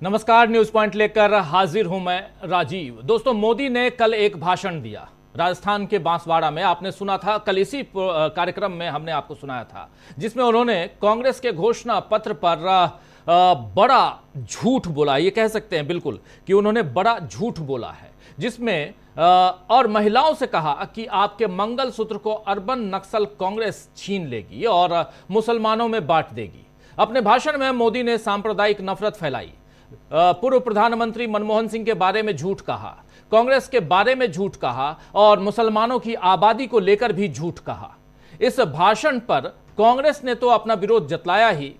नमस्कार, news point लेकर हाजिर हूं मैं राजीव। दोस्तों, मोदी ने कल एक भाषण दिया राजस्थान के बांसवाड़ा में। आपने सुना था, कल इसी कार्यक्रम में हमने आपको सुनाया था, जिसमें उन्होंने कांग्रेस के घोषणा पत्र पर बड़ा झूठ बोला। ये कह सकते हैं बिल्कुल कि उन्होंने बड़ा झूठ बोला है, जिसमें और महिलाओं से कहा कि आपके मंगलसूत्र को अर्बन नक्सल कांग्रेस छीन लेगी और मुसलमानों में बांट देगी। अपने भाषण में मोदी ने सांप्रदायिक नफरत फैलाई, पूर्व प्रधानमंत्री मनमोहन सिंह के बारे में झूठ कहा, कांग्रेस के बारे में झूठ कहा और मुसलमानों की आबादी को लेकर भी झूठ कहा। इस भाषण पर कांग्रेस ने तो अपना विरोध जतलाया ही,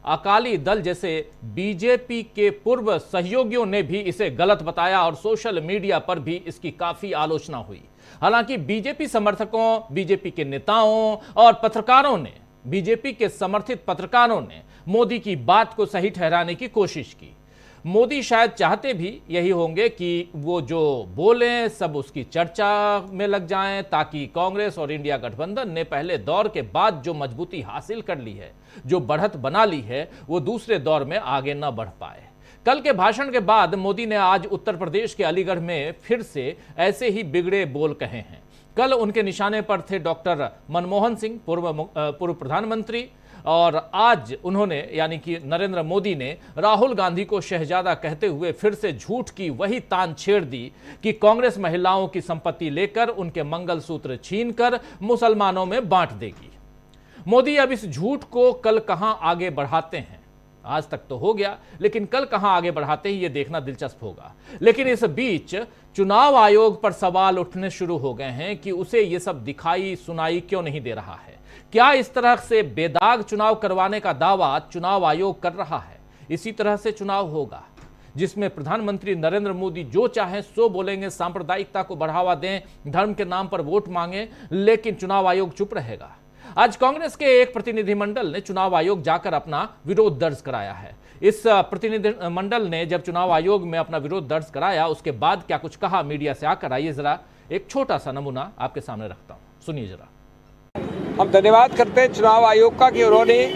अकाली दल जैसे बीजेपी के पूर्व सहयोगियों ने भी इसे गलत बताया और सोशल मीडिया पर भी इसकी काफी आलोचना हुई। हालांकि बीजेपी समर्थकों, बीजेपी के नेताओं और पत्रकारों ने, बीजेपी के समर्थित पत्रकारों ने मोदी की बात को सही ठहराने की कोशिश की। मोदी शायद चाहते भी यही होंगे कि वो जो बोलें सब उसकी चर्चा में लग जाएं, ताकि कांग्रेस और इंडिया गठबंधन ने पहले दौर के बाद जो मजबूती हासिल कर ली है, जो बढ़त बना ली है, वो दूसरे दौर में आगे न बढ़ पाए। कल के भाषण के बाद मोदी ने आज उत्तर प्रदेश के अलीगढ़ में फिर से ऐसे ही बिगड़े बोल कहे हैं। कल उनके निशाने पर थे डॉक्टर मनमोहन सिंह, पूर्व प्रधानमंत्री, और आज उन्होंने यानी कि नरेंद्र मोदी ने राहुल गांधी को शहजादा कहते हुए फिर से झूठ की वही तान छेड़ दी कि कांग्रेस महिलाओं की संपत्ति लेकर उनके मंगलसूत्र छीनकर मुसलमानों में बांट देगी। मोदी अब इस झूठ को कल कहां आगे बढ़ाते हैं, आज तक तो हो गया, लेकिन कल कहां आगे बढ़ाते हैं ये देखना दिलचस्प होगा। लेकिन इस बीच चुनाव आयोग पर सवाल उठने शुरू हो गए हैं कि उसे ये सब दिखाई सुनाई क्यों नहीं दे रहा है। क्या इस तरह से बेदाग चुनाव करवाने का दावा चुनाव आयोग कर रहा है? इसी तरह से चुनाव होगा जिसमें प्रधानमंत्री नरेंद्र मोदी जो चाहें सो बोलेंगे, सांप्रदायिकता को बढ़ावा दें, धर्म के नाम पर वोट मांगें, लेकिन चुनाव आयोग चुप रहेगा। आज कांग्रेस के एक प्रतिनिधिमंडल ने चुनाव आयोग जाकर अपना विरोध दर्ज कराया है। इस प्रतिनिधिमंडल ने जब चुनाव आयोग में अपना विरोध दर्ज कराया, उसके बाद क्या कुछ कहा मीडिया से आकर, आइए जरा एक छोटा सा नमूना आपके सामने रखता हूं, सुनिए जरा। हम धन्यवाद करते हैं चुनाव आयोग का कि उन्होंने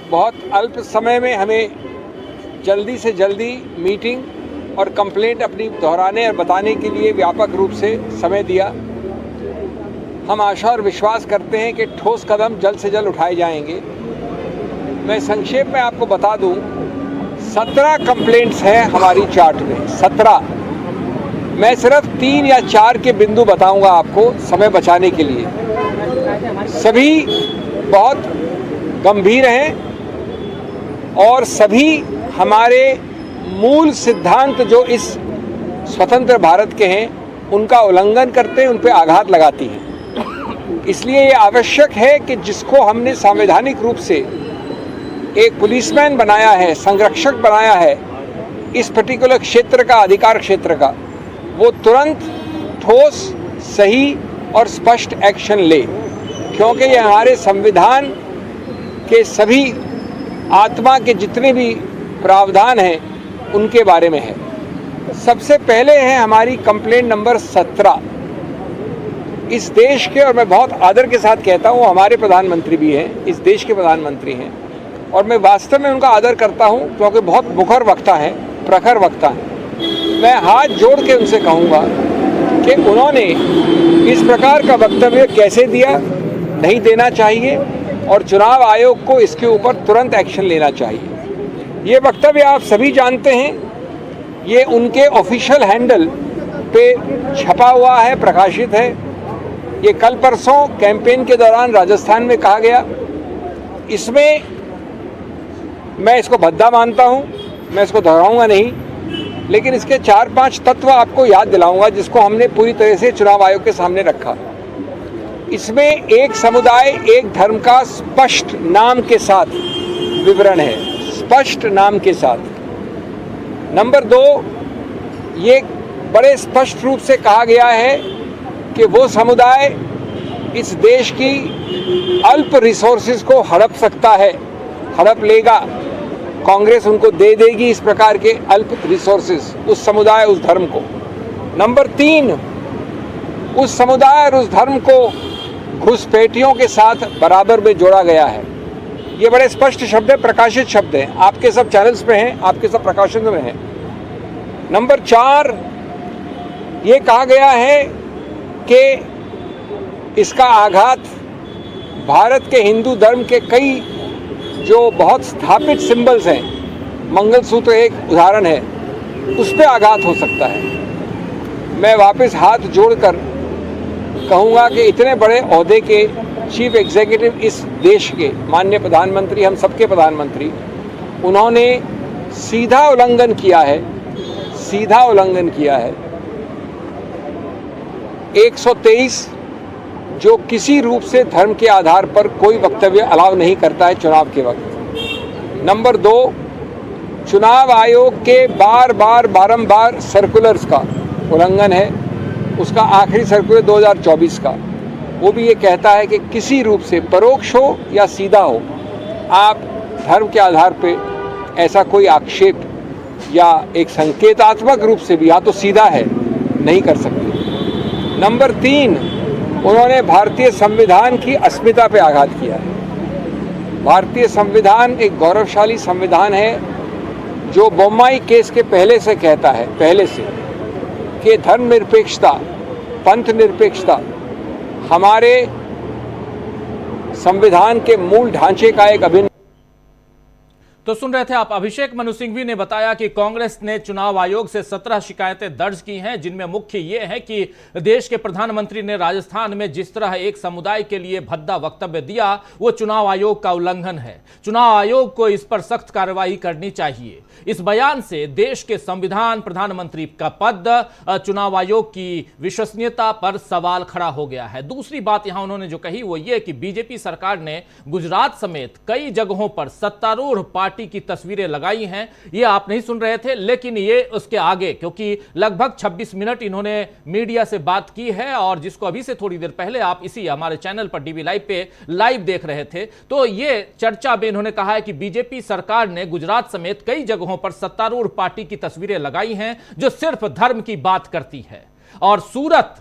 बहुत अल्प समय में हमें जल्दी से जल्दी मीटिंग और कंप्लेंट अपनी दोहराने और बताने के लिए व्यापक रूप से समय दिया। हम आशा और विश्वास करते हैं कि ठोस कदम जल्द से जल्द उठाए जाएंगे। मैं संक्षेप में आपको बता दूं, 17 कंप्लेंट्स हैं हमारी चार्ट में, 17। मैं सिर्फ 3 या 4 के बिंदु बताऊंगा आपको समय बचाने के लिए। सभी बहुत गंभीर हैं और सभी हमारे मूल सिद्धांत जो इस स्वतंत्र भारत के हैं उनका उल्लंघन करते हैं, उन पर आघात लगाती हैं। इसलिए ये आवश्यक है कि जिसको हमने संवैधानिक रूप से एक पुलिसमैन बनाया है, संरक्षक बनाया है इस पर्टिकुलर क्षेत्र का, अधिकार क्षेत्र का, वो तुरंत ठोस, सही और स्पष्ट एक्शन ले, क्योंकि ये हमारे संविधान के सभी आत्मा के जितने भी प्रावधान हैं उनके बारे में है। सबसे पहले है हमारी कंप्लेंट नंबर 17। इस देश के, और मैं बहुत आदर के साथ कहता हूँ, हमारे प्रधानमंत्री भी हैं, इस देश के प्रधानमंत्री हैं, और मैं वास्तव में उनका आदर करता हूँ क्योंकि बहुत मुखर वक्ता है, प्रखर वक्ता है। मैं हाथ जोड़ के उनसे कहूँगा कि उन्होंने इस प्रकार का वक्तव्य कैसे दिया, नहीं देना चाहिए, और चुनाव आयोग को इसके ऊपर तुरंत एक्शन लेना चाहिए। ये वक्तव्य आप सभी जानते हैं, ये उनके ऑफिशियल हैंडल पे छपा हुआ है, प्रकाशित है। ये कल परसों कैंपेन के दौरान राजस्थान में कहा गया। इसमें मैं इसको भद्दा मानता हूँ, मैं इसको दोहराऊंगा नहीं, लेकिन इसके 4-5 तत्व आपको याद दिलाऊंगा जिसको हमने पूरी तरह से चुनाव आयोग के सामने रखा। इसमें एक समुदाय एक धर्म का स्पष्ट नाम के साथ विवरण है, स्पष्ट नाम के साथ। नंबर 2, ये बड़े स्पष्ट रूप से कहा गया है कि वो समुदाय इस देश की अल्प रिसोर्सेज को हड़प सकता है, हड़प लेगा, कांग्रेस उनको दे देगी इस प्रकार के अल्प रिसोर्सेज, उस समुदाय, उस धर्म को। नंबर 3, उस समुदाय और उस धर्म को घुसपैठियों के साथ बराबर में जोड़ा गया है। ये बड़े स्पष्ट शब्द है, प्रकाशित शब्द हैं, आपके सब चैनल्स पे हैं, आपके सब प्रकाशन में हैं। नंबर 4, ये कहा गया है कि इसका आघात भारत के हिंदू धर्म के कई जो बहुत स्थापित सिंबल्स हैं, मंगलसूत्र एक उदाहरण है, उस पर आघात हो सकता है। मैं वापस हाथ जोड़कर कहूँगा कि इतने बड़े ओहदे के चीफ एग्जीक्यूटिव इस देश के माननीय प्रधानमंत्री, हम सबके प्रधानमंत्री, उन्होंने सीधा उल्लंघन किया है 123, जो किसी रूप से धर्म के आधार पर कोई वक्तव्य अलाउ नहीं करता है चुनाव के वक्त। नंबर 2, चुनाव आयोग के बारंबार सर्कुलर्स का उल्लंघन है। उसका आखिरी सर्कुलर 2024 का, वो भी ये कहता है कि किसी रूप से परोक्ष हो या सीधा हो, आप धर्म के आधार पे ऐसा कोई आक्षेप या एक संकेतात्मक रूप से भी, या तो सीधा है, नहीं कर सकते। नंबर 3, उन्होंने भारतीय संविधान की अस्मिता पे आघात किया है। भारतीय संविधान एक गौरवशाली संविधान है जो बोम्माई केस के पहले से कहता है, कि धर्मनिरपेक्षता, पंथ निरपेक्षता हमारे संविधान के मूल ढांचे का एक अभिन्न। तो सुन रहे थे आप, अभिषेक मनु सिंघवी ने बताया कि कांग्रेस ने चुनाव आयोग से 17 शिकायतें दर्ज की हैं, जिनमें मुख्य ये है कि देश के प्रधानमंत्री ने राजस्थान में जिस तरह एक समुदाय के लिए भद्दा वक्तव्य दिया, वो चुनाव आयोग का उल्लंघन है। चुनाव आयोग को इस पर सख्त कार्रवाई करनी चाहिए। इस बयान से देश के संविधान, प्रधानमंत्री का पद, चुनाव आयोग की विश्वसनीयता पर सवाल खड़ा हो गया है। दूसरी बात यहां उन्होंने जो कही वो ये कि बीजेपी सरकार ने गुजरात समेत कई जगहों पर सत्तारूढ़ पार्टी की तस्वीरें लगाई हैं। ये आप नहीं सुन रहे थे, लेकिन ये उसके आगे, क्योंकि लगभग 26 मिनट इन्होंने मीडिया से बात की है, और जिसको अभी से थोड़ी देर पहले आप इसी हमारे चैनल पर डीवी लाइव पे लाइव देख रहे थे। तो ये चर्चा में इन्होंने कहा है कि बीजेपी सरकार ने गुजरात समेत कई जगहों पर सत्तारूढ़ पार्टी की तस्वीरें लगाई हैं जो सिर्फ धर्म की बात करती है। और सूरत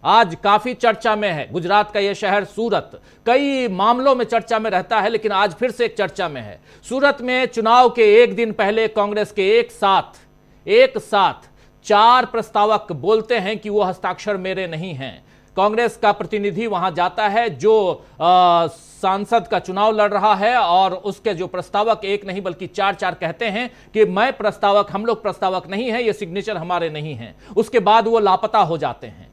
आज काफी चर्चा में है। गुजरात का यह शहर सूरत कई मामलों में चर्चा में रहता है, लेकिन आज फिर से एक चर्चा में है। सूरत में चुनाव के एक दिन पहले कांग्रेस के एक साथ 4 प्रस्तावक बोलते हैं कि वो हस्ताक्षर मेरे नहीं हैं। कांग्रेस का प्रतिनिधि वहां जाता है जो सांसद का चुनाव लड़ रहा है, और उसके जो प्रस्तावक एक नहीं बल्कि 4 कहते हैं कि मैं प्रस्तावक, हम लोग प्रस्तावक नहीं है, ये सिग्नेचर हमारे नहीं हैं। उसके बाद वो लापता हो जाते हैं।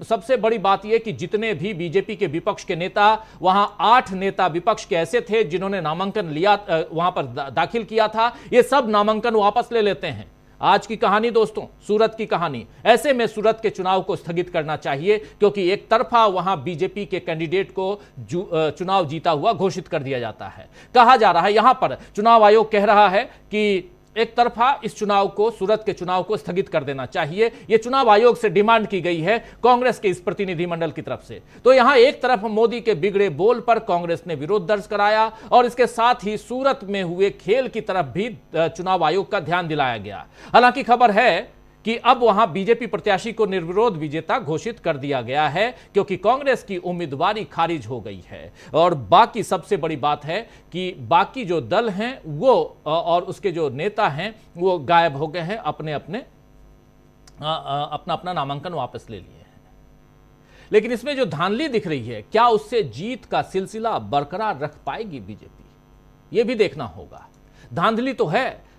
सबसे बड़ी बात यह कि जितने भी बीजेपी के विपक्ष के नेता, वहां 8 नेता विपक्ष के ऐसे थे जिन्होंने नामांकन लिया, वहां पर दाखिल किया था, ये सब नामांकन वापस ले लेते हैं। आज की कहानी दोस्तों, सूरत की कहानी। ऐसे में सूरत के चुनाव को स्थगित करना चाहिए, क्योंकि एक तरफा वहां बीजेपी के कैंडिडेट को चुनाव जीता हुआ घोषित कर दिया जाता है। कहा जा रहा है, यहां पर चुनाव आयोग कह रहा है कि एक तरफा इस चुनाव को, सूरत के चुनाव को स्थगित कर देना चाहिए। यह चुनाव आयोग से डिमांड की गई है कांग्रेस के इस प्रतिनिधिमंडल की तरफ से। तो यहां एक तरफ मोदी के बिगड़े बोल पर कांग्रेस ने विरोध दर्ज कराया, और इसके साथ ही सूरत में हुए खेल की तरफ भी चुनाव आयोग का ध्यान दिलाया गया। हालांकि खबर है कि अब वहां बीजेपी प्रत्याशी को निर्विरोध विजेता घोषित कर दिया गया है, क्योंकि कांग्रेस की उम्मीदवारी खारिज हो गई है। और बाकी सबसे बड़ी बात है कि बाकी जो दल हैं वो और उसके जो नेता हैं वो गायब हो गए हैं, अपना नामांकन वापस ले लिए हैं। लेकिन इसमें जो धांधली दिख रही है, क्या उससे जीत का सिलसिला बरकरार रख पाएगी बीजेपी? यह भी देखना होगा। धांधली तो है,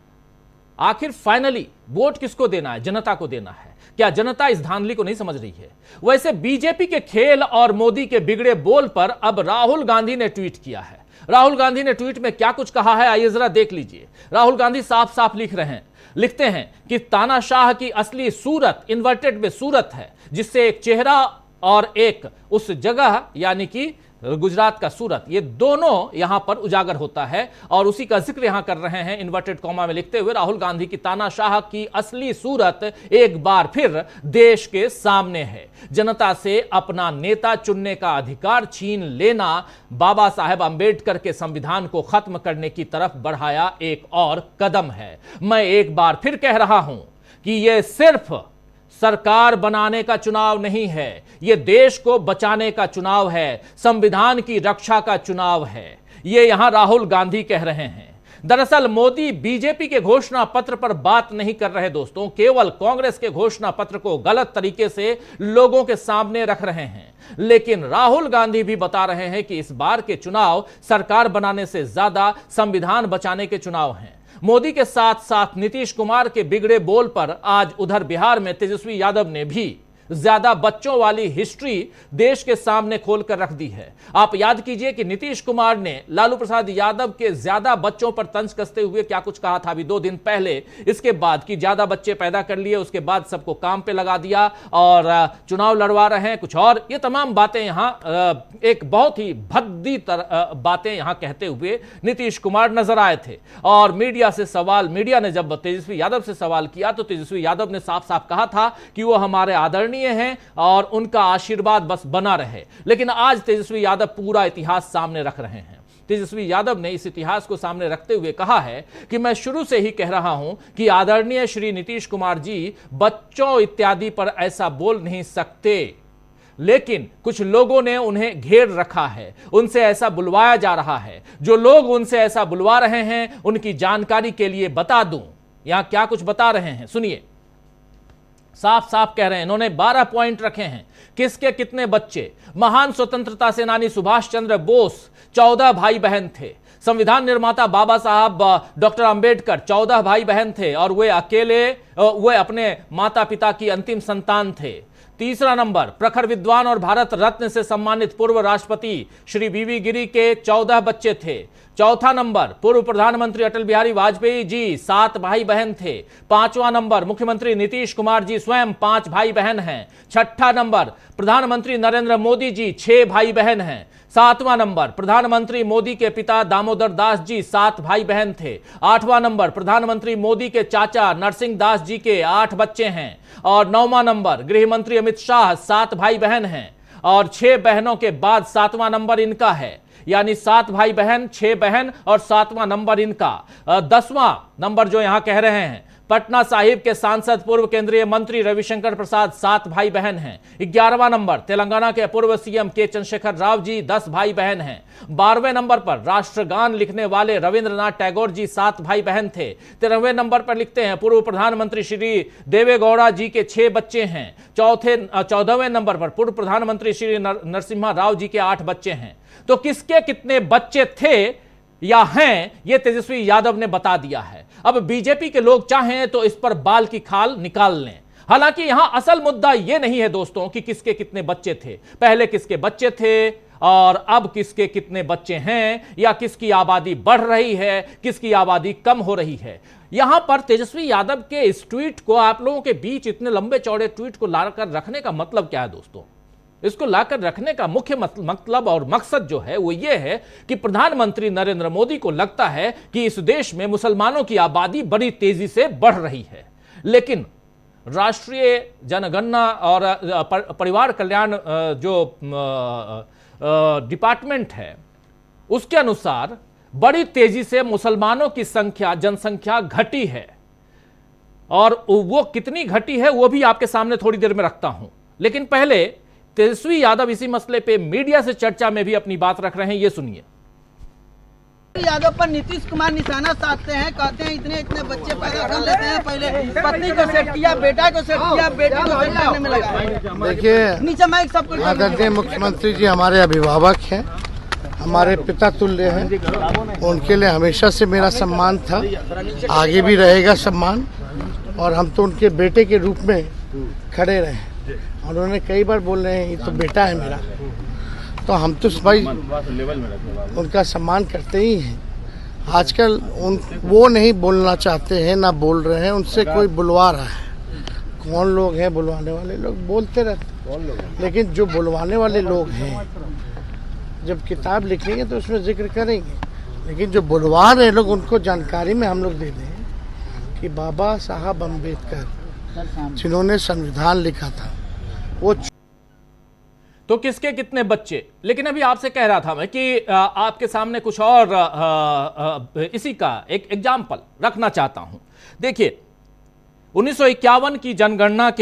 आखिर फाइनली वोट किसको देना है? जनता को देना है। क्या जनता इस धांधली को नहीं समझ रही है? वैसे बीजेपी के खेल और मोदी के बिगड़े बोल पर अब राहुल गांधी ने ट्वीट किया है। राहुल गांधी ने ट्वीट में क्या कुछ कहा है, आइए जरा देख लीजिए। राहुल गांधी साफ साफ लिखते हैं कि तानाशाह की असली सूरत इन्वर्टेड में सूरत है, जिससे एक चेहरा और एक उस जगह यानी कि गुजरात का सूरत, ये दोनों यहां पर उजागर होता है। और उसी का जिक्र यहां कर रहे हैं इन्वर्टेड कॉमा में लिखते हुए राहुल गांधी की तानाशाह की असली सूरत एक बार फिर देश के सामने है। जनता से अपना नेता चुनने का अधिकार छीन लेना बाबा साहेब अंबेडकर के संविधान को खत्म करने की तरफ बढ़ाया एक और कदम है। मैं एक बार फिर कह रहा हूं कि यह सिर्फ सरकार बनाने का चुनाव नहीं है, यह देश को बचाने का चुनाव है, संविधान की रक्षा का चुनाव है। ये यहां राहुल गांधी कह रहे हैं। दरअसल मोदी बीजेपी के घोषणा पत्र पर बात नहीं कर रहे दोस्तों, केवल कांग्रेस के घोषणा पत्र को गलत तरीके से लोगों के सामने रख रहे हैं। लेकिन राहुल गांधी भी बता रहे हैं कि इस बार के चुनाव सरकार बनाने से ज्यादा संविधान बचाने के चुनाव हैं। मोदी के साथ साथ नीतीश कुमार के बिगड़े बोल पर आज उधर बिहार में तेजस्वी यादव ने भी ज्यादा बच्चों वाली हिस्ट्री देश के सामने खोलकर रख दी है। आप याद कीजिए कि नीतीश कुमार ने लालू प्रसाद यादव के ज्यादा बच्चों पर तंज कसते हुए क्या कुछ कहा था अभी 2 दिन पहले, इसके बाद कि ज्यादा बच्चे पैदा कर लिए, उसके बाद सबको काम पे लगा दिया और चुनाव लड़वा रहे हैं कुछ और। ये तमाम बातें यहां एक बहुत ही भद्दी बातें यहां कहते हुए नीतीश कुमार नजर आए थे। और मीडिया ने जब तेजस्वी यादव से सवाल किया तो तेजस्वी यादव ने साफ साफ कहा था कि वो हमारे आदरणीय हैं और उनका आशीर्वाद बस बना रहे। लेकिन आज तेजस्वी यादव पूरा इतिहास सामने रख रहे हैं। तेजस्वी यादव ने इस इतिहास को सामने रखते हुए कहा है कि मैं शुरू से ही कह रहा हूं कि आदरणीय श्री नीतीश कुमार जी बच्चों इत्यादि पर ऐसा बोल नहीं सकते, लेकिन कुछ लोगों ने उन्हें घेर रखा है, उनसे ऐसा बुलवाया जा रहा है। जो लोग उनसे ऐसा बुलवा रहे हैं उनकी जानकारी के लिए बता दूं, यहां क्या कुछ बता रहे हैं सुनिए। साफ साफ कह रहे हैं, इन्होंने 12 पॉइंट रखे हैं। किसके कितने बच्चे? महान स्वतंत्रता सेनानी सुभाष चंद्र बोस 14 भाई बहन थे। संविधान निर्माता बाबा साहब डॉक्टर अंबेडकर 14 भाई बहन थे और वे अपने माता पिता की अंतिम संतान थे। तीसरा नंबर, प्रखर विद्वान और भारत रत्न से सम्मानित पूर्व राष्ट्रपति श्री वीवी गिरी के 14 बच्चे थे। चौथा नंबर, पूर्व प्रधानमंत्री अटल बिहारी वाजपेयी जी 7 भाई बहन थे। 5वां नंबर, मुख्यमंत्री नीतीश कुमार जी स्वयं 5 भाई बहन हैं। 6ठा नंबर, प्रधानमंत्री नरेंद्र मोदी जी 6 भाई बहन हैं। 7वां नंबर, प्रधानमंत्री मोदी के पिता दामोदर दास जी 7 भाई बहन थे। 8वां नंबर, प्रधानमंत्री मोदी के चाचा नरसिंह दास जी के 8 बच्चे हैं। और 9वां नंबर, गृह मंत्री अमित शाह 7 भाई बहन हैं। और 6 बहनों के बाद 7वां नंबर इनका है, यानी 7 भाई बहन, 6 बहन और 7वां नंबर इनका। 10वां नंबर जो यहां कह रहे हैं, पटना साहिब के सांसद पूर्व केंद्रीय मंत्री रविशंकर प्रसाद 7 भाई बहन हैं। 11वां नंबर, तेलंगाना के पूर्व सीएम के चंद्रशेखर राव जी 10 भाई बहन हैं। 12वें नंबर पर राष्ट्रगान लिखने वाले रविंद्रनाथ टैगोर जी 7 भाई बहन थे। 13वें नंबर पर लिखते हैं पूर्व प्रधानमंत्री श्री देवेगौड़ा जी के 6 बच्चे हैं। 14वें नंबर पर पूर्व प्रधानमंत्री श्री नरसिम्हा राव जी के 8 बच्चे हैं। तो किसके कितने बच्चे थे या हैं, यह तेजस्वी यादव ने बता दिया है। अब बीजेपी के लोग चाहें तो इस पर बाल की खाल निकाल लें। हालांकि यहां असल मुद्दा यह नहीं है दोस्तों कि किसके कितने बच्चे थे, पहले किसके बच्चे थे और अब किसके कितने बच्चे हैं, या किसकी आबादी बढ़ रही है, किसकी आबादी कम हो रही है। यहां पर तेजस्वी यादव के इस ट्वीट को, आप लोगों के बीच इतने लंबे चौड़े ट्वीट को लाकर रखने का मतलब क्या है दोस्तों? इसको लाकर रखने का मुख्य मतलब और मकसद जो है वो ये है कि प्रधानमंत्री नरेंद्र मोदी को लगता है कि इस देश में मुसलमानों की आबादी बड़ी तेजी से बढ़ रही है, लेकिन राष्ट्रीय जनगणना और परिवार कल्याण जो डिपार्टमेंट है उसके अनुसार बड़ी तेजी से मुसलमानों की जनसंख्या घटी है। और वो कितनी घटी है वो भी आपके सामने थोड़ी देर में रखता हूं, लेकिन पहले तेजस्वी यादव इसी मसले पे मीडिया से चर्चा में भी अपनी बात रख रहे हैं, ये सुनिए। यादव पर नीतीश कुमार निशाना साधते हैं, कहते हैं इतने इतने बच्चे पैदा कर लेते हैं। पहले पत्नी को सेट किया, बेटा को सेट किया, बेटी को सेट करने में लगा। देखिए, नीचे माइक सबको। आदरणीय मुख्यमंत्री जी हमारे अभिभावक हैं, हमारे पिता तुल्य हैं। उनके लिए हमेशा से मेरा सम्मान था, आगे भी रहेगा सम्मान। और हम तो उनके बेटे के रूप में खड़े रहे। उन्होंने कई बार बोल रहे हैं ये तो बेटा है मेरा, तो हम तो भाई उनका सम्मान करते ही हैं। आजकल वो नहीं बोलना चाहते हैं, ना बोल रहे हैं, उनसे कोई बुलवा रहा है। कौन लोग हैं बुलवाने वाले? लोग बोलते रहते, लेकिन जो बुलवाने वाले लोग हैं जब किताब लिखेंगे तो उसमें जिक्र करेंगे, लेकिन जो बुलवा रहे लोग उनको जानकारी में हम लोग दे दें कि बाबा साहब अम्बेडकर जिन्होंने संविधान लिखा था वो। तो किसके कितने बच्चे? लेकिन अभी आपसे कह रहा था मैं कि आपके सामने कुछ और इसी का एक एग्जाम्पल रखना चाहता हूं। देखिए, 1951 की जनगणना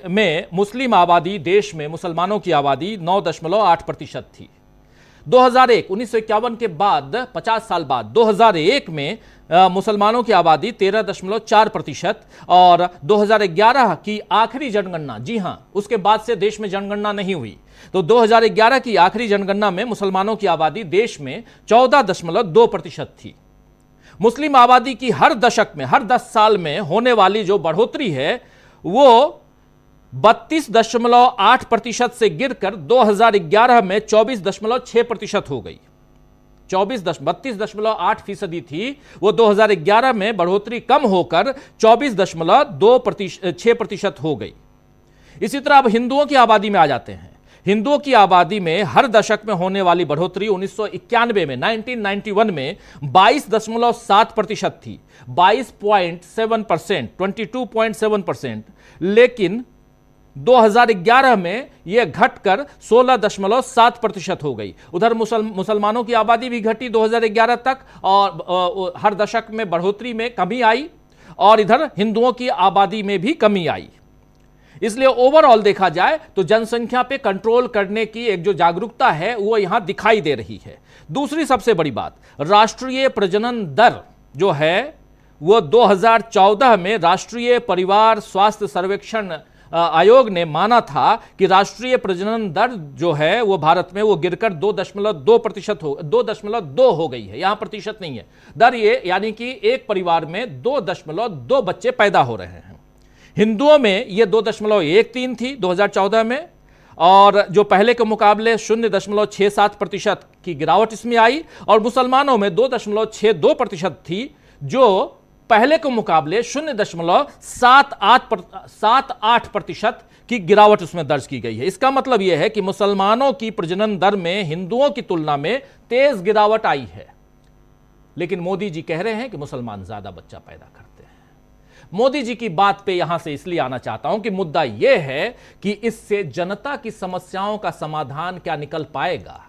में मुस्लिम आबादी, देश में मुसलमानों की आबादी 9.8% थी। 2001 1951 के बाद 50 साल बाद 2001 में मुसलमानों की आबादी 13.4% और 2011 की आखिरी जनगणना, जी हां, उसके बाद से देश में जनगणना नहीं हुई, तो 2011 की आखिरी जनगणना में मुसलमानों की आबादी देश में 14.2% थी। मुस्लिम आबादी की हर दशक में, हर 10 साल में होने वाली जो बढ़ोतरी है वो 32.8% से गिरकर 2011 में 24.6% हो गई। 32.8% थी वो 2011 में बढ़ोतरी कम होकर 24.6% हो गई। इसी तरह अब हिंदुओं की आबादी में आ जाते हैं। हिंदुओं की आबादी में हर दशक में होने वाली बढ़ोतरी 1991 में 1991 में 22.7% थी, 22.7%, 22.7%, लेकिन 2011 में यह घटकर 16.7% हो गई। उधर मुसलमानों की आबादी भी घटी 2011 तक और हर दशक में बढ़ोतरी में कमी आई, और इधर हिंदुओं की आबादी में भी कमी आई। इसलिए ओवरऑल देखा जाए तो जनसंख्या पे कंट्रोल करने की एक जो जागरूकता है वो यहां दिखाई दे रही है। दूसरी सबसे बड़ी बात, राष्ट्रीय प्रजनन दर जो है वो 2014 में राष्ट्रीय परिवार स्वास्थ्य सर्वेक्षण आयोग ने माना था कि राष्ट्रीय प्रजनन दर जो है वो भारत में वो गिरकर 2.2% हो गई है। यहां प्रतिशत नहीं है, दर ये, यानी कि एक परिवार में 2.2 बच्चे पैदा हो रहे हैं। हिंदुओं में ये 2.13 थी 2014 में, और जो पहले के मुकाबले 0.67% की गिरावट इसमें आई, और मुसलमानों में 2.62% थी, जो पहले के मुकाबले 0.78% की गिरावट उसमें दर्ज की गई है। इसका मतलब यह है कि मुसलमानों की प्रजनन दर में हिंदुओं की तुलना में तेज गिरावट आई है। लेकिन मोदी जी कह रहे हैं कि मुसलमान ज्यादा बच्चा पैदा करते हैं। मोदी जी की बात पे यहां से इसलिए आना चाहता हूं कि मुद्दा यह है कि इससे जनता की समस्याओं का समाधान क्या निकल पाएगा।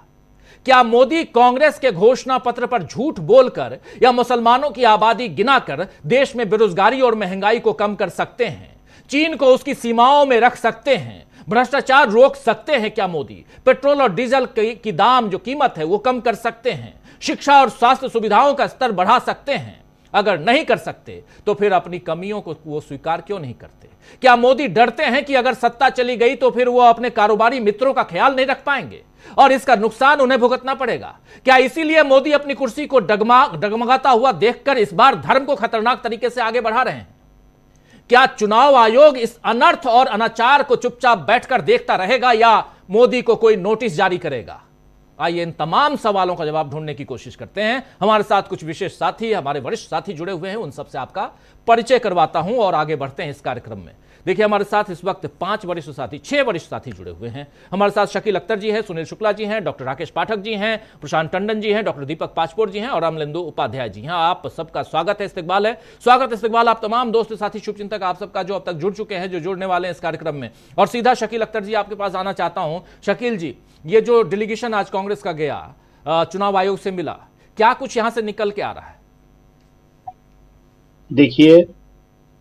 क्या मोदी कांग्रेस के घोषणा पत्र पर झूठ बोलकर या मुसलमानों की आबादी गिनाकर देश में बेरोजगारी और महंगाई को कम कर सकते हैं? चीन को उसकी सीमाओं में रख सकते हैं? भ्रष्टाचार रोक सकते हैं क्या मोदी? पेट्रोल और डीजल की दाम जो कीमत है वो कम कर सकते हैं? शिक्षा और स्वास्थ्य सुविधाओं का स्तर बढ़ा सकते हैं? अगर नहीं कर सकते तो फिर अपनी कमियों को वो स्वीकार क्यों नहीं करते? क्या मोदी डरते हैं कि अगर सत्ता चली गई तो फिर वो अपने कारोबारी मित्रों का ख्याल नहीं रख पाएंगे और इसका नुकसान उन्हें भुगतना पड़ेगा? क्या इसीलिए मोदी अपनी कुर्सी को डगमगाता हुआ देखकर इस बार धर्म को खतरनाक तरीके से आगे बढ़ा रहे हैं? क्या चुनाव आयोग इस अनर्थ और अनाचार को चुपचाप बैठकर देखता रहेगा या मोदी को कोई नोटिस जारी करेगा? आइए इन तमाम सवालों का जवाब ढूंढने की कोशिश करते हैं। हमारे साथ कुछ विशेष साथी, हमारे वरिष्ठ साथी जुड़े हुए हैं, उन सबसे आपका परिचय करवाता हूं और आगे बढ़ते हैं इस कार्यक्रम में। देखिए, हमारे साथ इस वक्त 6 वरिष्ठ साथी जुड़े हुए हैं। हमारे साथ शकील अख्तर जी हैं, सुनील शुक्ला जी हैं, डॉक्टर राकेश पाठक जी हैं, प्रशांत टंडन जी हैं, डॉक्टर दीपक पाचपोर जी हैं और अमलेंदु उपाध्याय जी हैं। आप सबका स्वागत है, इस्तकबाल है। स्वागत आप तमाम दोस्त साथी शुभचिंतक आप सबका जो अब तक जुड़ चुके हैं, जो जुड़ने वाले हैं इस कार्यक्रम में। और सीधा शकील अख्तर जी आपके पास आना चाहता हूं। शकील जी, ये जो डेलीगेशन आज कांग्रेस का गया, चुनाव आयोग से मिला, क्या कुछ यहां से निकल के आ रहा है? देखिए,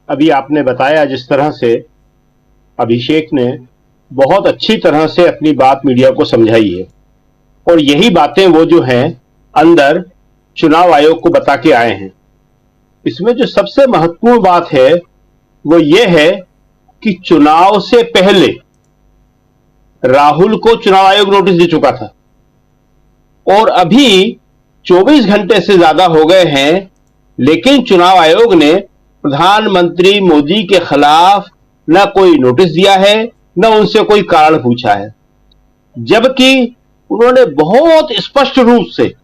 अभी आपने बताया जिस तरह से अभिषेक ने बहुत अच्छी तरह से अपनी बात मीडिया को समझाई है, और यही बातें वो जो हैं अंदर चुनाव आयोग को बता के आए हैं। इसमें जो सबसे महत्वपूर्ण बात है वो ये है कि चुनाव से पहले राहुल को चुनाव आयोग नोटिस दे चुका था, और अभी 24 घंटे से ज्यादा हो गए हैं, लेकिन चुनाव आयोग ने प्रधानमंत्री मोदी के खिलाफ न कोई नोटिस दिया है, न उनसे कोई कारण पूछा है, जबकि उन्होंने बहुत स्पष्ट रूप से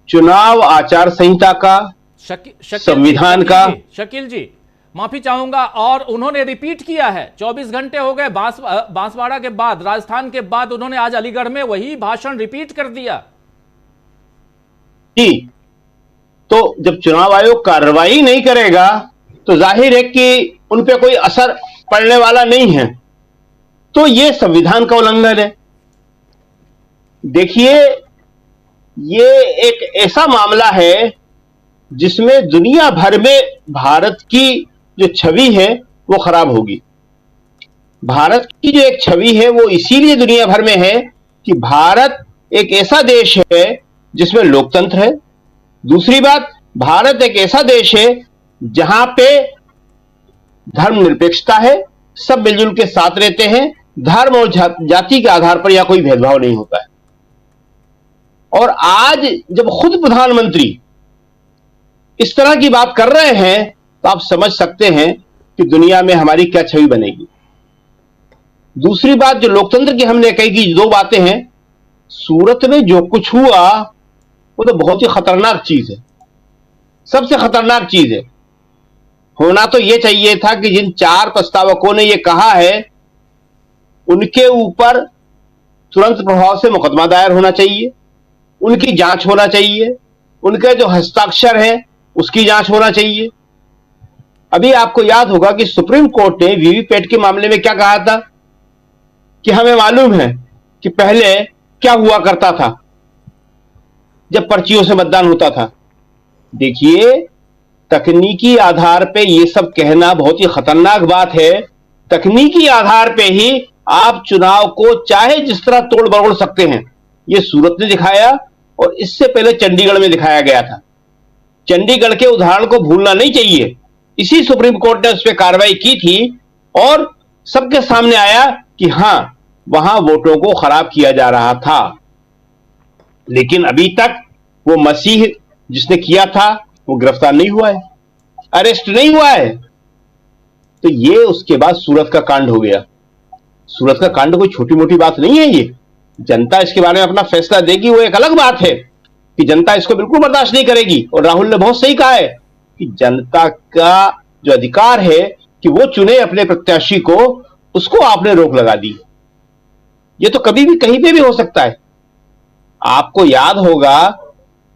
चुनाव आचार संहिता का, संविधान का। शकील जी, माफी चाहूंगा, और उन्होंने रिपीट किया है। 24 घंटे हो गए बांसवाड़ा के बाद, राजस्थान के बाद, उन्होंने आज अलीगढ़ में वही भाषण रिपीट कर दिया। जी, तो जब चुनाव आयोग कार्रवाई नहीं करेगा तो जाहिर है कि उन पे कोई असर पड़ने वाला नहीं है, तो यह संविधान का उल्लंघन है। देखिए, ये एक ऐसा मामला है जिसमें दुनिया भर में भारत की जो छवि है वो खराब होगी। भारत की जो एक छवि है वो इसीलिए दुनिया भर में है कि भारत एक ऐसा देश है जिसमें लोकतंत्र है। दूसरी बात, भारत एक ऐसा देश है जहां पे धर्मनिरपेक्षता है, सब मिलजुल के साथ रहते हैं, धर्म और जाति के आधार पर यहां कोई भेदभाव नहीं होता है। और आज जब खुद प्रधानमंत्री इस तरह की बात कर रहे हैं तो आप समझ सकते हैं कि दुनिया में हमारी क्या छवि बनेगी। दूसरी बात जो लोकतंत्र की हमने कही कि दो बातें हैं, सूरत में जो कुछ हुआ वो तो बहुत ही खतरनाक चीज है, सबसे खतरनाक चीज है। होना तो यह चाहिए था कि जिन 4 प्रस्तावकों ने यह कहा है उनके ऊपर तुरंत प्रभाव से मुकदमा दायर होना चाहिए, उनकी जांच होना चाहिए, उनके जो हस्ताक्षर हैं उसकी जांच होना चाहिए। अभी आपको याद होगा कि सुप्रीम कोर्ट ने वीवीपैट के मामले में क्या कहा था कि हमें मालूम है कि पहले क्या हुआ करता था जब पर्चियों से मतदान होता था। देखिए, तकनीकी आधार पे ये सब कहना बहुत ही खतरनाक बात है। तकनीकी आधार पे ही आप चुनाव को चाहे जिस तरह तोड़ मरोड़ सकते हैं। ये सूरत ने दिखाया और इससे पहले चंडीगढ़ में दिखाया गया था। चंडीगढ़ के उदाहरण को भूलना नहीं चाहिए। इसी सुप्रीम कोर्ट ने उस पर कार्रवाई की थी और सबके सामने आया कि हां, वहां वोटों को खराब किया जा रहा था। लेकिन अभी तक वो मसीह जिसने किया था वो गिरफ्तार नहीं हुआ है, अरेस्ट नहीं हुआ है। तो ये उसके बाद सूरत का कांड हो गया। सूरत का कांड कोई छोटी मोटी बात नहीं है। ये जनता इसके बारे में अपना फैसला देगी, वो एक अलग बात है कि जनता इसको बिल्कुल बर्दाश्त नहीं करेगी। और राहुल ने बहुत सही कहा है कि जनता का जो अधिकार है कि वो चुने अपने प्रत्याशी को, उसको आपने रोक लगा दी। ये तो कभी भी कहीं पे भी हो सकता है। आपको याद होगा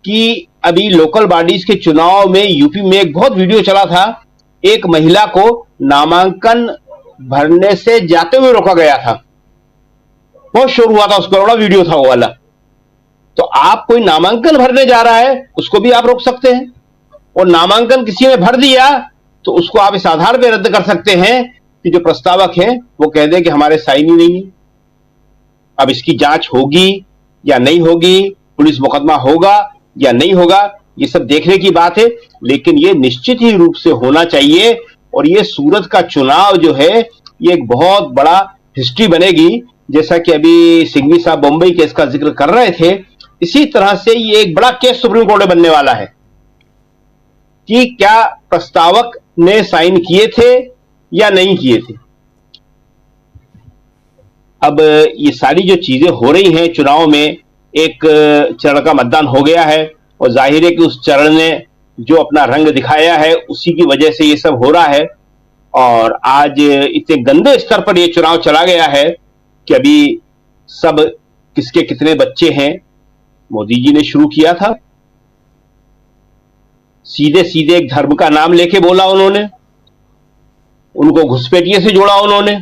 कि अभी लोकल बॉडीज के चुनाव में यूपी में एक बहुत वीडियो चला था, एक महिला को नामांकन भरने से जाते हुए रोका गया था। बहुत शोर हुआ था, उसका बड़ा वीडियो था वो वाला। तो आप कोई नामांकन भरने जा रहा है उसको भी आप रोक सकते हैं, और नामांकन किसी ने भर दिया तो उसको आप इस आधार पर रद्द कर सकते हैं कि जो प्रस्तावक है वो कह दे कि हमारे साइन ही नहीं है। अब इसकी जांच होगी या नहीं होगी, पुलिस मुकदमा होगा या नहीं होगा, ये सब देखने की बात है। लेकिन ये निश्चित ही रूप से होना चाहिए। और ये सूरत का चुनाव जो है ये एक बहुत बड़ा हिस्ट्री बनेगी। जैसा कि अभी सिंघवी साहब बम्बई केस का जिक्र कर रहे थे, इसी तरह से ये एक बड़ा केस सुप्रीम कोर्ट में बनने वाला है कि क्या प्रस्तावक ने साइन किए थे या नहीं किए थे। अब ये सारी जो चीजें हो रही हैं चुनाव में, एक चरण का मतदान हो गया है और जाहिर है कि उस चरण ने जो अपना रंग दिखाया है उसी की वजह से ये सब हो रहा है। और आज इतने गंदे स्तर पर ये चुनाव चला गया है कि अभी सब किसके कितने बच्चे हैं मोदी जी ने शुरू किया था। सीधे सीधे एक धर्म का नाम लेके बोला उन्होंने, उनको घुसपैठिए से जोड़ा उन्होंने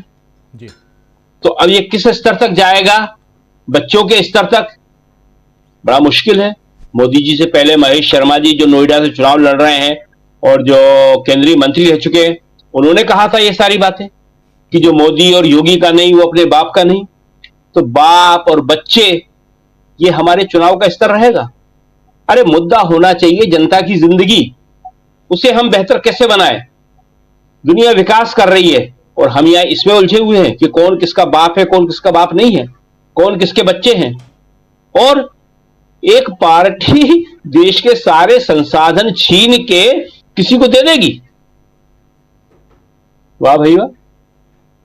जी। तो अब ये किस स्तर तक जाएगा, बच्चों के स्तर तक, बड़ा मुश्किल है। मोदी जी से पहले महेश शर्मा जी जो नोएडा से चुनाव लड़ रहे हैं और जो केंद्रीय मंत्री रह चुके हैं, उन्होंने कहा था ये सारी बातें कि जो मोदी और योगी का नहीं वो अपने बाप का नहीं। तो बाप और बच्चे, ये हमारे चुनाव का स्तर रहेगा। अरे मुद्दा होना चाहिए जनता की जिंदगी, उसे हम बेहतर कैसे बनाएं। दुनिया विकास कर रही है और हम यहां इसमें उलझे हुए हैं कि कौन किसका बाप है, कौन किसका बाप नहीं है, कौन किसके बच्चे हैं। और एक पार्टी देश के सारे संसाधन छीन के किसी को दे देगी। वाह भाई वाह,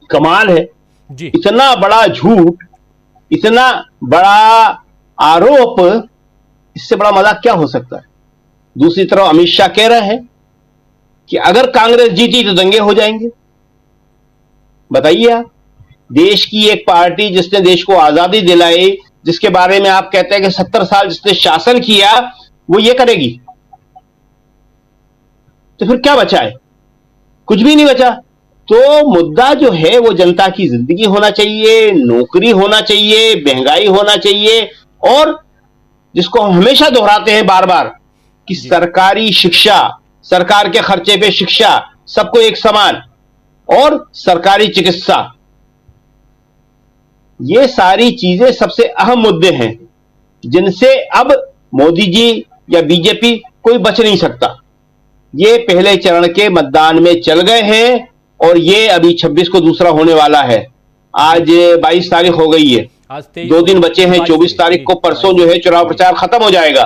कमाल है जी। इतना बड़ा झूठ, इतना बड़ा आरोप, इससे बड़ा मजाक क्या हो सकता है। दूसरी तरफ अमित शाह कह रहे हैं कि अगर कांग्रेस जीती तो दंगे हो जाएंगे। बताइए आप, देश की एक पार्टी जिसने देश को आजादी दिलाई, जिसके बारे में आप कहते हैं कि 70 साल जिसने शासन किया, वो ये करेगी तो फिर क्या बचा है? कुछ भी नहीं बचा। तो मुद्दा जो है वो जनता की जिंदगी होना चाहिए, नौकरी होना चाहिए, महंगाई होना चाहिए, और जिसको हम हमेशा दोहराते हैं बार बार कि सरकारी शिक्षा, सरकार के खर्चे पे शिक्षा सबको एक समान, और सरकारी चिकित्सा, ये सारी चीजें सबसे अहम मुद्दे हैं। जिनसे अब मोदी जी या बीजेपी कोई बच नहीं सकता। ये पहले चरण के मतदान में चल गए हैं और ये अभी 26 को दूसरा होने वाला है। आज 22 तारीख हो गई है, आज 2 दिन बचे हैं। 24 तारीख को परसों जो है चुनाव प्रचार खत्म हो जाएगा।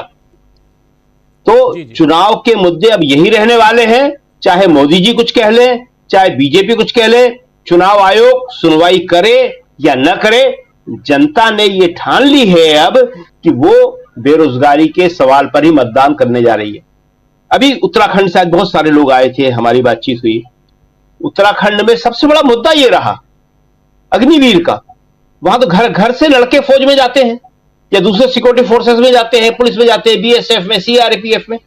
तो चुनाव के मुद्दे अब यही रहने वाले हैं, चाहे मोदी जी कुछ कह ले, चाहे बीजेपी कुछ कह ले, चुनाव आयोग सुनवाई करे या न करे, जनता ने ये ठान ली है अब कि वो बेरोजगारी के सवाल पर ही मतदान करने जा रही है। अभी उत्तराखंड से आज बहुत सारे लोग आए थे, हमारी बातचीत हुई। उत्तराखंड में सबसे बड़ा मुद्दा ये रहा अग्निवीर का। वहां तो घर घर से लड़के फौज में जाते हैं या दूसरे सिक्योरिटी फोर्सेस में जाते हैं, पुलिस में जाते हैं, बीएसएफ में, सीआरपीएफ में।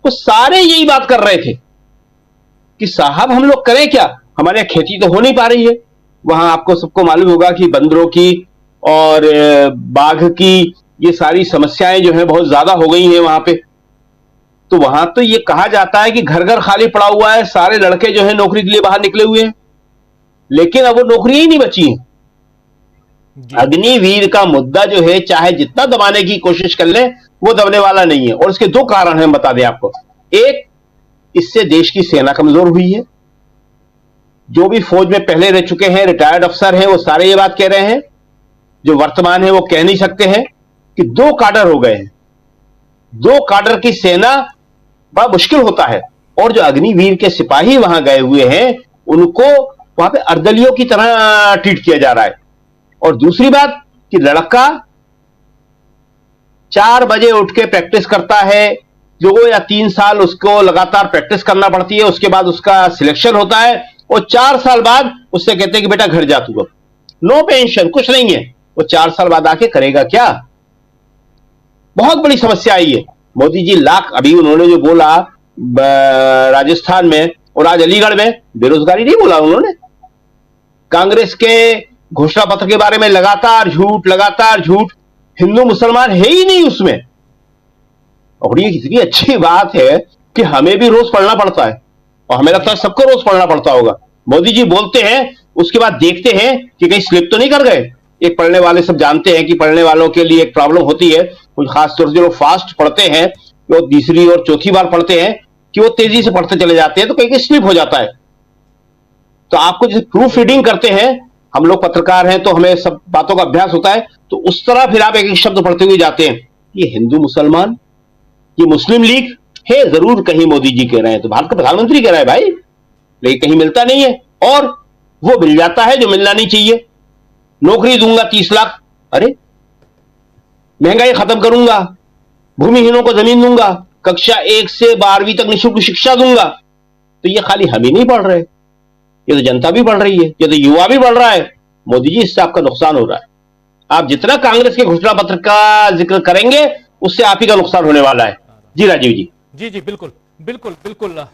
वो सारे यही बात कर रहे थे कि साहब हम लोग करें क्या, हमारे यहाँ खेती तो हो नहीं पा रही है। वहां आपको सबको मालूम होगा कि बंदरों की और बाघ की ये सारी समस्याएं जो है बहुत ज्यादा हो गई हैं वहां पे। तो वहां तो ये कहा जाता है कि घर घर खाली पड़ा हुआ है, सारे लड़के जो है नौकरी के लिए बाहर निकले हुए हैं, लेकिन अब वो नौकरी ही नहीं बची है। अग्निवीर का मुद्दा जो है चाहे जितना दबाने की कोशिश कर ले वो दबने वाला नहीं है। और इसके 2 कारण हैं, बता दें आपको। एक, इससे देश की सेना कमजोर हुई है। जो भी फौज में पहले रह चुके हैं, रिटायर्ड अफसर हैं, वो सारे ये बात कह रहे हैं। जो वर्तमान है वो कह नहीं सकते हैं कि 2 काडर हो गए हैं। 2 काडर की सेना बड़ा मुश्किल होता है। और जो अग्निवीर के सिपाही वहां गए हुए हैं उनको वहां पे अर्दलियों की तरह ट्रीट किया जा रहा है। और दूसरी बात कि लड़का 4 बजे उठ के प्रैक्टिस करता है, 2 या 3 साल उसको लगातार प्रैक्टिस करना पड़ती है, उसके बाद उसका सिलेक्शन होता है और 4 साल बाद उससे कहते हैं कि बेटा घर जा तू, अब नो पेंशन, कुछ नहीं है। वो 4 साल बाद आके करेगा क्या? बहुत बड़ी समस्या आई है। मोदी जी लाख, अभी उन्होंने जो बोला राजस्थान में और आज अलीगढ़ में, बेरोजगारी नहीं बोला उन्होंने। कांग्रेस के घोषणा पत्र के बारे में लगातार झूठ, हिंदू मुसलमान है ही नहीं उसमें। और ये कितनी अच्छी बात है कि हमें भी रोज पढ़ना पड़ता है, और हमें लगता है सबको रोज पढ़ना पड़ता होगा। मोदी जी बोलते हैं, उसके बाद देखते हैं कि कहीं स्लिप तो नहीं कर गए। एक पढ़ने वाले सब जानते हैं कि पढ़ने वालों के लिए एक प्रॉब्लम होती है, कुछ खासतौर से जो लोग फास्ट पढ़ते हैं, वो तीसरी और चौथी बार पढ़ते हैं कि वो तेजी से पढ़ते चले जाते हैं तो कहीं स्लिप हो जाता है। तो आपको जैसे प्रूफ रीडिंग करते हैं, हम लोग पत्रकार हैं तो हमें सब बातों का अभ्यास होता है, तो उस तरह फिर आप एक एक शब्द पढ़ते हुए जाते हैं। ये हिंदू मुसलमान, ये मुस्लिम लीग है, जरूर कहीं मोदी जी कह रहे हैं, तो भारत का प्रधानमंत्री कह रहा है भाई, लेकिन कहीं मिलता नहीं है। और वो मिल जाता है जो मिलना नहीं चाहिए। नौकरी दूंगा 30 लाख, अरे महंगाई खत्म करूंगा, भूमिहीनों को जमीन दूंगा, कक्षा 1 से 12वीं तक निःशुल्क शिक्षा दूंगा। तो ये खाली हम ही नहीं पढ़ रहे, ये तो जनता भी पढ़ रही है, ये तो युवा भी पढ़ रहा है। मोदी जी, इससे आपका नुकसान हो रहा है। आप जितना कांग्रेस के घोषणा पत्र का जिक्र करेंगे उससे आप ही का नुकसान होने वाला है। जी राजीव जी। जी बिल्कुल बिल्कुल बिल्कुल।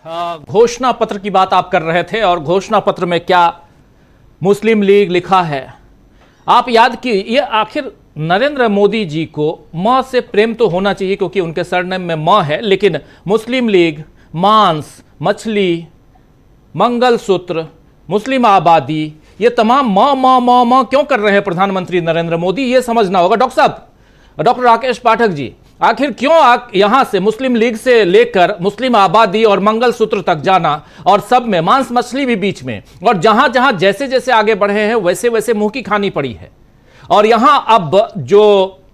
घोषणा पत्र की बात आप कर रहे थे, और घोषणा पत्र में क्या मुस्लिम लीग लिखा है आप याद की। ये आखिर नरेंद्र मोदी जी को मां से प्रेम तो होना चाहिए क्योंकि उनके सरनेम में मां है, लेकिन मुस्लिम लीग, मांस, मछली, मंगलसूत्र, मुस्लिम आबादी, ये तमाम मां मां मां मां क्यों कर रहे हैं प्रधानमंत्री नरेंद्र मोदी, ये समझना होगा। डॉक्टर साहब, डॉक्टर राकेश पाठक जी, आखिर क्यों यहां से मुस्लिम लीग से लेकर मुस्लिम आबादी और मंगलसूत्र तक जाना, और सब में मांस मछली भी बीच में, और जहां जहां जैसे जैसे आगे बढ़े हैं वैसे वैसे मुंह की खानी पड़ी है। और यहां अब जो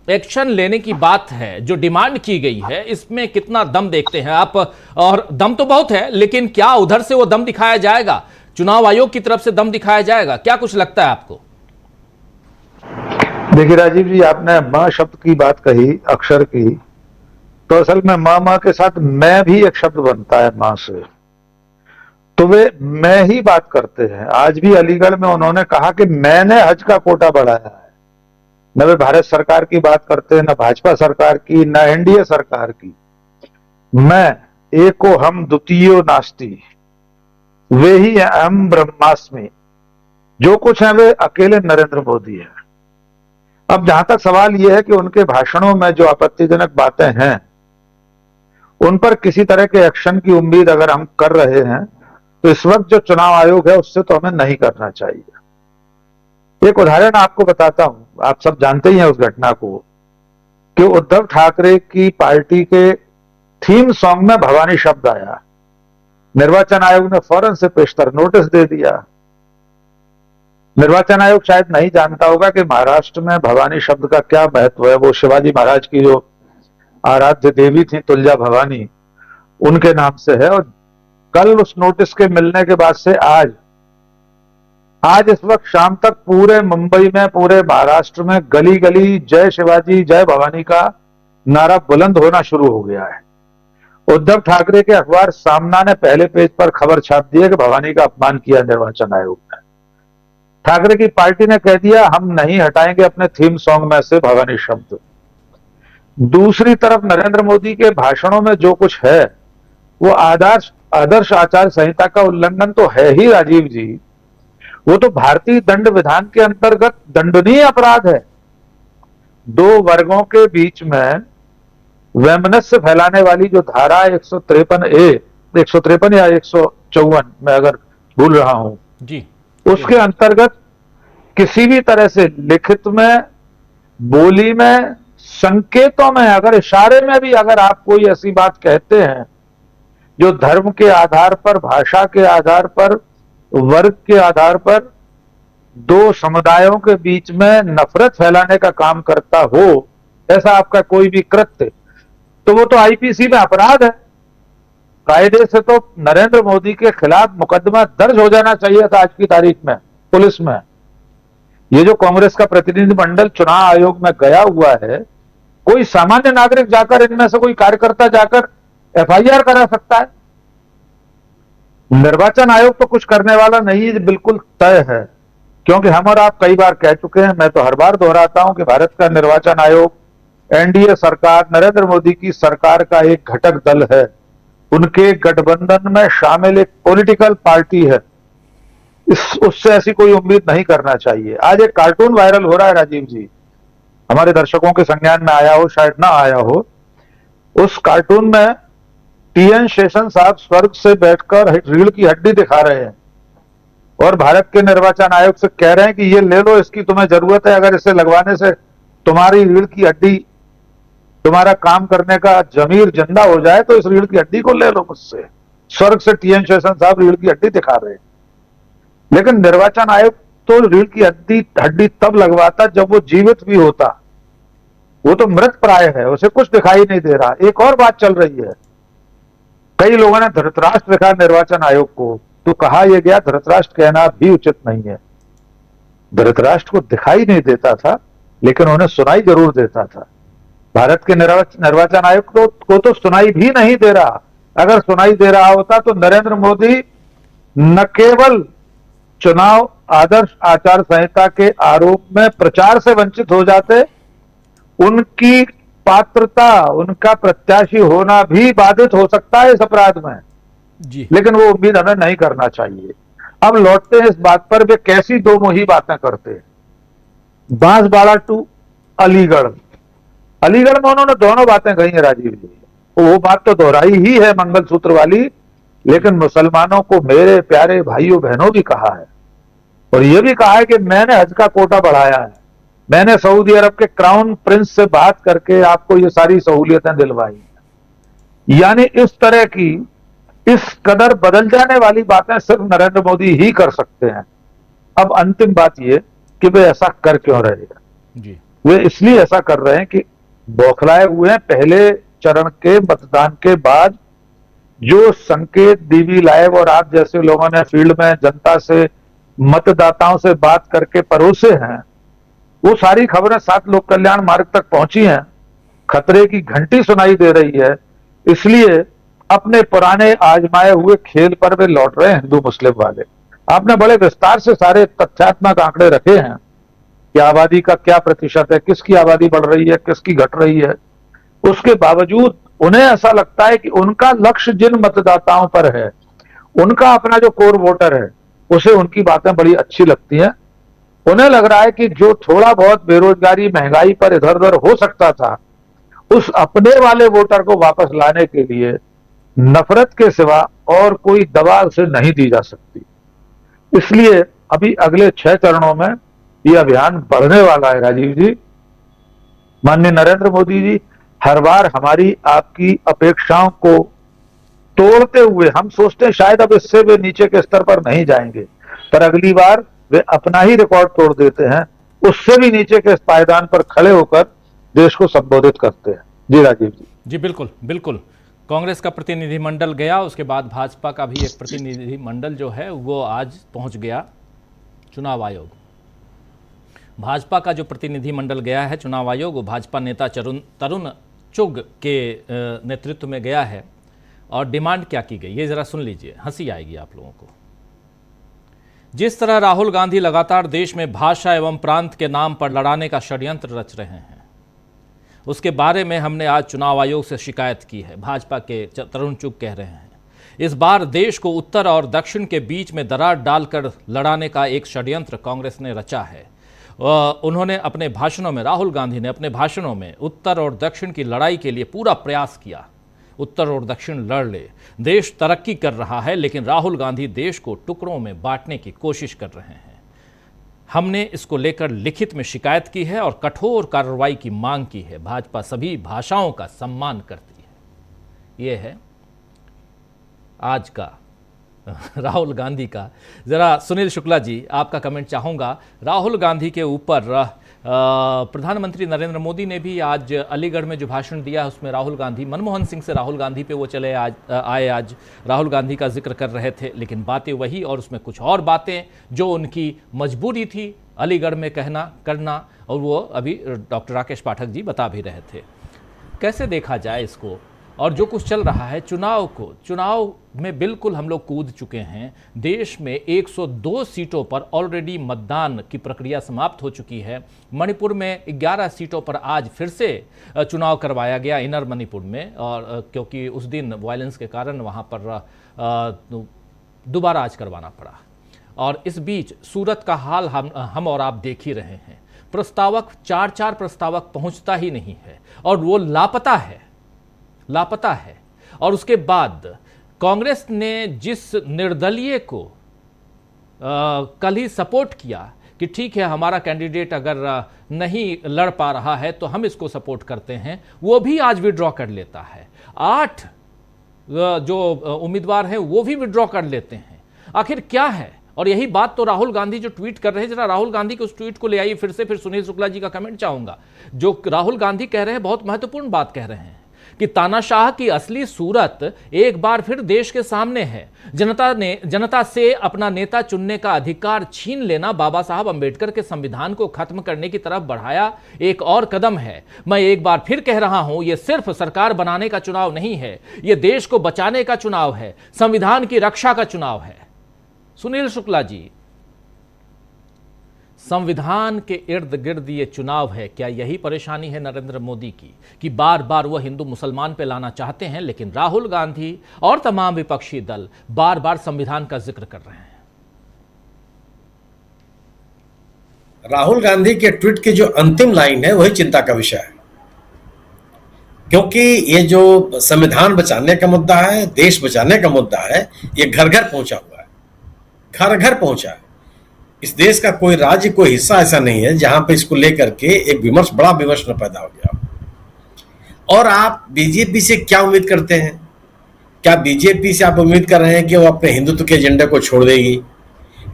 एक्शन लेने की बात है, जो डिमांड की गई है, इसमें कितना दम देखते हैं आप? और दम तो बहुत है, लेकिन क्या उधर से वो दम दिखाया जाएगा, चुनाव आयोग की तरफ से दम दिखाया जाएगा, क्या कुछ लगता है आपको? देखिए राजीव जी, आपने मां शब्द की बात कही, अक्षर की, तो असल में मां मां के साथ मैं भी एक शब्द बनता है मां से, तो वे मैं ही बात करते हैं। आज भी अलीगढ़ में उन्होंने कहा कि मैंने हज का कोटा बढ़ाया है। न वे भारत सरकार की बात करते हैं, न भाजपा सरकार की, न एनडीए सरकार की। मैं एको हम द्वितीयो नास्ति, वे ही है अहम ब्रह्मास्मि, जो कुछ है वे अकेले नरेंद्र मोदी है। अब जहां तक सवाल यह है कि उनके भाषणों में जो आपत्तिजनक बातें हैं उन पर किसी तरह के एक्शन की उम्मीद अगर हम कर रहे हैं तो इस वक्त जो चुनाव आयोग है उससे तो हमें नहीं करना चाहिए। एक उदाहरण आपको बताता हूं, आप सब जानते ही हैं उस घटना को, कि उद्धव ठाकरे की पार्टी के थीम सॉन्ग में भवानी शब्द आया। निर्वाचन आयोग ने फौरन से पेशतर नोटिस दे दिया। निर्वाचन आयोग शायद नहीं जानता होगा कि महाराष्ट्र में भवानी शब्द का क्या महत्व है। वो शिवाजी महाराज की जो आराध्य देवी थी तुलजा भवानी, उनके नाम से है। और कल उस नोटिस के मिलने के बाद से आज इस वक्त शाम तक पूरे मुंबई में, पूरे महाराष्ट्र में गली गली जय शिवाजी जय भवानी का नारा बुलंद होना शुरू हो गया है। उद्धव ठाकरे के अखबार सामना ने पहले पेज पर खबर छाप दी है कि भवानी का अपमान किया निर्वाचन आयोग ने। ठाकरे की पार्टी ने कह दिया हम नहीं हटाएंगे अपने थीम सॉन्ग में से भवानी शब्द। दूसरी तरफ नरेंद्र मोदी के भाषणों में जो कुछ है वो आदर्श आचार संहिता का उल्लंघन तो है ही राजीव जी। वो तो भारतीय दंड विधान के अंतर्गत दंडनीय अपराध है। दो वर्गों के बीच में वैमनस्य फैलाने वाली जो धारा 153 या 154 मैं अगर भूल रहा हूं जी, उसके अंतर्गत किसी भी तरह से लिखित में, बोली में, संकेतों में, अगर इशारे में भी अगर आप कोई ऐसी बात कहते हैं जो धर्म के आधार पर, भाषा के आधार पर, वर्ग के आधार पर दो समुदायों के बीच में नफरत फैलाने का काम करता हो, ऐसा आपका कोई भी कृत्य, तो वो तो आईपीसी में अपराध है। कायदे से तो नरेंद्र मोदी के खिलाफ मुकदमा दर्ज हो जाना चाहिए था आज की तारीख में पुलिस में। ये जो कांग्रेस का प्रतिनिधिमंडल चुनाव आयोग में गया हुआ है, कोई सामान्य नागरिक जाकर, इनमें से कोई कार्यकर्ता जाकर एफआईआर करा सकता है। निर्वाचन आयोग तो कुछ करने वाला नहीं है, बिल्कुल तय है। क्योंकि हम और आप कई बार कह चुके हैं, मैं तो हर बार दोहराता हूं कि भारत का निर्वाचन आयोग एनडीए सरकार, नरेंद्र मोदी की सरकार का एक घटक दल है। उनके गठबंधन में शामिल एक पॉलिटिकल पार्टी है। उससे ऐसी कोई उम्मीद नहीं करना चाहिए। आज एक कार्टून वायरल हो रहा है राजीव जी, हमारे दर्शकों के संज्ञान में आया हो, शायद ना आया हो। उस कार्टून में टीएन शेषन साहब स्वर्ग से बैठकर रीढ़ की हड्डी दिखा रहे हैं और भारत के निर्वाचन आयोग से कह रहे हैं कि ये ले लो, इसकी तुम्हें जरूरत है, अगर इसे लगवाने से तुम्हारी रीढ़ की हड्डी, तुम्हारा काम करने का जमीर जिंदा हो जाए तो इस रीढ़ की हड्डी को ले लो मुझसे। स्वर्ग से टीएन शेषन साहब रीढ़ की हड्डी दिखा रहे हैं। लेकिन निर्वाचन आयोग तो रीढ़ की हड्डी तब लगवाता जब वो जीवित भी होता। वो तो मृत प्राय है, उसे कुछ दिखाई नहीं दे रहा। एक और बात चल रही है, कई लोगों ने धृतराष्ट्र लिखा निर्वाचन आयोग को, तो कहा यह गया धृतराष्ट्र कहना भी उचित नहीं है। धृतराष्ट्र को दिखाई नहीं देता था, लेकिन उन्हें सुनाई जरूर देता था। भारत के निर्वाचन आयोग को तो सुनाई भी नहीं दे रहा। अगर सुनाई दे रहा होता तो नरेंद्र मोदी न केवल चुनाव आदर्श आचार संहिता के आरोप में प्रचार से वंचित हो जाते, उनकी पात्रता, उनका प्रत्याशी होना भी बाधित हो सकता है इस अपराध में जी। लेकिन वो उम्मीद हमें नहीं करना चाहिए। अब लौटते हैं इस बात पर, वे कैसी दो मुही बातें करते हैं। बांसवाड़ा टू अलीगढ़ में उन्होंने दोनों बातें कही है राजीव जी। वो बात तो दोहराई ही है मंगलसूत्र वाली, लेकिन मुसलमानों को मेरे प्यारे भाइयों बहनों भी कहा है। और यह भी कहा है कि मैंने हज का कोटा बढ़ाया है, मैंने सऊदी अरब के क्राउन प्रिंस से बात करके आपको ये सारी सहूलियतें दिलवाई। यानी इस तरह की, इस कदर बदल जाने वाली बातें सिर्फ नरेंद्र मोदी ही कर सकते हैं। अब अंतिम बात यह कि वे ऐसा कर क्यों रहे हैं जी। वे इसलिए ऐसा कर रहे हैं कि बौखलाए हुए हैं। पहले चरण के मतदान के बाद जो संकेत डीवी लाइव और आप जैसे लोगों ने फील्ड में जनता से, मतदाताओं से बात करके परोसे हैं, वो सारी खबरें 7 लोक कल्याण मार्ग तक पहुंची हैं। खतरे की घंटी सुनाई दे रही है। इसलिए अपने पुराने आजमाए हुए खेल पर वे लौट रहे हैं हिंदू मुस्लिम वाले। आपने बड़े विस्तार से सारे तथ्यात्मक आंकड़े रखे हैं कि आबादी का क्या प्रतिशत है, किसकी आबादी बढ़ रही है, किसकी घट रही है। उसके बावजूद उन्हें ऐसा लगता है कि उनका लक्ष्य जिन मतदाताओं पर है, उनका अपना जो कोर वोटर है, उसे उनकी बातें बड़ी अच्छी लगती हैं। उन्हें लग रहा है कि जो थोड़ा बहुत बेरोजगारी, महंगाई पर इधर उधर हो सकता था, उस अपने वाले वोटर को वापस लाने के लिए नफरत के सिवा और कोई दवा उसे नहीं दी जा सकती। इसलिए अभी अगले 6 चरणों में यह अभियान बढ़ने वाला है राजीव जी। माननीय नरेंद्र मोदी जी हर बार हमारी आपकी अपेक्षाओं को तोड़ते हुए, हम सोचते हैं शायद अब इससे वे नीचे के स्तर पर नहीं जाएंगे, पर अगली बार वे अपना ही रिकॉर्ड तोड़ देते हैं, उससे भी नीचे के पायदान पर खड़े होकर देश को संबोधित करते हैं। जी राजीव जी। जी बिल्कुल बिल्कुल। कांग्रेस का प्रतिनिधिमंडल गया, उसके बाद भाजपा का भी एक प्रतिनिधिमंडल जो है वो आज पहुंच गया चुनाव आयोग। भाजपा का जो प्रतिनिधिमंडल गया है चुनाव आयोग, वो भाजपा नेता तरुण चुग के नेतृत्व में गया है। और डिमांड क्या की गई ये जरा सुन लीजिए, हंसी आएगी आप लोगों को। जिस तरह राहुल गांधी लगातार देश में भाषा एवं प्रांत के नाम पर लड़ाने का षड्यंत्र रच रहे हैं, उसके बारे में हमने आज चुनाव आयोग से शिकायत की है। भाजपा के तरुण चुग कह रहे हैं इस बार देश को उत्तर और दक्षिण के बीच में दरार डालकर लड़ाने का एक षड्यंत्र कांग्रेस ने रचा है। उन्होंने अपने भाषणों में, राहुल गांधी ने अपने भाषणों में उत्तर और दक्षिण की लड़ाई के लिए पूरा प्रयास किया। उत्तर और दक्षिण लड़ ले, देश तरक्की कर रहा है, लेकिन राहुल गांधी देश को टुकड़ों में बांटने की कोशिश कर रहे हैं। हमने इसको लेकर लिखित में शिकायत की है और कठोर कार्रवाई की मांग की है। भाजपा सभी भाषाओं का सम्मान करती है। ये है आज का राहुल गांधी का। जरा सुनील शुक्ला जी आपका कमेंट चाहूँगा। राहुल गांधी के ऊपर प्रधानमंत्री नरेंद्र मोदी ने भी आज अलीगढ़ में जो भाषण दिया उसमें राहुल गांधी, मनमोहन सिंह से राहुल गांधी पे वो चले आए आज राहुल गांधी का जिक्र कर रहे थे, लेकिन बातें वही और उसमें कुछ और बातें जो उनकी मजबूरी थी अलीगढ़ में कहना करना, और वो अभी डॉक्टर राकेश पाठक जी बता भी रहे थे। कैसे देखा जाए इसको और जो कुछ चल रहा है चुनाव में बिल्कुल हम लोग कूद चुके हैं। देश में 102 सीटों पर ऑलरेडी मतदान की प्रक्रिया समाप्त हो चुकी है। मणिपुर में 11 सीटों पर आज फिर से चुनाव करवाया गया, इनर मणिपुर में, और क्योंकि उस दिन वायलेंस के कारण वहाँ पर दोबारा आज करवाना पड़ा। और इस बीच सूरत का हाल हम और आप देख ही रहे हैं। प्रस्तावक 4 प्रस्तावक पहुँचता ही नहीं है और वो लापता है। और उसके बाद कांग्रेस ने जिस निर्दलीय को कल ही सपोर्ट किया कि ठीक है हमारा कैंडिडेट अगर नहीं लड़ पा रहा है तो हम इसको सपोर्ट करते हैं, वो भी आज विड्रॉ कर लेता है। 8 जो उम्मीदवार हैं वो भी विड्रॉ कर लेते हैं। आखिर क्या है? और यही बात तो राहुल गांधी जो ट्वीट कर रहे हैं, जरा राहुल गांधी के उस ट्वीट को ले आइए फिर सुनील शुक्ला जी का कमेंट चाहूंगा। जो राहुल गांधी कह रहे हैं बहुत महत्वपूर्ण बात कह रहे हैं कि तानाशाह की असली सूरत एक बार फिर देश के सामने है। जनता से अपना नेता चुनने का अधिकार छीन लेना बाबा साहब अंबेडकर के संविधान को खत्म करने की तरफ बढ़ाया एक और कदम है। मैं एक बार फिर कह रहा हूं, यह सिर्फ सरकार बनाने का चुनाव नहीं है, यह देश को बचाने का चुनाव है, संविधान की रक्षा का चुनाव है। सुनील शुक्ला जी, संविधान के इर्द गिर्द ये चुनाव है, क्या यही परेशानी है नरेंद्र मोदी की कि बार बार वो हिंदू मुसलमान पे लाना चाहते हैं, लेकिन राहुल गांधी और तमाम विपक्षी दल बार बार संविधान का जिक्र कर रहे हैं? राहुल गांधी के ट्वीट की जो अंतिम लाइन है वही चिंता का विषय है, क्योंकि ये जो संविधान बचाने का मुद्दा है, देश बचाने का मुद्दा है, ये घर घर पहुंचा हुआ है, घर घर पहुंचा है। इस देश का कोई राज्य, कोई हिस्सा ऐसा नहीं है जहां पे इसको लेकर के एक बड़ा विमर्श न पैदा हो गया। और आप बीजेपी से क्या उम्मीद करते हैं? क्या बीजेपी से आप उम्मीद कर रहे हैं कि वो अपने हिंदुत्व के एजेंडे को छोड़ देगी?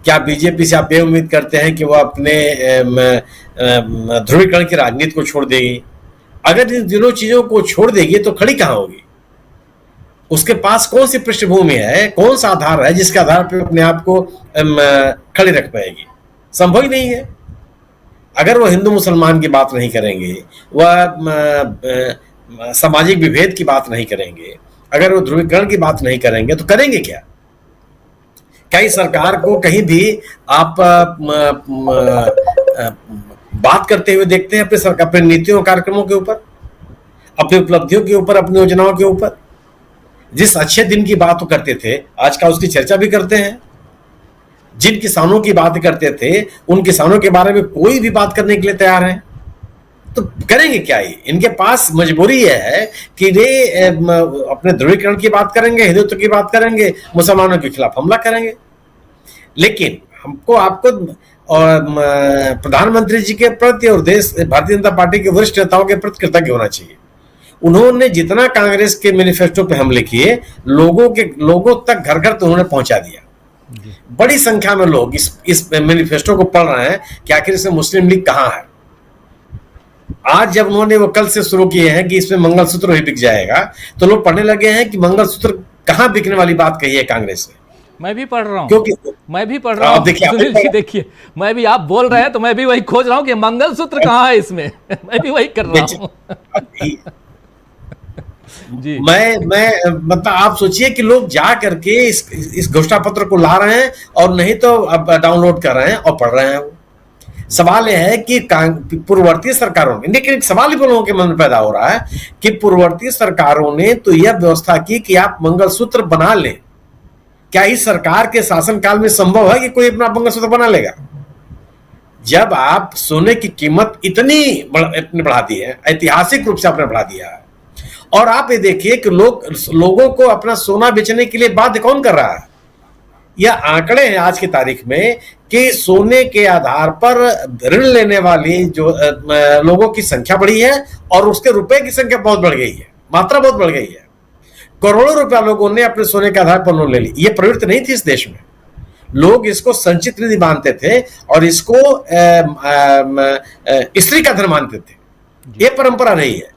क्या बीजेपी से आप ये उम्मीद करते हैं कि वो अपने ध्रुवीकरण की राजनीति को छोड़ देगी? अगर इन दोनों चीजों को छोड़ देगी तो खड़ी कहां होगी? उसके पास कौन सी पृष्ठभूमि है, कौन सा आधार है जिसके आधार पर अपने आप को खड़े रख पाएगी? संभव ही नहीं है। अगर वो हिंदू मुसलमान की बात नहीं करेंगे, वह सामाजिक विभेद की बात नहीं करेंगे, अगर वो ध्रुवीकरण की बात नहीं करेंगे तो करेंगे क्या? कई सरकार को कहीं भी आप बात करते हुए देखते हैं अपने सरकार, अपने नीतियों कार्यक्रमों के ऊपर, अपनी उपलब्धियों के ऊपर, अपनी योजनाओं के ऊपर? जिस अच्छे दिन की बात वो करते थे आज का उसकी चर्चा भी करते हैं। जिन किसानों की बात करते थे उन किसानों के बारे में कोई भी बात करने के लिए तैयार है, तो करेंगे क्या? ही इनके पास मजबूरी यह है कि वे अपने ध्रुवीकरण की बात करेंगे, हिंदुत्व की बात करेंगे, मुसलमानों के खिलाफ हमला करेंगे। लेकिन हमको आपको और प्रधानमंत्री जी के प्रति और देश भारतीय जनता पार्टी के वरिष्ठ नेताओं के प्रति कृतज्ञ होना चाहिए। उन्होंने जितना कांग्रेस के मैनिफेस्टो पे हमले किए, लोगों तक घर घर तो उन्होंने पहुंचा दिया। बड़ी संख्या में लोग इस मैनिफेस्टो को पढ़ रहे हैं कि आखिर इसमें मुस्लिम लीग कहां है। आज जब उन्होंने वो कल से शुरू किए हैं कि इसमें मंगलसूत्र ही बिक जाएगा, तो लोग पढ़ने लगे हैं कि मंगलसूत्र कहां बिकने वाली बात कही है कांग्रेस ने। मैं भी पढ़ रहा हूँ, क्योंकि मैं भी पढ़ रहा हूँ सुनील जी। देखिए, मैं भी, आप बोल रहे हैं तो मैं भी वही खोज रहा हूँ कि मंगलसूत्र कहाँ है इसमें। मैं भी वही कर रहा हूँ। जी, मैं मतलब आप सोचिए कि लोग जा करके इस घोषणा पत्र को ला रहे हैं और नहीं तो अब डाउनलोड कर रहे हैं और पढ़ रहे हैं। सवाल यह है कि पूर्ववर्ती सरकारों ने, लेकिन एक सवाल ही लोगों के मन में पैदा हो रहा है कि पूर्ववर्ती सरकारों ने तो यह व्यवस्था की कि आप मंगलसूत्र बना लें। क्या इस सरकार के शासनकाल में संभव है कि कोई अपना मंगलसूत्र बना लेगा? जब आप सोने की कीमत इतनी बढ़ा दी है, ऐतिहासिक रूप से आपने बढ़ा दिया है, और आप ये देखिए कि लोगों को अपना सोना बेचने के लिए बाध्य कौन कर रहा है? यह आंकड़े हैं आज की तारीख में कि सोने के आधार पर ऋण लेने वाली जो लोगों की संख्या बढ़ी है और उसके रुपए की संख्या बहुत बढ़ गई है, मात्रा बहुत बढ़ गई है। करोड़ों रुपया लोगों ने अपने सोने के आधार पर लोन ले ली। यह प्रवृत्ति नहीं थी इस देश में। लोग इसको संचित निधि मानते थे और इसको स्त्री का धन मानते थे। यह परंपरा रही है।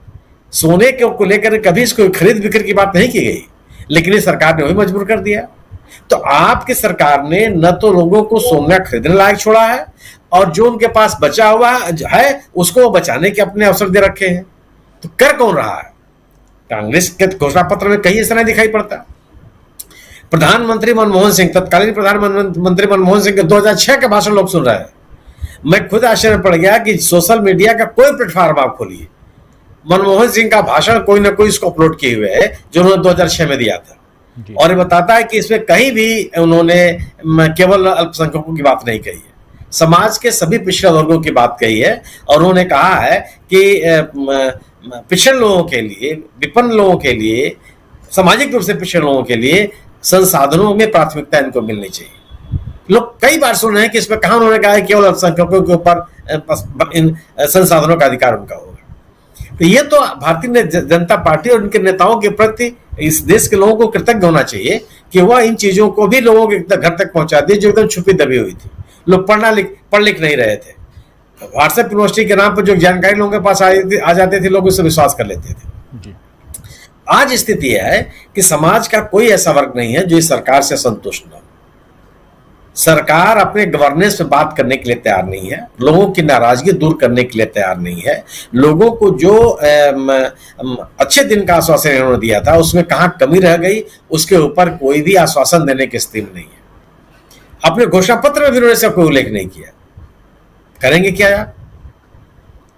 सोने को लेकर कभी इसको खरीद बिक्री की बात नहीं की गई, लेकिन इस सरकार ने वही मजबूर कर दिया। तो आपकी सरकार ने न तो लोगों को सोना खरीदने लायक छोड़ा है, और जो उनके पास बचा हुआ है उसको बचाने के अपने अवसर दे रखे हैं। तो कर कौन रहा है? कांग्रेस के घोषणा पत्र में कहीं ऐसा नहीं दिखाई पड़ता। प्रधानमंत्री मनमोहन सिंह, तत्कालीन प्रधानमंत्री मनमोहन सिंह के 2006 का भाषण लोग सुन रहे हैं। मैं खुद आश्चर्य पड़ गया कि सोशल मीडिया का कोई प्लेटफॉर्म आप खोलिए, मनमोहन सिंह का भाषण कोई ना कोई इसको अपलोड किए हुए है जो उन्होंने 2006 में दिया था, और ये बताता है कि इसमें कहीं भी उन्होंने केवल अल्पसंख्यकों की बात नहीं कही है, समाज के सभी पिछड़े वर्गों की बात कही है। और उन्होंने कहा है कि पिछड़े लोगों के लिए, विपन्न लोगों के लिए, सामाजिक रूप से पिछड़े लोगों के लिए संसाधनों में प्राथमिकता इनको मिलनी चाहिए। लोग कई बार सुन रहे हैं कि इसमें कहा उन्होंने कहा है केवल अल्पसंख्यकों के ऊपर इन संसाधनों का अधिकार उनका होगा। तो ये तो भारतीय जनता पार्टी और उनके नेताओं के प्रति इस देश के लोगों को कृतज्ञ होना चाहिए कि वह इन चीजों को भी लोगों के घर तक पहुंचा दी जो एकदम छुपी दबी हुई थी। लोग पढ़ लिख नहीं रहे थे। व्हाट्सएप यूनिवर्सिटी के नाम पर जो जानकारी लोगों के पास आ जाते थे, लोग उससे विश्वास कर लेते थे। आज स्थिति है कि समाज का कोई ऐसा वर्ग नहीं है जो इस सरकार से संतुष्ट न हो। सरकार अपने गवर्नेंस पे बात करने के लिए तैयार नहीं है, लोगों की नाराजगी दूर करने के लिए तैयार नहीं है। लोगों को जो अच्छे दिन का आश्वासन इन्होंने दिया था उसमें कहां कमी रह गई, उसके ऊपर कोई भी आश्वासन देने की स्थिति में नहीं है। अपने घोषणा पत्र में भी उन्होंने इसका कोई उल्लेख नहीं किया। करेंगे क्या यार?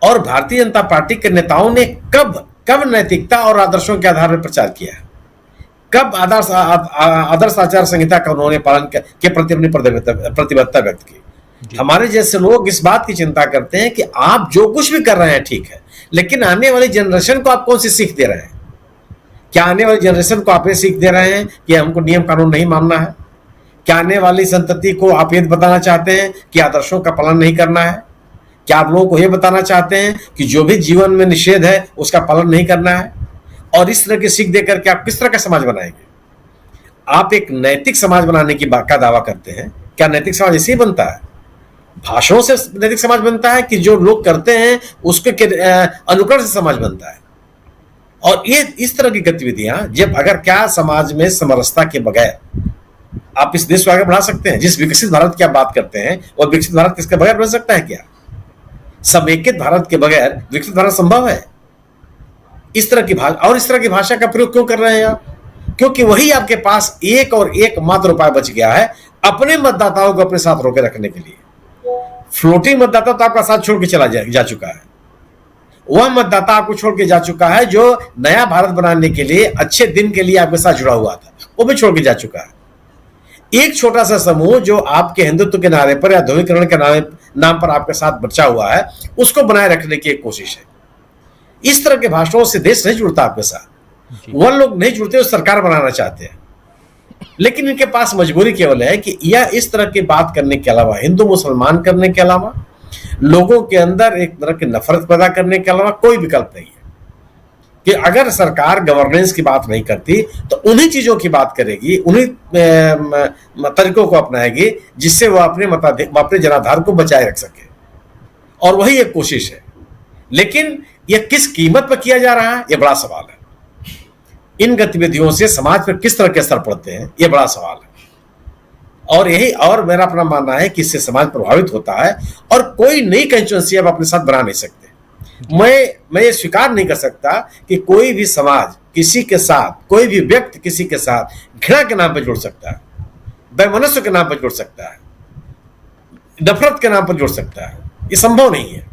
और भारतीय जनता पार्टी के नेताओं ने कब नैतिकता और आदर्शों के आधार पर प्रचार किया है? कब आदर्श आचार संहिता का उन्होंने पालन के प्रति अपनी प्रतिबद्धता व्यक्त की? हमारे जैसे लोग इस बात की चिंता करते हैं कि आप जो कुछ भी कर रहे हैं ठीक है, लेकिन आने वाली जनरेशन को आप कौन सी सीख दे रहे हैं? क्या आने वाली जनरेशन को आप ये सीख दे रहे हैं कि हमको नियम कानून नहीं मानना है? क्या आने वाली संतति को आप ये बताना चाहते हैं कि आदर्शों का पालन नहीं करना है? क्या आप लोगों को ये बताना चाहते हैं कि जो भी जीवन में निषेध है उसका पालन नहीं करना है? और इस तरह की सीख देकर के आप किस तरह का समाज बनाएंगे? आप एक नैतिक समाज बनाने का दावा करते हैं। क्या नैतिक समाज ऐसे ही बनता है? भाषणों से नैतिक समाज बनता है कि जो लोग करते हैं उसके अनुकरण से समाज बनता है? और ये इस तरह की गतिविधियां जब अगर क्या समाज में समरसता के बगैर आप इस देश को आगे बढ़ा सकते हैं? जिस विकसित भारत की आप बात करते हैं, और विकसित भारत किसके बगैर बन सकता है? क्या समेकित भारत के बगैर विकसित भारत संभव है? इस तरह की भाषा, और इस तरह की भाषा का प्रयोग क्यों कर रहे हैं आप? क्योंकि वही आपके पास एक और एक मात्र उपाय बच गया है अपने मतदाताओं को अपने साथ रोके रखने के लिए। फ्लोटिंग मतदाता तो आपका साथ छोड़ के जा चुका है। वह मतदाता आपको छोड़ के जा चुका है जो नया भारत बनाने के लिए, अच्छे दिन के लिए आपके साथ जुड़ा हुआ था, वो भी छोड़ के जा चुका है। एक छोटा सा समूह जो आपके हिंदुत्व के नारे पर या ध्रुवीकरण के नाम पर आपके साथ बचा हुआ है, उसको बनाए रखने की एक कोशिश है। इस तरह के भाषणों से देश नहीं जुड़ता आपके साथ। वह लोग नहीं जुड़ते, वो सरकार बनाना चाहते हैं। लेकिन इनके पास मजबूरी केवल है कि यह इस तरह की बात करने के अलावा, हिंदू मुसलमान करने के अलावा, लोगों के अंदर एक तरह की नफरत पैदा करने के अलावा कोई विकल्प नहीं है। कि अगर सरकार गवर्नेंस की बात नहीं करती तो उन्हीं चीजों की बात करेगी, उन्हीं तरीकों को अपनाएगी जिससे वो अपने जनाधार को बचाए रख सके, और वही एक कोशिश है। लेकिन यह किस कीमत पर किया जा रहा है, यह बड़ा सवाल है। इन गतिविधियों से समाज पर किस तरह के असर पड़ते हैं, यह बड़ा सवाल है। और मेरा अपना मानना है कि इससे समाज प्रभावित होता है, और कोई नई कंस्टिट्यूएंसी आप अपने साथ बना नहीं सकते। मैं ये स्वीकार नहीं कर सकता कि कोई भी समाज किसी के साथ, कोई भी व्यक्ति किसी के साथ घृणा के नाम पर जुड़ सकता है, वैमनस्य के नाम पर जुड़ सकता है, नफरत के नाम पर जुड़ सकता है। ये संभव नहीं है।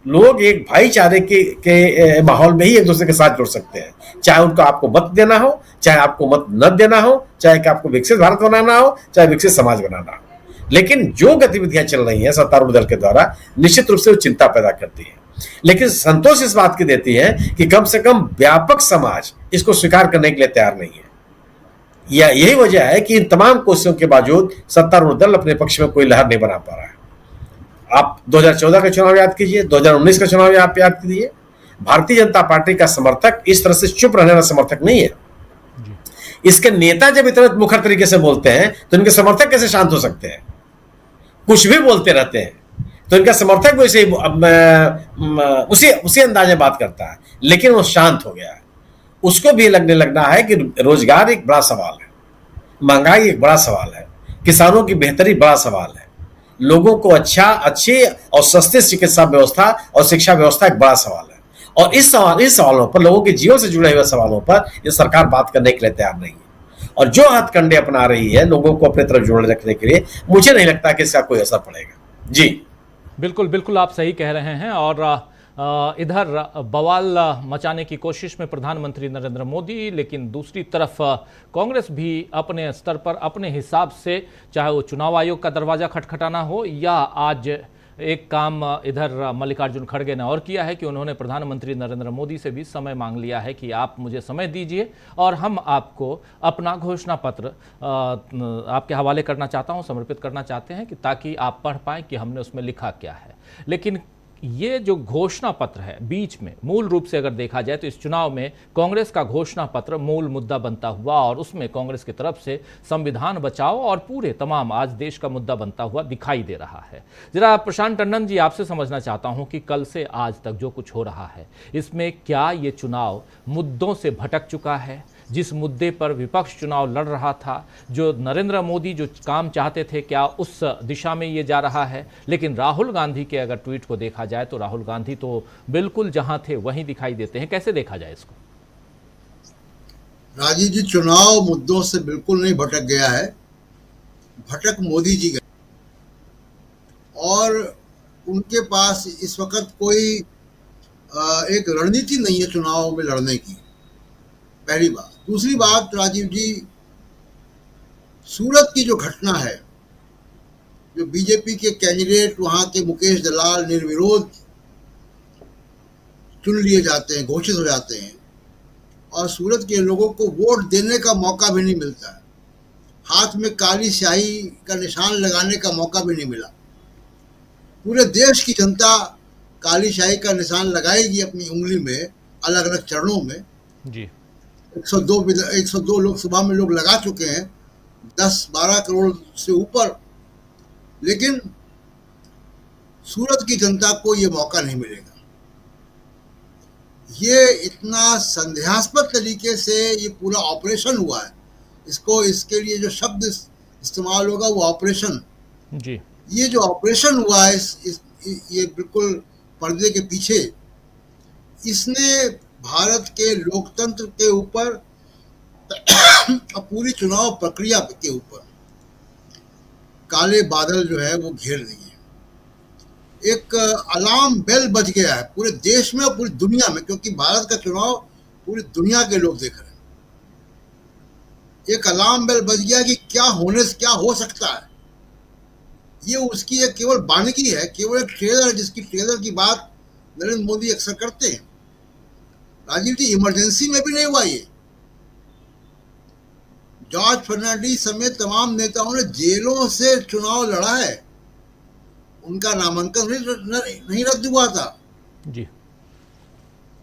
लोग एक भाईचारे के माहौल में ही एक दूसरे के साथ जुड़ सकते हैं, चाहे उनको आपको मत देना हो, चाहे आपको मत न देना हो, चाहे कि आपको विकसित भारत बनाना हो, चाहे विकसित समाज बनाना हो। लेकिन जो गतिविधियां चल रही हैं सत्तारूढ़ दल के द्वारा, निश्चित रूप से वो चिंता पैदा करती है। लेकिन संतोष इस बात की देती है कि कम से कम व्यापक समाज इसको स्वीकार करने के लिए तैयार नहीं है। यही वजह है कि इन तमाम कोशिशों के बावजूद सत्तारूढ़ दल अपने पक्ष में कोई लहर नहीं बना पा रहा है। आप 2014 का चुनाव याद कीजिए, 2019 का चुनाव आप याद कीजिए। भारतीय जनता पार्टी का समर्थक इस तरह से चुप रहने वाला समर्थक नहीं है। इसके नेता जब इतना मुखर तरीके से बोलते हैं तो इनके समर्थक कैसे शांत हो सकते हैं? कुछ भी बोलते रहते हैं तो इनका समर्थक भी उसी अंदाज में बात करता है, लेकिन वो शांत हो गया है। उसको भी लगना है कि रोजगार एक बड़ा सवाल है, महंगाई एक बड़ा सवाल है, किसानों की बेहतरी बड़ा सवाल है, लोगों को अच्छी और सस्ती चिकित्सा व्यवस्था और शिक्षा व्यवस्था एक बड़ा सवाल है। और इस सवालों पर, लोगों के जीवन से जुड़े हुए सवालों पर ये सरकार बात करने के लिए तैयार नहीं है। और जो हथकंडे अपना रही है लोगों को अपने तरफ जोड़े रखने के लिए, मुझे नहीं लगता कि इसका कोई असर पड़ेगा। जी बिल्कुल आप सही कह रहे हैं। और इधर बवाल मचाने की कोशिश में प्रधानमंत्री नरेंद्र मोदी, लेकिन दूसरी तरफ कांग्रेस भी अपने स्तर पर अपने हिसाब से, चाहे वो चुनाव आयोग का दरवाजा खटखटाना हो, या आज एक काम इधर मल्लिकार्जुन खड़गे ने और किया है कि उन्होंने प्रधानमंत्री नरेंद्र मोदी से भी समय मांग लिया है कि आप मुझे समय दीजिए और हम आपको अपना घोषणा पत्र आपके हवाले करना चाहता हूं, समर्पित करना चाहते हैं, कि ताकि आप पढ़ पाएं कि हमने उसमें लिखा क्या है। लेकिन ये जो घोषणा पत्र है, बीच में मूल रूप से अगर देखा जाए तो इस चुनाव में कांग्रेस का घोषणा पत्र मूल मुद्दा बनता हुआ, और उसमें कांग्रेस की तरफ से संविधान बचाओ और पूरे तमाम आज देश का मुद्दा बनता हुआ दिखाई दे रहा है। जरा प्रशांत टंडन जी, आपसे समझना चाहता हूं कि कल से आज तक जो कुछ हो रहा है, इसमें क्या ये चुनाव मुद्दों से भटक चुका है? जिस मुद्दे पर विपक्ष चुनाव लड़ रहा था, जो नरेंद्र मोदी जो काम चाहते थे, क्या उस दिशा में ये जा रहा है? लेकिन राहुल गांधी के अगर ट्वीट को देखा जाए तो राहुल गांधी तो बिल्कुल जहां थे वहीं दिखाई देते हैं। कैसे देखा जाए इसको? राजीव जी, चुनाव मुद्दों से बिल्कुल नहीं भटक गया है, भटक मोदी जी गए। और उनके पास इस वक्त कोई एक रणनीति नहीं है चुनाव में लड़ने की, पहली बात। दूसरी बात, राजीव जी, सूरत की जो घटना है, जो बीजेपी के कैंडिडेट वहां के मुकेश दलाल निर्विरोध चुन लिए जाते हैं, घोषित हो जाते हैं, और सूरत के लोगों को वोट देने का मौका भी नहीं मिलता है, हाथ में काली स्याही का निशान लगाने का मौका भी नहीं मिला। पूरे देश की जनता काली स्याही का निशान लगाएगी अपनी उंगली में, अलग अलग चरणों में। जी 102 लोकसभा में लोग लगा चुके हैं, 10-12 करोड़ से ऊपर, लेकिन सूरत की जनता को ये मौका नहीं मिलेगा। ये इतना संदेहास्पद तरीके से ये पूरा ऑपरेशन हुआ है, इसके लिए जो शब्द इस्तेमाल होगा वो ऑपरेशन। जी, ये जो ऑपरेशन हुआ है, ये बिल्कुल पर्दे के पीछे, इसने भारत के लोकतंत्र के ऊपर और पूरी चुनाव प्रक्रिया के ऊपर काले बादल जो है वो घेर दिए। एक अलार्म बेल बज गया है पूरे देश में और पूरी दुनिया में, क्योंकि भारत का चुनाव पूरी दुनिया के लोग देख रहे हैं। एक अलार्म बेल बज गया कि क्या हो सकता है। ये उसकी एक केवल बानगी है, केवल एक ट्रेलर है, जिसकी ट्रेलर की बात नरेंद्र मोदी अक्सर करते हैं। राजीव जी, इमरजेंसी में भी नहीं हुआ ये। जॉर्ज फर्नांडिस समेत तमाम नेताओं ने जेलों से चुनाव लड़ा है, उनका नामांकन नहीं रद्द हुआ था जी।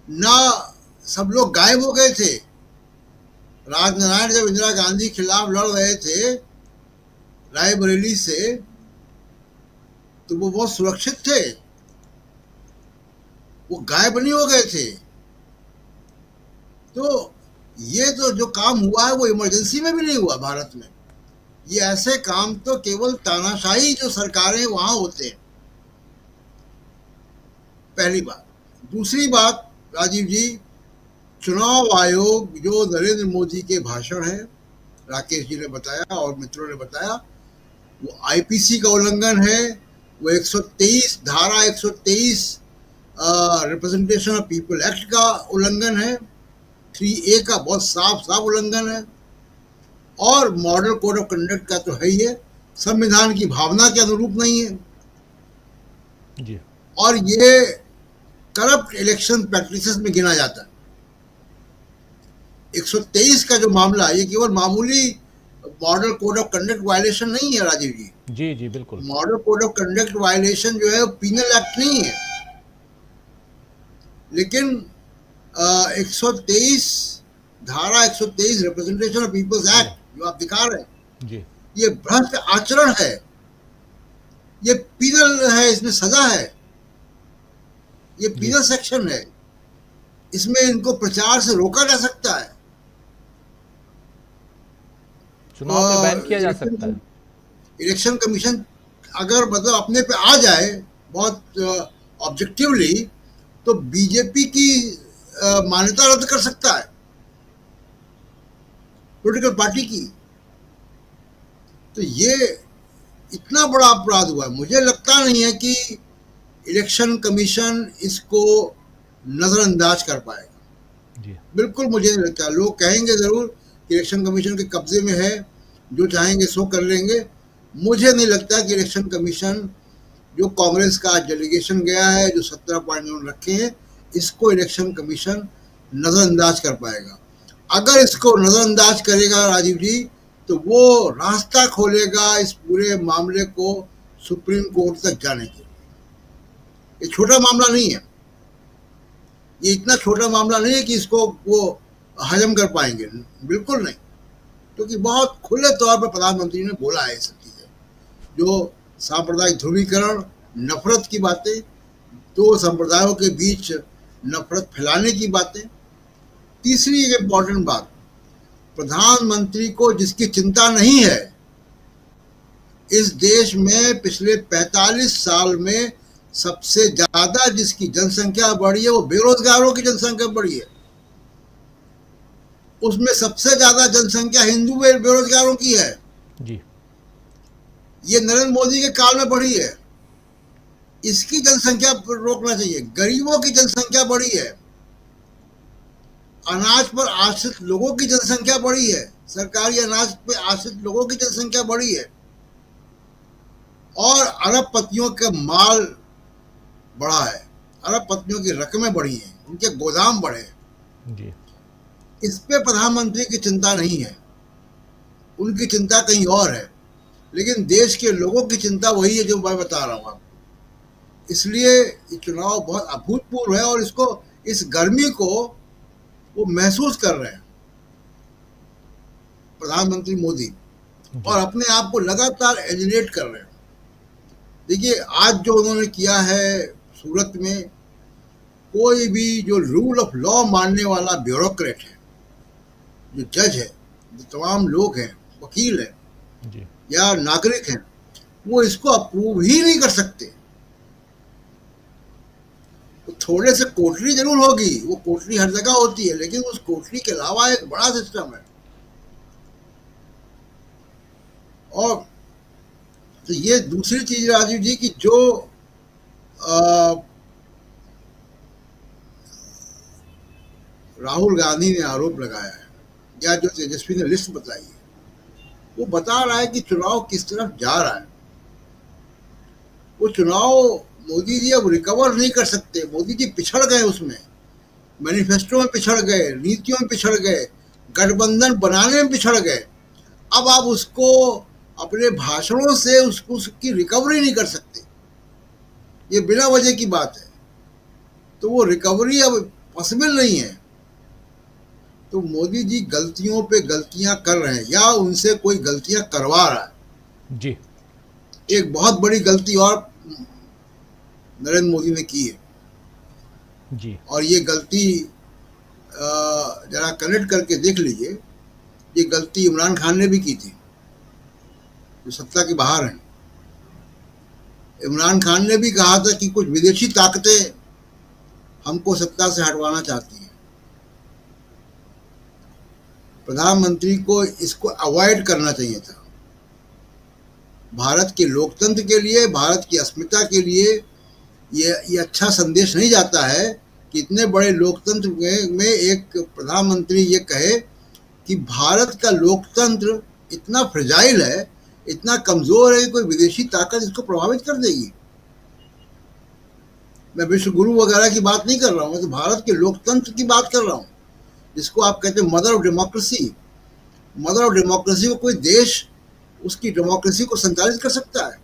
ना सब लोग गायब हो गए थे। राजनारायण जब इंदिरा गांधी के खिलाफ लड़ रहे थे रायबरेली से, तो वो बहुत सुरक्षित थे, वो गायब नहीं हो गए थे। तो ये तो जो काम हुआ है वो इमरजेंसी में भी नहीं हुआ भारत में। ये ऐसे काम तो केवल तानाशाही जो सरकारें वहां होते हैं, पहली बात। दूसरी बात राजीव जी, चुनाव आयोग जो नरेंद्र मोदी के भाषण है, राकेश जी ने बताया और मित्रों ने बताया, वो आईपीसी का उल्लंघन है, वो 123 धारा 123 रिप्रेजेंटेशन ऑफ पीपल एक्ट का उल्लंघन है, 3A का बहुत साफ उल्लंघन है, और मॉडल कोड ऑफ कंडक्ट का तो है ही है, संविधान की भावना के अनुरूप नहीं है जी। और ये करप्ट इलेक्शन प्रैक्टिसेस में गिना जाता है। 123 का जो मामला है, ये केवल मामूली model code of conduct violation नहीं है राजीव जी। जी जी बिल्कुल। Model code of conduct violation जो है वो पीनल एक्ट नहीं है, लेकिन 123 धारा 123 रिप्रेजेंटेशन ऑफ पीपल्स एक्ट जो आप दिखा रहे हैं जी। ये भ्रष्ट आचरण है, ये पीनल है, इसमें सजा है, ये पीनल सेक्शन है, इसमें इनको प्रचार से रोका जा सकता है, चुनाव में बैन किया जा सकता है। इलेक्शन कमीशन अगर मतलब अपने पे आ जाए बहुत ऑब्जेक्टिवली, तो बीजेपी की मान्यता रद्द कर सकता है, पॉलिटिकल पार्टी की। तो ये इतना बड़ा अपराध हुआ है, मुझे लगता नहीं है कि इलेक्शन कमीशन इसको नजरअंदाज कर पाएगा जी। बिल्कुल मुझे नहीं लगता। लोग कहेंगे जरूर कि इलेक्शन कमीशन के कब्जे में है, जो चाहेंगे सो कर लेंगे। मुझे नहीं लगता कि इलेक्शन कमीशन, जो कांग्रेस का डेलीगेशन गया है, जो 17 पॉइंट उन्होंने रखे हैं, इसको इलेक्शन कमीशन नजरअंदाज कर पाएगा। अगर इसको नजरअंदाज करेगा राजीव जी, तो वो रास्ता खोलेगा इस पूरे मामले को सुप्रीम कोर्ट तक जाने के लिए। ये छोटा मामला नहीं है, ये इतना छोटा मामला नहीं है कि इसको वो हजम कर पाएंगे, बिल्कुल नहीं। क्योंकि बहुत खुले तौर पर प्रधानमंत्री ने बोला है सब चीजें, जो सांप्रदायिक ध्रुवीकरण, नफरत की बातें, दो संप्रदायों के बीच नफरत फैलाने की बातें। तीसरी एक इम्पॉर्टेंट बात, प्रधानमंत्री को जिसकी चिंता नहीं है, इस देश में पिछले 45 साल में सबसे ज्यादा जिसकी जनसंख्या बढ़ी है, वो बेरोजगारों की जनसंख्या बढ़ी है। उसमें सबसे ज्यादा जनसंख्या हिंदू बेरोजगारों की है जी। ये नरेंद्र मोदी के काल में बढ़ी है। इसकी जनसंख्या पर रोकना चाहिए। गरीबों की जनसंख्या बढ़ी है, अनाज पर आश्रित लोगों की जनसंख्या बढ़ी है, सरकारी अनाज पर आश्रित लोगों की जनसंख्या बढ़ी है, और अरबपतियों का माल बढ़ा है, अरबपतियों की रकमें बढ़ी हैं, उनके गोदाम बढ़े हैं जी। इस पे प्रधानमंत्री की चिंता नहीं है, उनकी चिंता कहीं और है। लेकिन देश के लोगों की चिंता वही है जो मैं बता रहा हूँ आपको। इसलिए ये चुनाव बहुत अभूतपूर्व है, और इसको, इस गर्मी को वो महसूस कर रहे हैं प्रधानमंत्री मोदी, और अपने आप को लगातार एलिनेट कर रहे हैं। देखिए आज जो उन्होंने किया है सूरत में, कोई भी जो रूल ऑफ लॉ मानने वाला ब्यूरोक्रेट है, जो जज है, जो तमाम लोग हैं, वकील हैं जी। या नागरिक हैं, वो इसको अप्रूव ही नहीं कर सकते। तो थोड़े से कोठरी जरूर होगी, वो कोठरी हर जगह होती है, लेकिन उस कोठरी के अलावा एक बड़ा सिस्टम है। और तो ये दूसरी चीज राजीव जी की जो राहुल गांधी ने आरोप लगाया है, या जो तेजस्वी ने लिस्ट बताई है, वो बता रहा है कि चुनाव किस तरफ जा रहा है। वो चुनाव मोदी जी अब रिकवर नहीं कर सकते। मोदी जी पिछड़ गए, उसमें मैनिफेस्टो में पिछड़ गए, नीतियों में पिछड़ गए, गठबंधन बनाने में पिछड़ गए। अब आप उसको अपने भाषणों से उसकी रिकवरी नहीं कर सकते, ये बिना वजह की बात है। तो वो रिकवरी अब पॉसिबल नहीं है। तो मोदी जी गलतियों पे गलतियां कर रहे हैं या उनसे कोई गलतियां करवा रहा है। जी, एक बहुत बड़ी गलती और नरेंद्र मोदी ने की है, जी, और ये गलती जरा कनेक्ट करके देख लीजिए, ये गलती इमरान खान ने भी की थी, जो सत्ता के बाहर हैं। इमरान खान ने भी कहा था कि कुछ विदेशी ताकतें हमको सत्ता से हटवाना चाहती हैं। प्रधानमंत्री को इसको अवॉइड करना चाहिए था। भारत के लोकतंत्र के लिए, भारत की अस्मिता के लिए ये अच्छा संदेश नहीं जाता है कि इतने बड़े लोकतंत्र में एक प्रधानमंत्री ये कहे कि भारत का लोकतंत्र इतना फ्रेजाइल है, इतना कमजोर है कि कोई विदेशी ताकत इसको प्रभावित कर देगी। मैं विश्व गुरु वगैरह की बात नहीं कर रहा हूँ, मैं तो भारत के लोकतंत्र की बात कर रहा हूँ, जिसको आप कहते हैं mother of democracy. Mother of democracy को कोई देश उसकी डेमोक्रेसी को संचालित कर सकता है?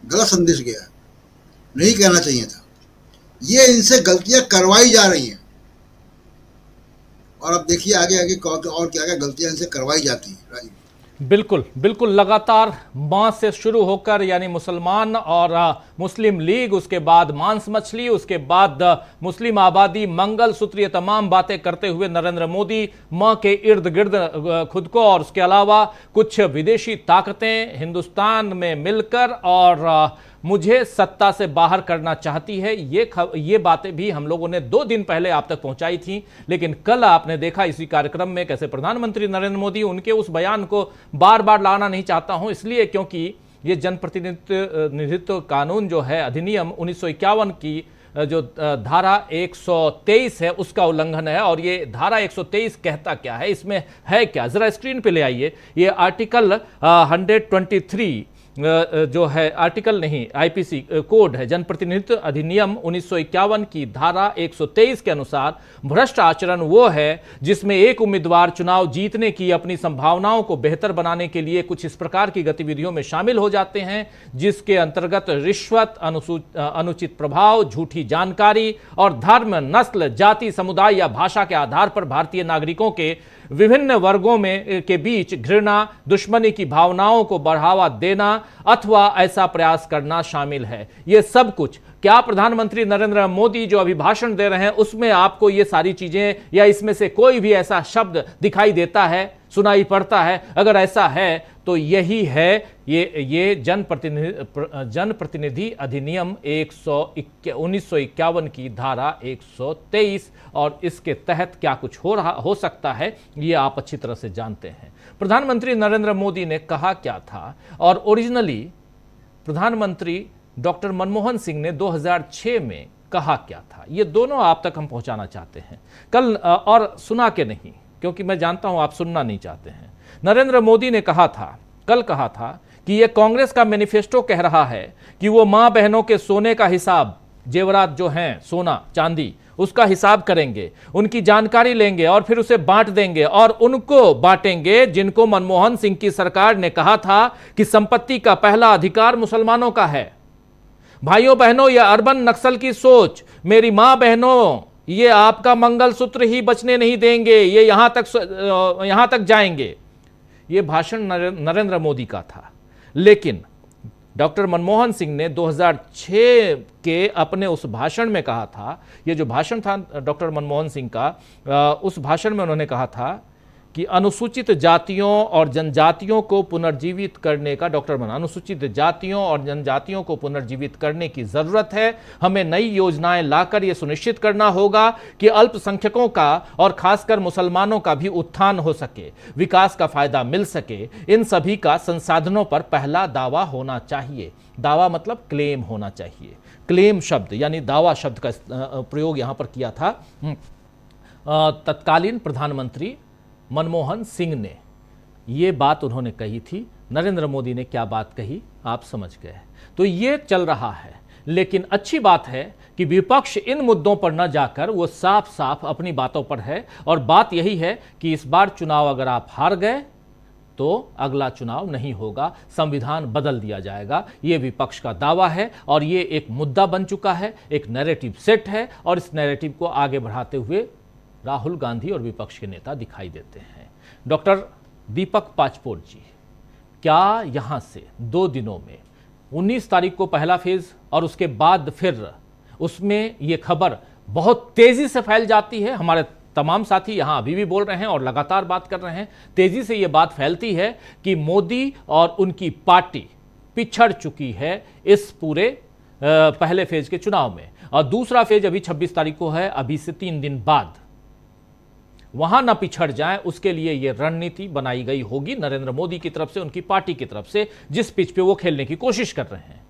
गलत संदेश गया है, नहीं कहना चाहिए था। ये इनसे गलतियां करवाई जा रही हैं, और अब देखिए आगे आगे और क्या क्या गलतियां इनसे करवाई जाती हैं। राजीव, बिल्कुल बिल्कुल, लगातार मांस से शुरू होकर यानी मुसलमान और मुस्लिम लीग, उसके बाद मांस मछली, उसके बाद मुस्लिम आबादी, मंगल सूत्र, ये तमाम बातें करते हुए नरेंद्र मोदी मां के इर्द गिर्द खुद को और उसके अलावा कुछ विदेशी ताकतें हिंदुस्तान में मिलकर और मुझे सत्ता से बाहर करना चाहती है, ये बातें भी हम लोगों ने 2 दिन पहले आप तक पहुंचाई थी। लेकिन कल आपने देखा इसी कार्यक्रम में कैसे प्रधानमंत्री नरेंद्र मोदी उनके उस बयान को बार बार लाना नहीं चाहता हूं, इसलिए क्योंकि ये जनप्रतिनिधित्व कानून जो है, अधिनियम 1951 की जो धारा 123 है उसका उल्लंघन है। और ये धारा 123 कहता क्या है, इसमें है क्या, जरा स्क्रीन पे ले आइए। ये आर्टिकल 123 जो है, आर्टिकल नहीं, आईपीसी कोड है, जनप्रतिनिधित्व अधिनियम 1951 की धारा 123 के अनुसार भ्रष्ट आचरण वो है जिसमें एक उम्मीदवार चुनाव जीतने की अपनी संभावनाओं को बेहतर बनाने के लिए कुछ इस प्रकार की गतिविधियों में शामिल हो जाते हैं, जिसके अंतर्गत रिश्वत, अनुचित प्रभाव, झूठी जानकारी और धर्म, नस्ल, जाति, समुदाय या भाषा के आधार पर भारतीय नागरिकों के विभिन्न वर्गों में के बीच घृणा, दुश्मनी की भावनाओं को बढ़ावा देना अथवा ऐसा प्रयास करना शामिल है। ये सब कुछ क्या प्रधानमंत्री नरेंद्र मोदी जो अभी भाषण दे रहे हैं उसमें आपको ये सारी चीजें या इसमें से कोई भी ऐसा शब्द दिखाई देता है, सुनाई पड़ता है? अगर ऐसा है तो यही है ये जनप्रतिनिधि अधिनियम 1951 की धारा 123, और इसके तहत क्या कुछ हो सकता है ये आप अच्छी तरह से जानते हैं। प्रधानमंत्री नरेंद्र मोदी ने कहा क्या था, और ओरिजिनली प्रधानमंत्री डॉक्टर मनमोहन सिंह ने 2006 में कहा क्या था, ये दोनों आप तक हम पहुंचाना चाहते हैं कल, और सुना के नहीं, क्योंकि मैं जानता हूं आप सुनना नहीं चाहते हैं। नरेंद्र मोदी ने कहा था, कल कहा था कि यह कांग्रेस का मैनिफेस्टो कह रहा है कि वो मां बहनों के सोने का हिसाब, जेवरात जो हैं, सोना चांदी, उसका हिसाब करेंगे, उनकी जानकारी लेंगे और फिर उसे बांट देंगे, और उनको बांटेंगे जिनको मनमोहन सिंह की सरकार ने कहा था कि संपत्ति का पहला अधिकार मुसलमानों का है। भाइयों बहनों, यह अर्बन नक्सल की सोच, मेरी मां बहनों, ये आपका मंगलसूत्र ही बचने नहीं देंगे, ये यहां तक जाएंगे। ये भाषण नरेंद्र मोदी का था। लेकिन डॉक्टर मनमोहन सिंह ने 2006 के अपने उस भाषण में कहा था, ये जो भाषण था डॉक्टर मनमोहन सिंह का, उस भाषण में उन्होंने कहा था कि अनुसूचित जातियों और जनजातियों को पुनर्जीवित करने का, अनुसूचित जातियों और जनजातियों को पुनर्जीवित करने की जरूरत है। हमें नई योजनाएं लाकर यह सुनिश्चित करना होगा कि अल्पसंख्यकों का और खासकर मुसलमानों का भी उत्थान हो सके, विकास का फायदा मिल सके। इन सभी का संसाधनों पर पहला दावा होना चाहिए। दावा मतलब क्लेम होना चाहिए। क्लेम शब्द यानी दावा शब्द का प्रयोग यहां पर किया था तत्कालीन प्रधानमंत्री मनमोहन सिंह ने। ये बात उन्होंने कही थी। नरेंद्र मोदी ने क्या बात कही आप समझ गए। तो ये चल रहा है। लेकिन अच्छी बात है कि विपक्ष इन मुद्दों पर न जाकर वो साफ साफ अपनी बातों पर है, और बात यही है कि इस बार चुनाव अगर आप हार गए तो अगला चुनाव नहीं होगा, संविधान बदल दिया जाएगा। ये विपक्ष का दावा है और ये एक मुद्दा बन चुका है, एक नैरेटिव सेट है और इस नैरेटिव को आगे बढ़ाते हुए राहुल गांधी और विपक्ष के नेता दिखाई देते हैं। डॉक्टर दीपक पाचपोर जी, क्या यहां से 2 दिनों में 19 तारीख को पहला फेज और उसके बाद फिर उसमें ये खबर बहुत तेजी से फैल जाती है? हमारे तमाम साथी यहां अभी भी बोल रहे हैं और लगातार बात कर रहे हैं, तेजी से ये बात फैलती है कि मोदी और उनकी पार्टी पिछड़ चुकी है इस पूरे पहले फेज के चुनाव में। और दूसरा फेज अभी 26 तारीख को है, अभी से 3 दिन बाद। वहां ना पिछड़ जाएं, उसके लिए यह रणनीति बनाई गई होगी नरेंद्र मोदी की तरफ से, उनकी पार्टी की तरफ से, जिस पिच पे वो खेलने की कोशिश कर रहे हैं।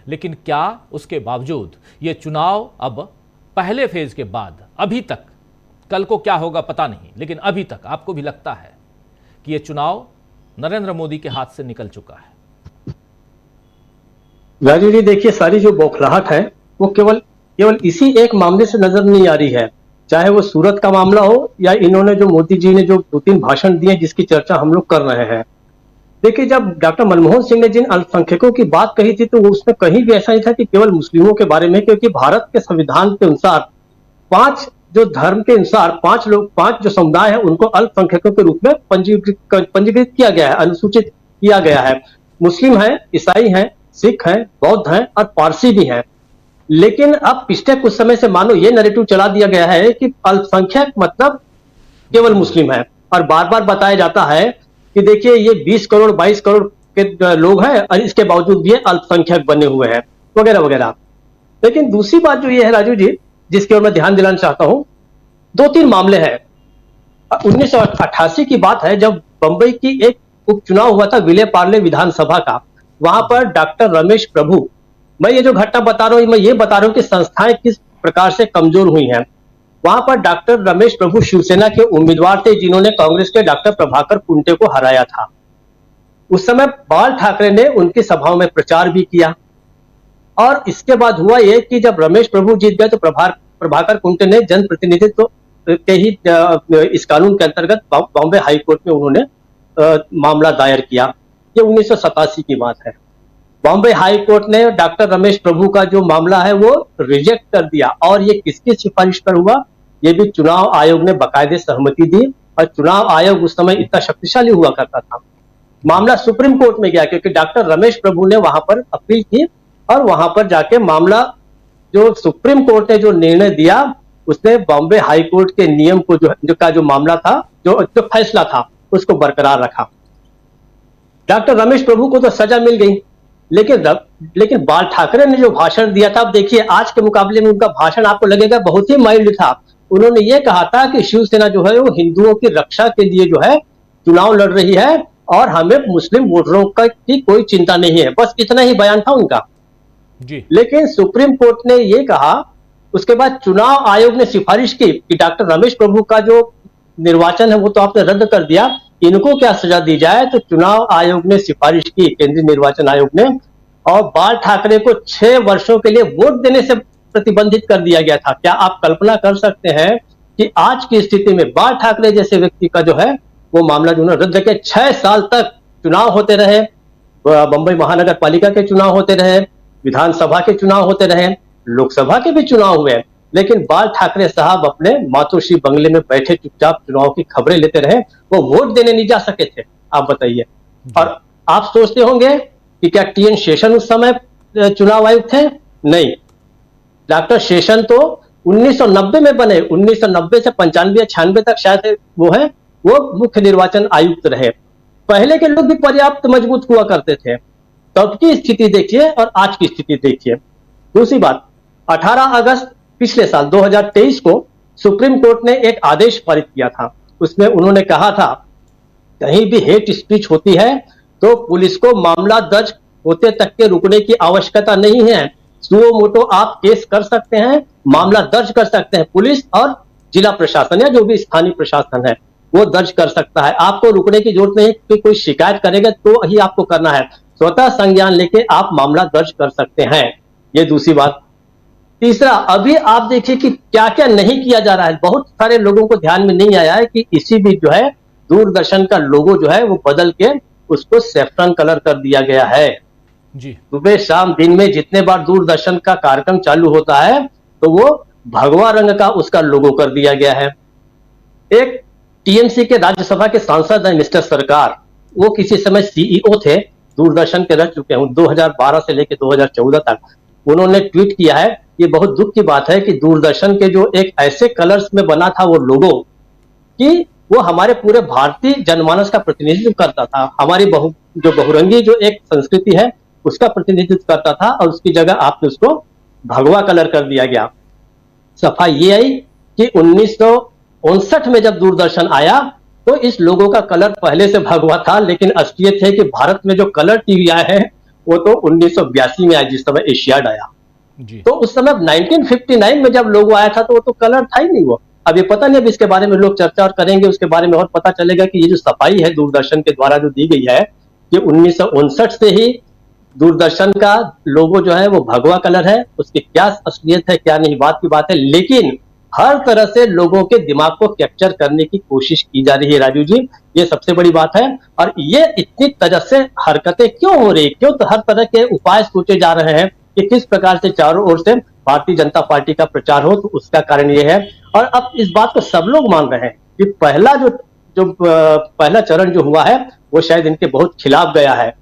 लेकिन क्या उसके बावजूद ये चुनाव अब पहले फेज के बाद अभी तक, कल को क्या होगा पता नहीं, लेकिन अभी तक आपको भी लगता है कि यह चुनाव नरेंद्र मोदी के हाथ से निकल चुका है? राजू जी, देखिए, सारी जो बौखलाहट है वो केवल इसी एक मामले से नजर नहीं आ रही है, चाहे वो सूरत का मामला हो या इन्होंने जो मोदी जी ने जो 2-3 भाषण दिए जिसकी चर्चा हम लोग कर रहे हैं। देखिए, जब डॉक्टर मनमोहन सिंह ने जिन अल्पसंख्यकों की बात कही थी तो उसमें कहीं भी ऐसा नहीं था कि केवल मुस्लिमों के बारे में, क्योंकि भारत के संविधान के अनुसार 5 जो धर्म के अनुसार 5 जो समुदाय है उनको अल्पसंख्यकों के रूप में पंजीकृत किया गया है, अनुसूचित किया गया है। मुस्लिम है, ईसाई हैं, सिख हैं, बौद्ध हैं और पारसी भी हैं। लेकिन अब पिछले कुछ समय से मानो ये नैरेटिव चला दिया गया है कि अल्पसंख्यक मतलब केवल मुस्लिम है, और बार बार बताया जाता है कि देखिए ये 20 करोड़ 22 करोड़ के लोग हैं और इसके बावजूद भी अल्पसंख्यक बने हुए हैं, वगैरह वगैरह। लेकिन दूसरी बात जो ये है राजू जी, जिसकी ओर मैं ध्यान दिलाना चाहता हूं, 2-3 मामले हैं। 1988 की बात है जब बंबई की एक उपचुनाव हुआ था विले पार्ले विधानसभा का। वहां पर डॉक्टर रमेश प्रभु, मैं ये जो घटना बता रहा हूं, मैं ये बता रहा हूं कि संस्थाएं किस प्रकार से कमजोर हुई हैं। वहां पर डॉक्टर रमेश प्रभु शिवसेना के उम्मीदवार थे जिन्होंने कांग्रेस के डॉक्टर प्रभाकर कुंटे को हराया था। उस समय बाल ठाकरे ने उनकी सभाओं में प्रचार भी किया, और इसके बाद हुआ यह कि जब रमेश प्रभु जीत गए तो प्रभाकर कुंटे ने जनप्रतिनिधित्व के ही इस कानून के अंतर्गत बॉम्बे हाई कोर्ट में उन्होंने मामला दायर किया। ये 1987 की बात है। बॉम्बे हाई कोर्ट ने डॉक्टर रमेश प्रभु का जो मामला है वो रिजेक्ट कर दिया, और ये किसकी सिफारिश पर हुआ? ये भी चुनाव आयोग ने बाकायदे सहमति दी, और चुनाव आयोग उस समय इतना शक्तिशाली हुआ करता था। मामला सुप्रीम कोर्ट में गया क्योंकि डॉक्टर रमेश प्रभु ने वहां पर अपील की, और वहां पर जाके मामला जो सुप्रीम कोर्ट ने जो निर्णय दिया उसने बॉम्बे हाई कोर्ट के नियम को जो मामला था, जो फैसला था, उसको बरकरार रखा। डॉक्टर रमेश प्रभु को तो सजा मिल गई, लेकिन बाल ठाकरे ने जो भाषण दिया था, अब देखिए आज के मुकाबले में उनका भाषण आपको लगेगा बहुत ही माइल्ड था। उन्होंने ये कहा था कि शिवसेना जो है वो हिंदुओं की रक्षा के लिए जो है चुनाव लड़ रही है और हमें मुस्लिम वोटरों की कोई चिंता नहीं है, बस इतना ही बयान था उनका जी। लेकिन सुप्रीम कोर्ट ने ये कहा, उसके बाद चुनाव आयोग ने सिफारिश की कि डॉक्टर रमेश प्रभु का जो निर्वाचन है वो तो आपने रद्द कर दिया, इनको क्या सजा दी जाए? तो चुनाव आयोग ने सिफारिश की, केंद्रीय निर्वाचन आयोग ने, और बाल ठाकरे को 6 वर्षों के लिए वोट देने से प्रतिबंधित कर दिया गया था। क्या आप कल्पना कर सकते हैं कि आज की स्थिति में बाल ठाकरे जैसे व्यक्ति का जो है वो मामला जो है रद्द किया? 6 साल तक चुनाव होते रहे, बंबई महानगर पालिका के चुनाव होते रहे, विधानसभा के चुनाव होते रहे, लोकसभा के भी चुनाव हुए, लेकिन बाल ठाकरे साहब अपने मातोश्री बंगले में बैठे चुपचाप चुनाव की खबरें लेते रहे, वो वोट देने नहीं जा सके थे। आप बताइए। और आप सोचते होंगे कि क्या टीएन शेषन उस समय चुनाव आयुक्त थे? नहीं, डॉक्टर शेषन तो 1990 में बने, 1990 से 95 या 96 तक शायद वो मुख्य निर्वाचन आयुक्त रहे। पहले के लोग भी पर्याप्त मजबूत हुआ करते थे। तब की स्थिति देखिए और आज की स्थिति देखिए। दूसरी बात, 18 अगस्त पिछले साल 2023 को सुप्रीम कोर्ट ने एक आदेश पारित किया था। उसमें उन्होंने कहा था कहीं भी हेट स्पीच होती है तो पुलिस को मामला दर्ज होते तक के रुकने की आवश्यकता नहीं है। सुओ मोटो आप केस कर सकते हैं, मामला दर्ज कर सकते हैं। पुलिस और जिला प्रशासन या जो भी स्थानीय प्रशासन है वो दर्ज कर सकता है। आपको रुकने की जरूरत नहीं कि कोई शिकायत करेगा तो ही आपको करना है, स्वतः संज्ञान लेके आप मामला दर्ज कर सकते हैं। ये दूसरी बात। तीसरा, अभी आप देखिए कि क्या क्या नहीं किया जा रहा है। बहुत सारे लोगों को ध्यान में नहीं आया है कि इसी बीच जो है दूरदर्शन का लोगो जो है वो बदल के उसको सेफ्रन कलर कर दिया गया है। जी सुबह शाम दिन में जितने बार दूरदर्शन का कार्यक्रम चालू होता है तो वो भगवा रंग का उसका लोगो कर दिया गया है। एक टीएमसी के राज्यसभा के सांसद हैं मिस्टर सरकार, वो किसी समय सीईओ थे, दूरदर्शन के रह चुके हैं 2012 से लेकर 2014 तक। उन्होंने ट्वीट किया है, ये बहुत दुख की बात है कि दूरदर्शन के जो एक ऐसे कलर्स में बना था वो लोगो कि वो हमारे पूरे भारतीय जनमानस का प्रतिनिधित्व करता था, हमारी जो बहुरंगी जो एक संस्कृति है उसका प्रतिनिधित्व करता था, और उसकी जगह आपने उसको भगवा कलर कर दिया गया। सफाई ये आई कि 1959 में जब दूरदर्शन आया तो इस लोगों का कलर पहले से भगवा था, लेकिन असलियत है कि भारत में जो कलर टीवी आए हैं वो तो 1982 में आया, जिस समय एशियाड आया। जी तो उस समय 1959 में जब लोगो आया था तो वो तो कलर था ही नहीं वो। अब ये पता नहीं, अब इसके बारे में लोग चर्चा और करेंगे, उसके बारे में और पता चलेगा कि ये जो सफाई है दूरदर्शन के द्वारा जो दी गई है, ये 1959 से ही दूरदर्शन का लोगो जो है वो भगवा कलर है। उसकी क्या असलियत है क्या नहीं बात की बात है, लेकिन हर तरह से लोगों के दिमाग को कैप्चर करने की कोशिश की जा रही है राजू जी, ये सबसे बड़ी बात है। और ये इतनी तजस्से हरकतें क्यों हो रही, क्यों तो हर तरह के उपाय सोचे जा रहे हैं कि किस प्रकार से चारों ओर से भारतीय जनता पार्टी का प्रचार हो, तो उसका कारण ये है। और अब इस बात को सब लोग मान रहे हैं कि पहला चरण जो हुआ है वो शायद इनके बहुत खिलाफ गया है।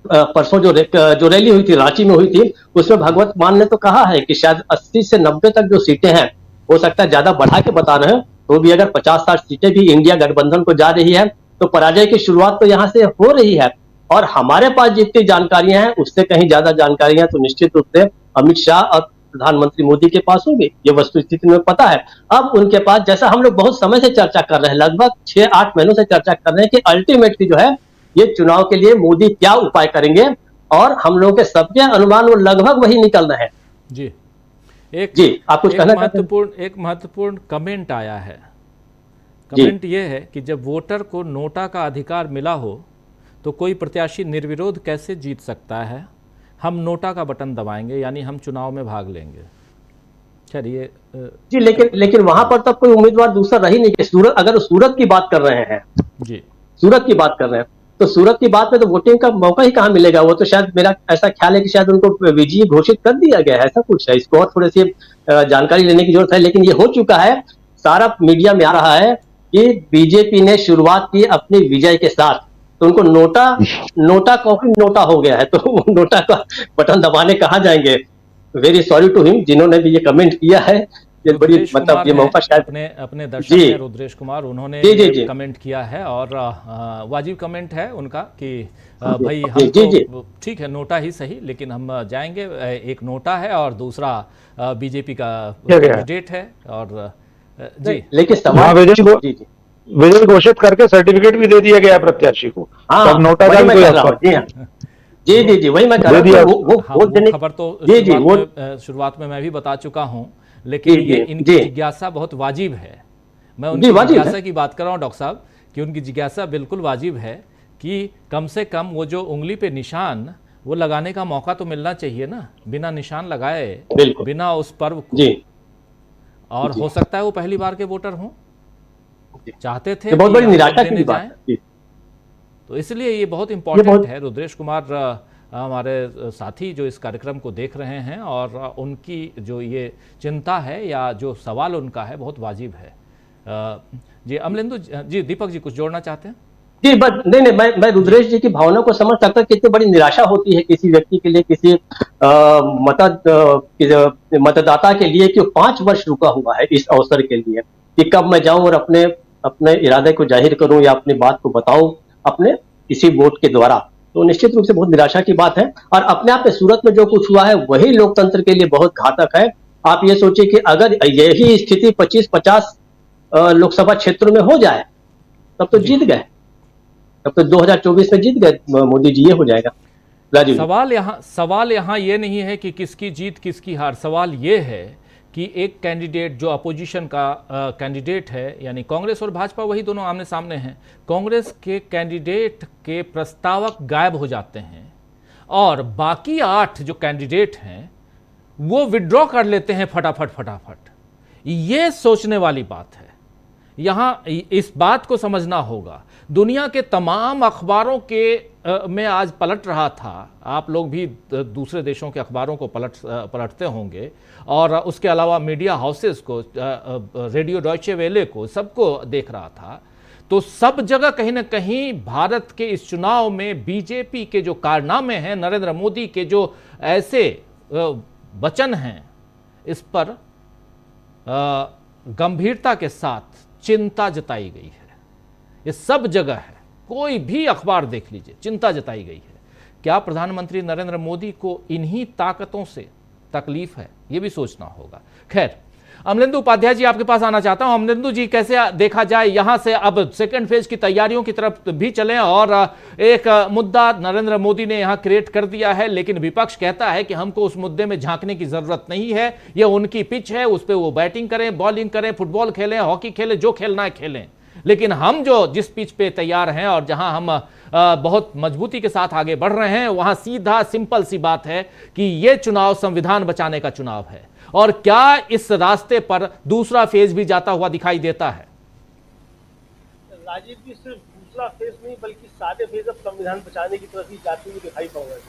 परसों जो रैली हुई थी, रांची में हुई थी, उसमें भगवत मान ने तो कहा है कि शायद 80 से 90 तक जो सीटें हैं, हो सकता है ज्यादा बढ़ा के बता रहे हैं, तो भी अगर 50-60 सीटें भी इंडिया गठबंधन को जा रही है तो पराजय की शुरुआत तो यहाँ से हो रही है। और हमारे पास जितनी जानकारियां हैं उससे कहीं ज्यादा जानकारियां तो निश्चित रूप से अमित शाह और प्रधानमंत्री मोदी के पास होगी, ये वस्तु स्थिति में पता है। अब उनके पास, जैसा हम लोग बहुत समय से चर्चा कर रहे हैं, लगभग 6-8 महीनों से चर्चा कर रहे हैं कि अल्टीमेटली जो है ये चुनाव के लिए मोदी क्या उपाय करेंगे, और हम लोगों के सबके अनुमान वो लगभग वही निकल रहे हैं। जी आप कुछ कहना चाहते हैं? एक महत्वपूर्ण कमेंट आया है। कमेंट ये है कि जब वोटर को नोटा का अधिकार मिला हो तो कोई प्रत्याशी निर्विरोध कैसे जीत सकता है, हम नोटा का बटन दबाएंगे यानी हम चुनाव में भाग लेंगे। खैर ये जी, लेकिन वहां पर तब कोई उम्मीदवार दूसरा रही नहीं कि अगर सूरत की बात कर रहे हैं जी, सूरत की बात कर रहे हैं, तो सूरत की बात में तो वोटिंग का मौका ही कहां मिलेगा। वो तो शायद, मेरा ऐसा ख्याल है कि शायद उनको विजयी घोषित कर दिया गया है, ऐसा कुछ है। इसको और थोड़ी सी जानकारी लेने की जरूरत है, लेकिन ये हो चुका है, सारा मीडिया में आ रहा है कि बीजेपी ने शुरुआत की अपनी विजय के साथ, तो उनको नोटा कॉपी नोटा हो गया है, तो वो नोटा का बटन दबाने कहां जाएंगे। वेरी सॉरी टू हिम जिन्होंने भी ये कमेंट किया है, ये बड़ी मतलब ये मौका शायद अपने दर्शक हैं रुद्रेश कुमार, उन्होंने कमेंट किया है और वाजिब कमेंट है उनका कि भाई हम तो ठीक है नोटा ही सही, लेकिन हम जाएंगे। एक नोटा है और दूसरा बीजेपी का कैंडिडेट है, और जी लेकिन विजय घोषित करके सर्टिफिकेट भी दे दिया गया प्रत्याशी को। तब नोटा का जी वही मैं कह रहा हूं। खबर तो शुरुआत में मैं भी बता चुका हूं, लेकिन ये इनकी जिज्ञासा बहुत वाजिब है। मैं उनकी जिज्ञासा की बात कर रहा हूं डॉक्टर साहब, कि उनकी जिज्ञासा बिल्कुल वाजिब है कि कम से कम वो जो उंगली पे निशान वो लगाने का मौका तो मिलना चाहिए ना, बिना निशान लगाए, बिना उस पर्व को। और हो सकता है वो पहली बार के वोटर हों, चाहते थे बहुत बड़ी निराशा की बात है, तो इसलिए ये बहुत इंपॉर्टेंट है। रुद्रेश कुमार हमारे साथी जो इस कार्यक्रम को देख रहे हैं, और उनकी जो ये चिंता है या जो सवाल उनका है बहुत वाजिब है। जी अमलेंदु जी, दीपक जी कुछ जोड़ना चाहते हैं? जी बस नहीं, मैं रुद्रेश जी की भावना को समझ सकता हूं। कितनी बड़ी निराशा होती है किसी व्यक्ति के लिए, किसी मतदाता के लिए कि 5 वर्ष रुका हुआ है इस अवसर के लिए कि कब मैं जाऊं और अपने इरादे को जाहिर करूं या अपनी बात को बताऊं अपने इसी वोट के द्वारा। तो निश्चित रूप से बहुत निराशा की बात है, और अपने आप में सूरत में जो कुछ हुआ है वही लोकतंत्र के लिए बहुत घातक है। आप ये सोचिए कि अगर यही स्थिति 25-50 लोकसभा क्षेत्रों में हो जाए तब तो जीत गए, तब तो 2024 में जीत गए मोदी जी, ये हो जाएगा। राजू, सवाल यहाँ ये नहीं है कि किसकी जीत किसकी हार, सवाल ये है कि एक कैंडिडेट जो अपोजिशन का कैंडिडेट है, यानी कांग्रेस और भाजपा वही दोनों आमने सामने हैं, कांग्रेस के कैंडिडेट के प्रस्तावक गायब हो जाते हैं और बाकी 8 जो कैंडिडेट हैं वो विड्रॉ कर लेते हैं फटाफट। ये सोचने वाली बात है, यहाँ इस बात को समझना होगा, दुनिया के तमाम अखबारों के में आज पलट रहा था, आप लोग भी दूसरे देशों के अखबारों को पलटते होंगे, और उसके अलावा मीडिया हाउसेस को, रेडियो डॉयचे वेले को, सबको देख रहा था, तो सब जगह कहीं ना कहीं भारत के इस चुनाव में बीजेपी के जो कारनामे हैं, नरेंद्र मोदी के जो ऐसे वचन हैं, इस पर गंभीरता के साथ चिंता जताई गई है। ये सब जगह है, कोई भी अखबार देख लीजिए, चिंता जताई गई है। क्या प्रधानमंत्री नरेंद्र मोदी को इन्हीं ताकतों से तकलीफ है, ये भी सोचना होगा। खैर, अमलेंदु उपाध्याय जी आपके पास आना चाहता हूं। अमलेंदु जी, कैसे देखा जाए, यहां से अब सेकंड फेज की तैयारियों की तरफ भी चलें, और एक मुद्दा नरेंद्र मोदी ने यहां क्रिएट कर दिया है, लेकिन विपक्ष कहता है कि हमको उस मुद्दे में झांकने की जरूरत नहीं है, ये उनकी पिच है, उस पर वो बैटिंग करें, बॉलिंग करें, फुटबॉल खेलें, हॉकी खेलें, जो खेलना है खेलें, लेकिन हम जो जिस पिच पे तैयार हैं और जहां हम बहुत मजबूती के साथ आगे बढ़ रहे हैं, वहां सीधा सिंपल सी बात है कि यह चुनाव संविधान बचाने का चुनाव है। और क्या इस रास्ते पर दूसरा फेज भी जाता हुआ दिखाई देता है? राजीव जी, सिर्फ दूसरा फेज नहीं बल्कि सारे फेज अब संविधान बचाने की तरफ ही जाते हुए दिखाई पड़ रहे हैं।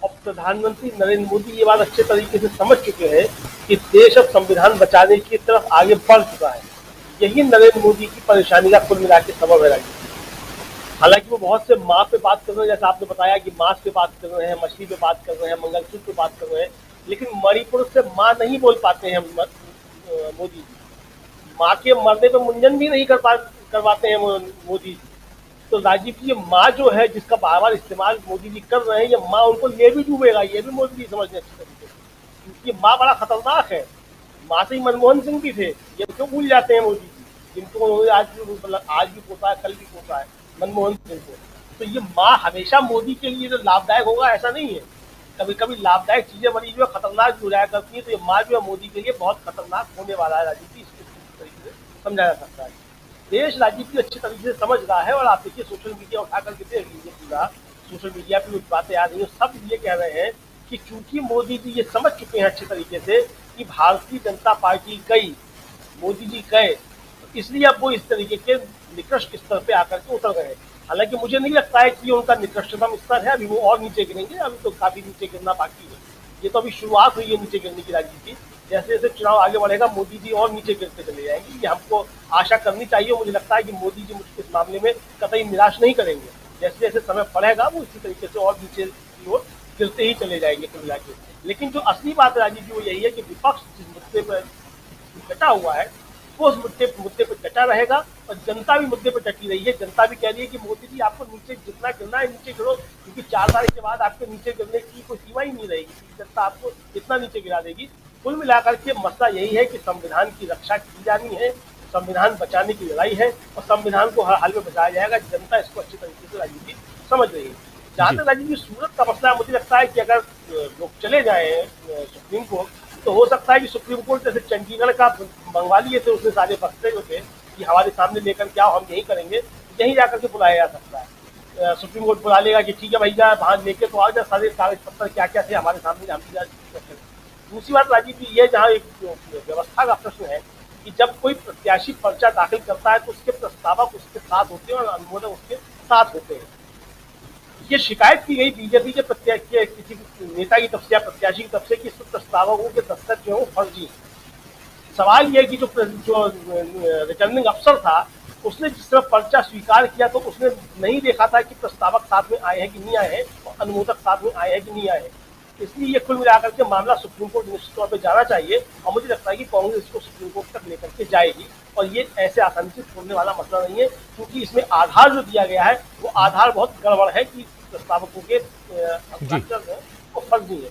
अब प्रधानमंत्री नरेंद्र मोदी ये बात अच्छे तरीके से समझ चुके हैं कि देश अब संविधान बचाने की तरफ आगे बढ़ चुका है। यही नरेंद्र मोदी की परेशानी का कुल मिला के सबब है। हालांकि वो बहुत से माँ पे बात कर रहे हैं, जैसे आपने बताया कि मांस पे बात कर रहे हैं, मछली पे बात कर रहे हैं, मंगलसूत्र पे बात कर रहे हैं, लेकिन मणिपुर से माँ नहीं बोल पाते हैं मोदी जी। माँ के मरने पे मुंडन भी नहीं करवाते हैं मोदी जी। तो राजीव जी, ये माँ जो है जिसका बार बार इस्तेमाल मोदी जी कर रहे हैं, ये माँ उनको ये भी डूबेगा, ये भी मोदी जी समझने अच्छे तरीके से, क्योंकि माँ बड़ा खतरनाक है। माँ से ही मनमोहन सिंह भी थे, ये क्यों भूल जाते हैं मोदी जी, जिनको उन्होंने आज भी पोता है, कल भी पोता है मनमोहन सिंह को। तो ये माँ हमेशा मोदी के लिए जो लाभदायक होगा ऐसा नहीं है, कभी कभी लाभदायक चीजें बड़ी जो खतरनाक भी हो जाया करती है। तो ये माँ जो है मोदी के लिए बहुत खतरनाक होने वाला है। राजीव जी, इसको तरीके से समझाया जा सकता है। देश राजीव जी अच्छी तरीके से समझ रहा है, और आप देखिए सोशल मीडिया उठा करके देख लीजिए, पूरा सोशल मीडिया पे बातें आ रही है, सब ये कह रहे हैं कि चूंकि मोदी जी ये समझ चुके हैं अच्छे तरीके से कि भारतीय जनता पार्टी गई, मोदी जी गए, इसलिए अब वो इस तरीके के निकृष्ट स्तर पे आकर के उतर गए। हालांकि मुझे नहीं लगता है कि उनका निकृष्टतम स्तर है, अभी वो और नीचे गिरेंगे, अभी तो काफी नीचे गिरना बाकी है। ये तो अभी शुरुआत हुई है नीचे गिरने की राजनीति। जैसे जैसे चुनाव आगे बढ़ेगा, मोदी जी और नीचे गिरते चले जाएंगे, ये हमको आशा करनी चाहिए। मुझे लगता है कि मोदी जी मुझे इस मामले में कतई निराश नहीं करेंगे। जैसे जैसे समय पड़ेगा, वो इसी तरीके से और नीचे की ओर गिरते ही चले जाएंगे कुल मिला के। लेकिन जो असली बात राजीव जी वो यही है कि विपक्ष जिस मुद्दे पर डटा हुआ है, वो उस मुद्दे पर डटा रहेगा, और जनता भी मुद्दे पर डटी रही है। जनता भी कह रही है कि मोदी जी आपको नीचे जितना गिरना है नीचे गिरो, क्योंकि 4 तारीख के बाद आपके नीचे गिरने की कोई सीमा ही नहीं रहेगी, जनता आपको इतना नीचे गिरा देगी। कुल मिलाकर के मसला यही है कि संविधान की रक्षा की जानी है, संविधान बचाने की लड़ाई है, और संविधान को हर हाल में बचाया जाएगा। जनता इसको अच्छे तरीके से राजीव जी समझ रही है। जहाँ तक राजीव जी सूरत का मसला, मुझे लगता है कि अगर लोग चले जाए सुप्रीम कोर्ट, तो हो सकता है कि सुप्रीम कोर्ट जैसे चंडीगढ़ का मंगवा लिए थे उसने सारे बक्से जो थे कि हमारे सामने लेकर के आओ, हम यही करेंगे, यहीं जाकर के बुलाया जा सकता है। सुप्रीम कोर्ट बुला लेगा कि ठीक है भैया, वहाँ लेके तो आओ, सारे कागज पत्तर क्या क्या थे हमारे सामने, हम दूसरी बात राजीव जी, ये जहाँ एक व्यवस्था का प्रश्न है कि जब कोई प्रत्याशी पर्चा दाखिल करता है तो उसके प्रस्तावक उसके साथ होते हैं और अनुमोदक उसके साथ होते हैं। ये शिकायत की गई बीजेपी के किसी नेता की तरफ से या प्रत्याशी की तरफ से कि प्रस्तावकों के दस्तखत जो है वो फर्जी है। सवाल ये है कि जो रिटर्निंग अफसर था, उसने जिस तरह पर्चा स्वीकार किया तो उसने नहीं देखा था कि प्रस्तावक साथ में आए हैं कि नहीं आए हैं, और अनुमोदक साथ में आए हैं कि नहीं आए हैं। इसलिए ये कुल मिलाकर के मामला सुप्रीम कोर्ट निश्चित तौर पर जाना चाहिए, और मुझे लगता है कि कांग्रेस इसको सुप्रीम कोर्ट तक लेकर के जाएगी, और ये ऐसे आसानी से छोड़ने वाला मसला नहीं है, क्योंकि इसमें आधार जो दिया गया है वो आधार बहुत गड़बड़ है कि प्रस्तावकों के वो फर्जी है।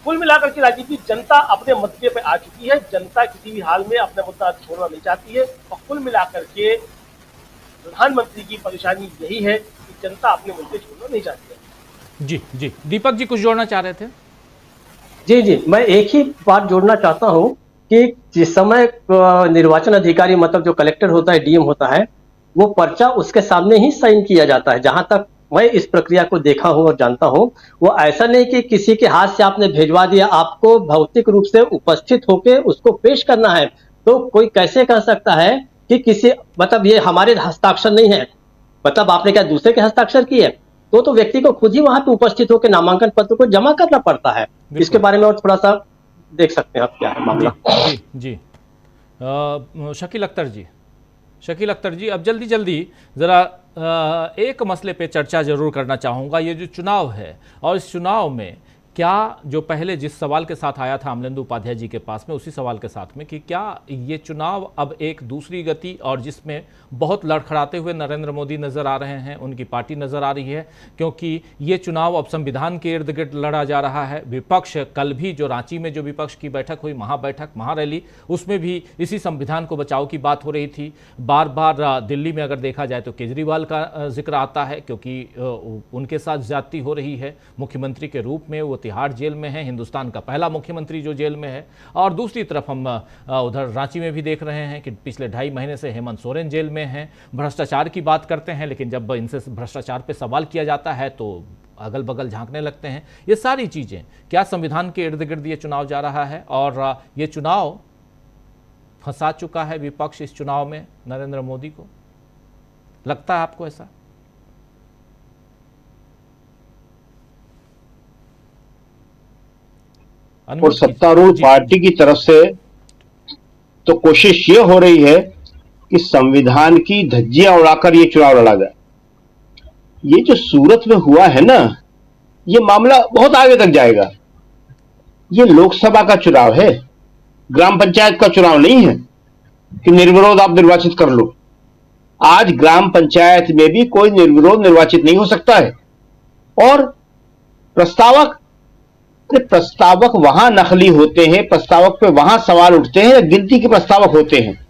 कुल मिलाकर के राजीव जी, जनता अपने मुद्दे पे आ चुकी है, जनता किसी भी हाल में अपना मुद्दा छोड़ना नहीं चाहती है, और कुल मिलाकर के प्रधानमंत्री की परेशानी यही है कि जनता अपने मुद्दे छोड़ना नहीं चाहती है। जी जी, दीपक जी कुछ जोड़ना चाह रहे थे? जी जी, मैं एक ही बात जोड़ना चाहता हूं कि जिस समय निर्वाचन अधिकारी मतलब जो कलेक्टर होता है, डीएम होता है, वो पर्चा उसके सामने ही साइन किया जाता है। जहां तक मैं इस प्रक्रिया को देखा हूं और जानता हूं, वो ऐसा नहीं कि किसी के हाथ से आपने भेजवा दिया, आपको भौतिक रूप से उपस्थित होकर उसको पेश करना है। तो कोई कैसे कह सकता है कि किसी मतलब ये हमारे हस्ताक्षर नहीं है, मतलब आपने क्या दूसरे के हस्ताक्षर किए, तो व्यक्ति को खुद ही वहां पे उपस्थित होकर नामांकन पत्र को जमा करना पड़ता है। इसके बारे में और थोड़ा सा देख सकते हैं आप क्या है मामला। जी शकील अख्तर जी, अब जल्दी ज़रा एक मसले पे चर्चा जरूर करना चाहूँगा। ये जो चुनाव है और इस चुनाव में क्या जो पहले जिस सवाल के साथ आया था अमलेंदु उपाध्याय जी के पास में, उसी सवाल के साथ में कि क्या ये चुनाव अब एक दूसरी गति और जिसमें बहुत लड़खड़ाते हुए नरेंद्र मोदी नज़र आ रहे हैं, उनकी पार्टी नज़र आ रही है, क्योंकि ये चुनाव अब संविधान के इर्द गिर्द लड़ा जा रहा है। विपक्ष कल भी जो रांची में जो विपक्ष की बैठक हुई, महारैली, उसमें भी इसी संविधान को बचाव की बात हो रही थी। बार बार दिल्ली में अगर देखा जाए तो केजरीवाल का जिक्र आता है, क्योंकि उनके साथ ज्यादती हो रही है मुख्यमंत्री के रूप में। वो तिहाड़ जेल में है, हिंदुस्तान का पहला मुख्यमंत्री जो जेल में है। और दूसरी तरफ हम उधर रांची में भी देख रहे हैं कि पिछले 2.5 महीने से हेमंत सोरेन जेल में हैं। भ्रष्टाचार की बात करते हैं, लेकिन जब इनसे भ्रष्टाचार पे सवाल किया जाता है तो अगल बगल झांकने लगते हैं। ये सारी चीज़ें क्या संविधान के इर्द गिर्द ये चुनाव जा रहा है और ये चुनाव फंसा चुका है विपक्ष इस चुनाव में नरेंद्र मोदी को? लगता है आपको ऐसा? और सत्तारूढ़ पार्टी की तरफ से तो कोशिश ये हो रही है कि संविधान की धज्जियां उड़ाकर ये चुनाव लड़ा जाए। ये जो सूरत में हुआ है ना, ये मामला बहुत आगे तक जाएगा। ये लोकसभा का चुनाव है, ग्राम पंचायत का चुनाव नहीं है कि निर्विरोध आप निर्वाचित कर लो। आज ग्राम पंचायत में भी कोई निर्विरोध निर्वाचित नहीं हो सकता है। और प्रस्तावक वहां नकली होते हैं, प्रस्तावक पे वहां सवाल उठते हैं, गिनती के प्रस्तावक होते हैं।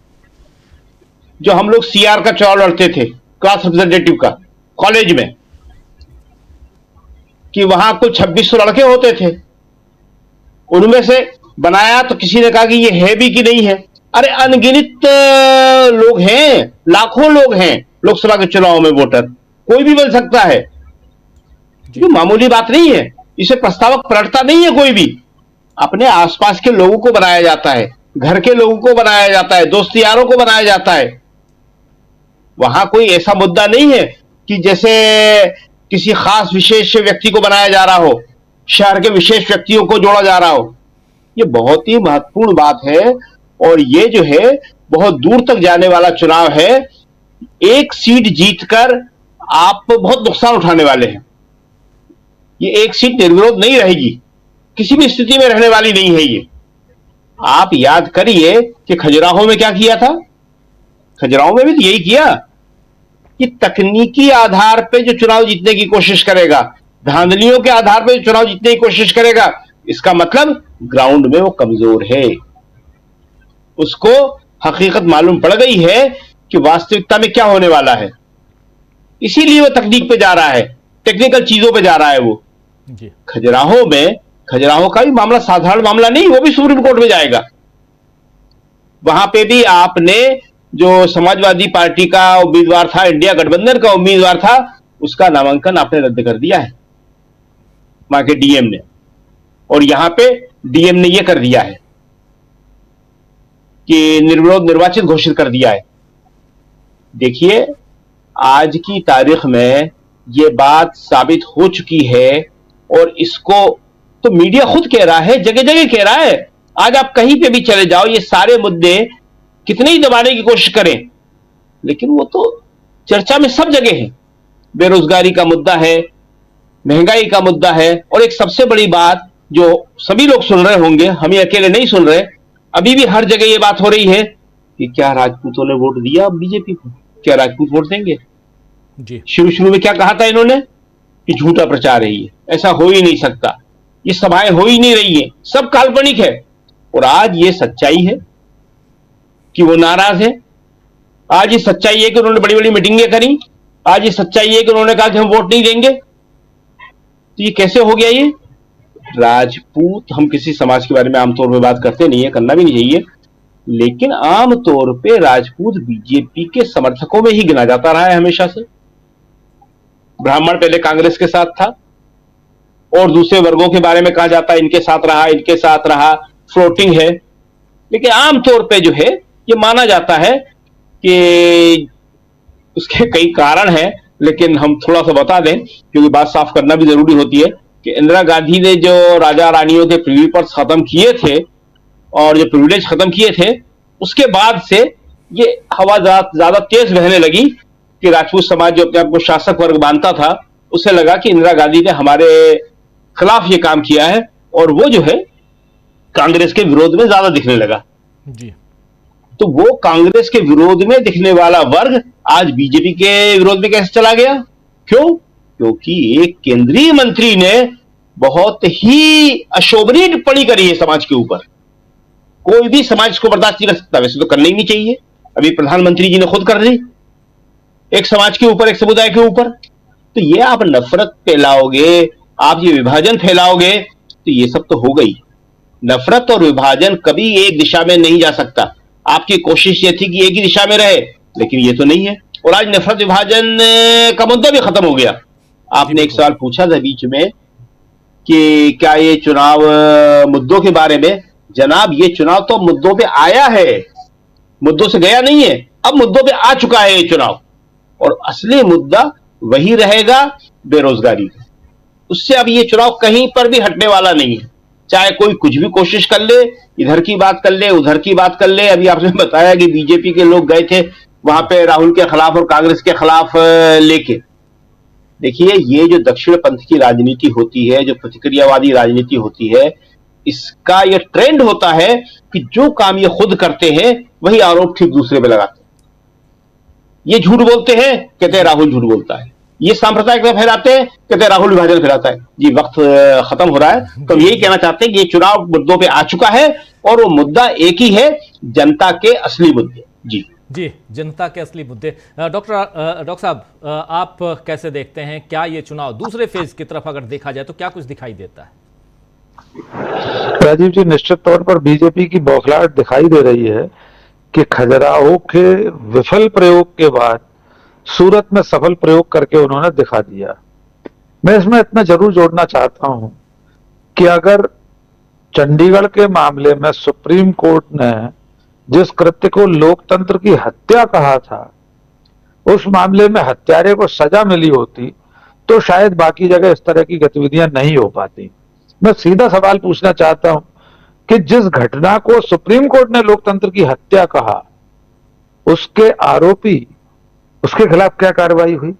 जो हम लोग सीआर का चुनाव लड़ते थे, क्लास रिप्रेजेंटेटिव का, कॉलेज में, कि वहां कुल 2600 लड़के होते थे, उनमें से बनाया तो किसी ने कहा कि ये है भी कि नहीं है। अरे अनगिनत लोग हैं, लाखों लोग हैं लोकसभा के चुनाव में वोटर, कोई भी बन सकता है। ये मामूली बात नहीं है, इसे प्रस्तावक पलटता नहीं है कोई भी। अपने आसपास के लोगों को बनाया जाता है, घर के लोगों को बनाया जाता है, दोस्त यारों को बनाया जाता है। वहां कोई ऐसा मुद्दा नहीं है कि जैसे किसी खास विशेष व्यक्ति को बनाया जा रहा हो, शहर के विशेष व्यक्तियों को जोड़ा जा रहा हो। ये बहुत ही महत्वपूर्ण बात है और ये जो है बहुत दूर तक जाने वाला चुनाव है। एक सीट जीतकर आप बहुत नुकसान उठाने वाले हैं। ये एक सीट निर्विरोध नहीं रहेगी, किसी भी स्थिति में रहने वाली नहीं है ये। आप याद करिए कि खजुराहो में क्या किया था। खजुराहो में भी तो यही किया कि तकनीकी आधार पे जो चुनाव जीतने की कोशिश करेगा, धांधलियों के आधार पे जो चुनाव जीतने की कोशिश करेगा, इसका मतलब ग्राउंड में वो कमजोर है। उसको हकीकत मालूम पड़ गई है कि वास्तविकता में क्या होने वाला है, इसीलिए वो तकनीक पे जा रहा है, टेक्निकल चीजों पे जा रहा है वो। खजुराहो का भी मामला साधारण मामला नहीं, वो भी सुप्रीम कोर्ट में जाएगा। वहां पे भी आपने जो समाजवादी पार्टी का उम्मीदवार था, इंडिया गठबंधन का उम्मीदवार था, उसका नामांकन आपने रद्द कर दिया है वहां के डीएम ने। और यहां पे डीएम ने यह कर दिया है कि निर्विरोध निर्वाचित घोषित कर दिया है। देखिए, आज की तारीख में यह बात साबित हो चुकी है और इसको तो मीडिया खुद कह रहा है, जगह जगह कह रहा है। आज आप कहीं पे भी चले जाओ, ये सारे मुद्दे कितने ही दबाने की कोशिश करें, लेकिन वो तो चर्चा में सब जगह है। बेरोजगारी का मुद्दा है, महंगाई का मुद्दा है, और एक सबसे बड़ी बात जो सभी लोग सुन रहे होंगे, हम ये अकेले नहीं सुन रहे, अभी भी हर जगह ये बात हो रही है कि क्या राजपूतों ने वोट दिया बीजेपी को? क्या राजपूत वोट देंगे? जी। शुरू में क्या कहा था इन्होंने कि झूठा प्रचार है, ये ऐसा हो ही नहीं सकता, ये सभाएं हो ही नहीं रही है, सब काल्पनिक है। और आज ये सच्चाई है कि वो नाराज है। आज ये सच्चाई है कि उन्होंने बड़ी बड़ी मीटिंगें करी। आज ये सच्चाई है कि उन्होंने कहा कि हम वोट नहीं देंगे। तो ये कैसे हो गया? ये राजपूत, हम किसी समाज के बारे में आमतौर पर बात करते नहीं है, करना भी नहीं चाहिए, लेकिन आमतौर पे राजपूत बीजेपी के समर्थकों में ही गिना जाता रहा है हमेशा से। ब्राह्मण पहले कांग्रेस के साथ था और दूसरे वर्गों के बारे में कहा जाता है इनके साथ रहा, इनके साथ रहा, फ्लोटिंग है। लेकिन आमतौर पे जो है ये माना जाता है कि उसके कई कारण हैं, लेकिन हम थोड़ा सा बता दें क्योंकि बात साफ करना भी जरूरी होती है कि इंदिरा गांधी ने जो राजा रानियों के प्रिविलेज खत्म किए थे और जो प्रिविलेज खत्म किए थे, उसके बाद से ये हवा ज्यादा तेज बहने लगी कि राजपूत समाज जो अपने आप को शासक वर्ग मानता था, उसे लगा कि इंदिरा गांधी ने हमारे खिलाफ ये काम किया है, और वो जो है कांग्रेस के विरोध में ज्यादा दिखने लगा जी। तो वो कांग्रेस के विरोध में दिखने वाला वर्ग आज बीजेपी के विरोध में कैसे चला गया? क्यों? क्योंकि एक केंद्रीय मंत्री ने बहुत ही अशोभनीय टिप्पणी करी है समाज के ऊपर। कोई भी समाज इसको बर्दाश्त नहीं कर सकता, वैसे तो करना ही नहीं चाहिए। अभी प्रधानमंत्री जी ने खुद कर दी एक समाज के ऊपर, एक समुदाय के ऊपर। तो ये आप नफरत फैलाओगे, आप ये विभाजन फैलाओगे, तो ये सब तो हो गई। नफरत और विभाजन कभी एक दिशा में नहीं जा सकता। आपकी कोशिश ये थी कि एक ही दिशा में रहे, लेकिन ये तो नहीं है। और आज नफरत विभाजन का मुद्दा भी खत्म हो गया। आपने एक सवाल पूछा था बीच में कि क्या ये चुनाव मुद्दों के बारे में। जनाब, ये चुनाव तो मुद्दों पे आया है, मुद्दों से गया नहीं है। अब मुद्दों पे आ चुका है ये चुनाव, और असली मुद्दा वही रहेगा, बेरोजगारी। उससे अब ये चुनाव कहीं पर भी हटने वाला नहीं है। चाहे कोई कुछ भी कोशिश कर ले, इधर की बात कर ले, उधर की बात कर ले। अभी आपने बताया कि बीजेपी के लोग गए थे वहां पे राहुल के खिलाफ और कांग्रेस के खिलाफ लेके। देखिए, ये जो दक्षिण पंथ की राजनीति होती है, जो प्रतिक्रियावादी राजनीति होती है, इसका ये ट्रेंड होता है कि जो काम ये खुद करते हैं वही आरोप ठीक दूसरे पे लगाते हैं। ये झूठ बोलते हैं, कहते हैं राहुल झूठ बोलता है। ये सांप्रदायिकता फैलाते हैं, कहते हैं राहुल विभाजन फैलाता है। जी, वक्त खत्म हो रहा है, तो हम यही कहना चाहते हैं कि ये चुनाव मुद्दों पे आ चुका है, और वो मुद्दा एक ही है, जनता के असली मुद्दे। जी, जनता के असली मुद्दे। डॉक्टर साहब, आप कैसे देखते हैं, क्या ये चुनाव दूसरे फेज की तरफ अगर देखा जाए तो क्या कुछ दिखाई देता है? राजीव जी, निश्चित तौर पर बीजेपी की बौखलाहट दिखाई दे रही है कि खजुराहो के विफल प्रयोग के बाद सूरत में सफल प्रयोग करके उन्होंने दिखा दिया। मैं इसमें इतना जरूर जोड़ना चाहता हूं कि अगर चंडीगढ़ के मामले में सुप्रीम कोर्ट ने जिस कृत्य को लोकतंत्र की हत्या कहा था, उस मामले में हत्यारे को सजा मिली होती तो शायद बाकी जगह इस तरह की गतिविधियां नहीं हो पाती। मैं सीधा सवाल पूछना चाहता हूं कि जिस घटना को सुप्रीम कोर्ट ने लोकतंत्र की हत्या कहा, उसके आरोपी, उसके खिलाफ क्या कार्रवाई हुई?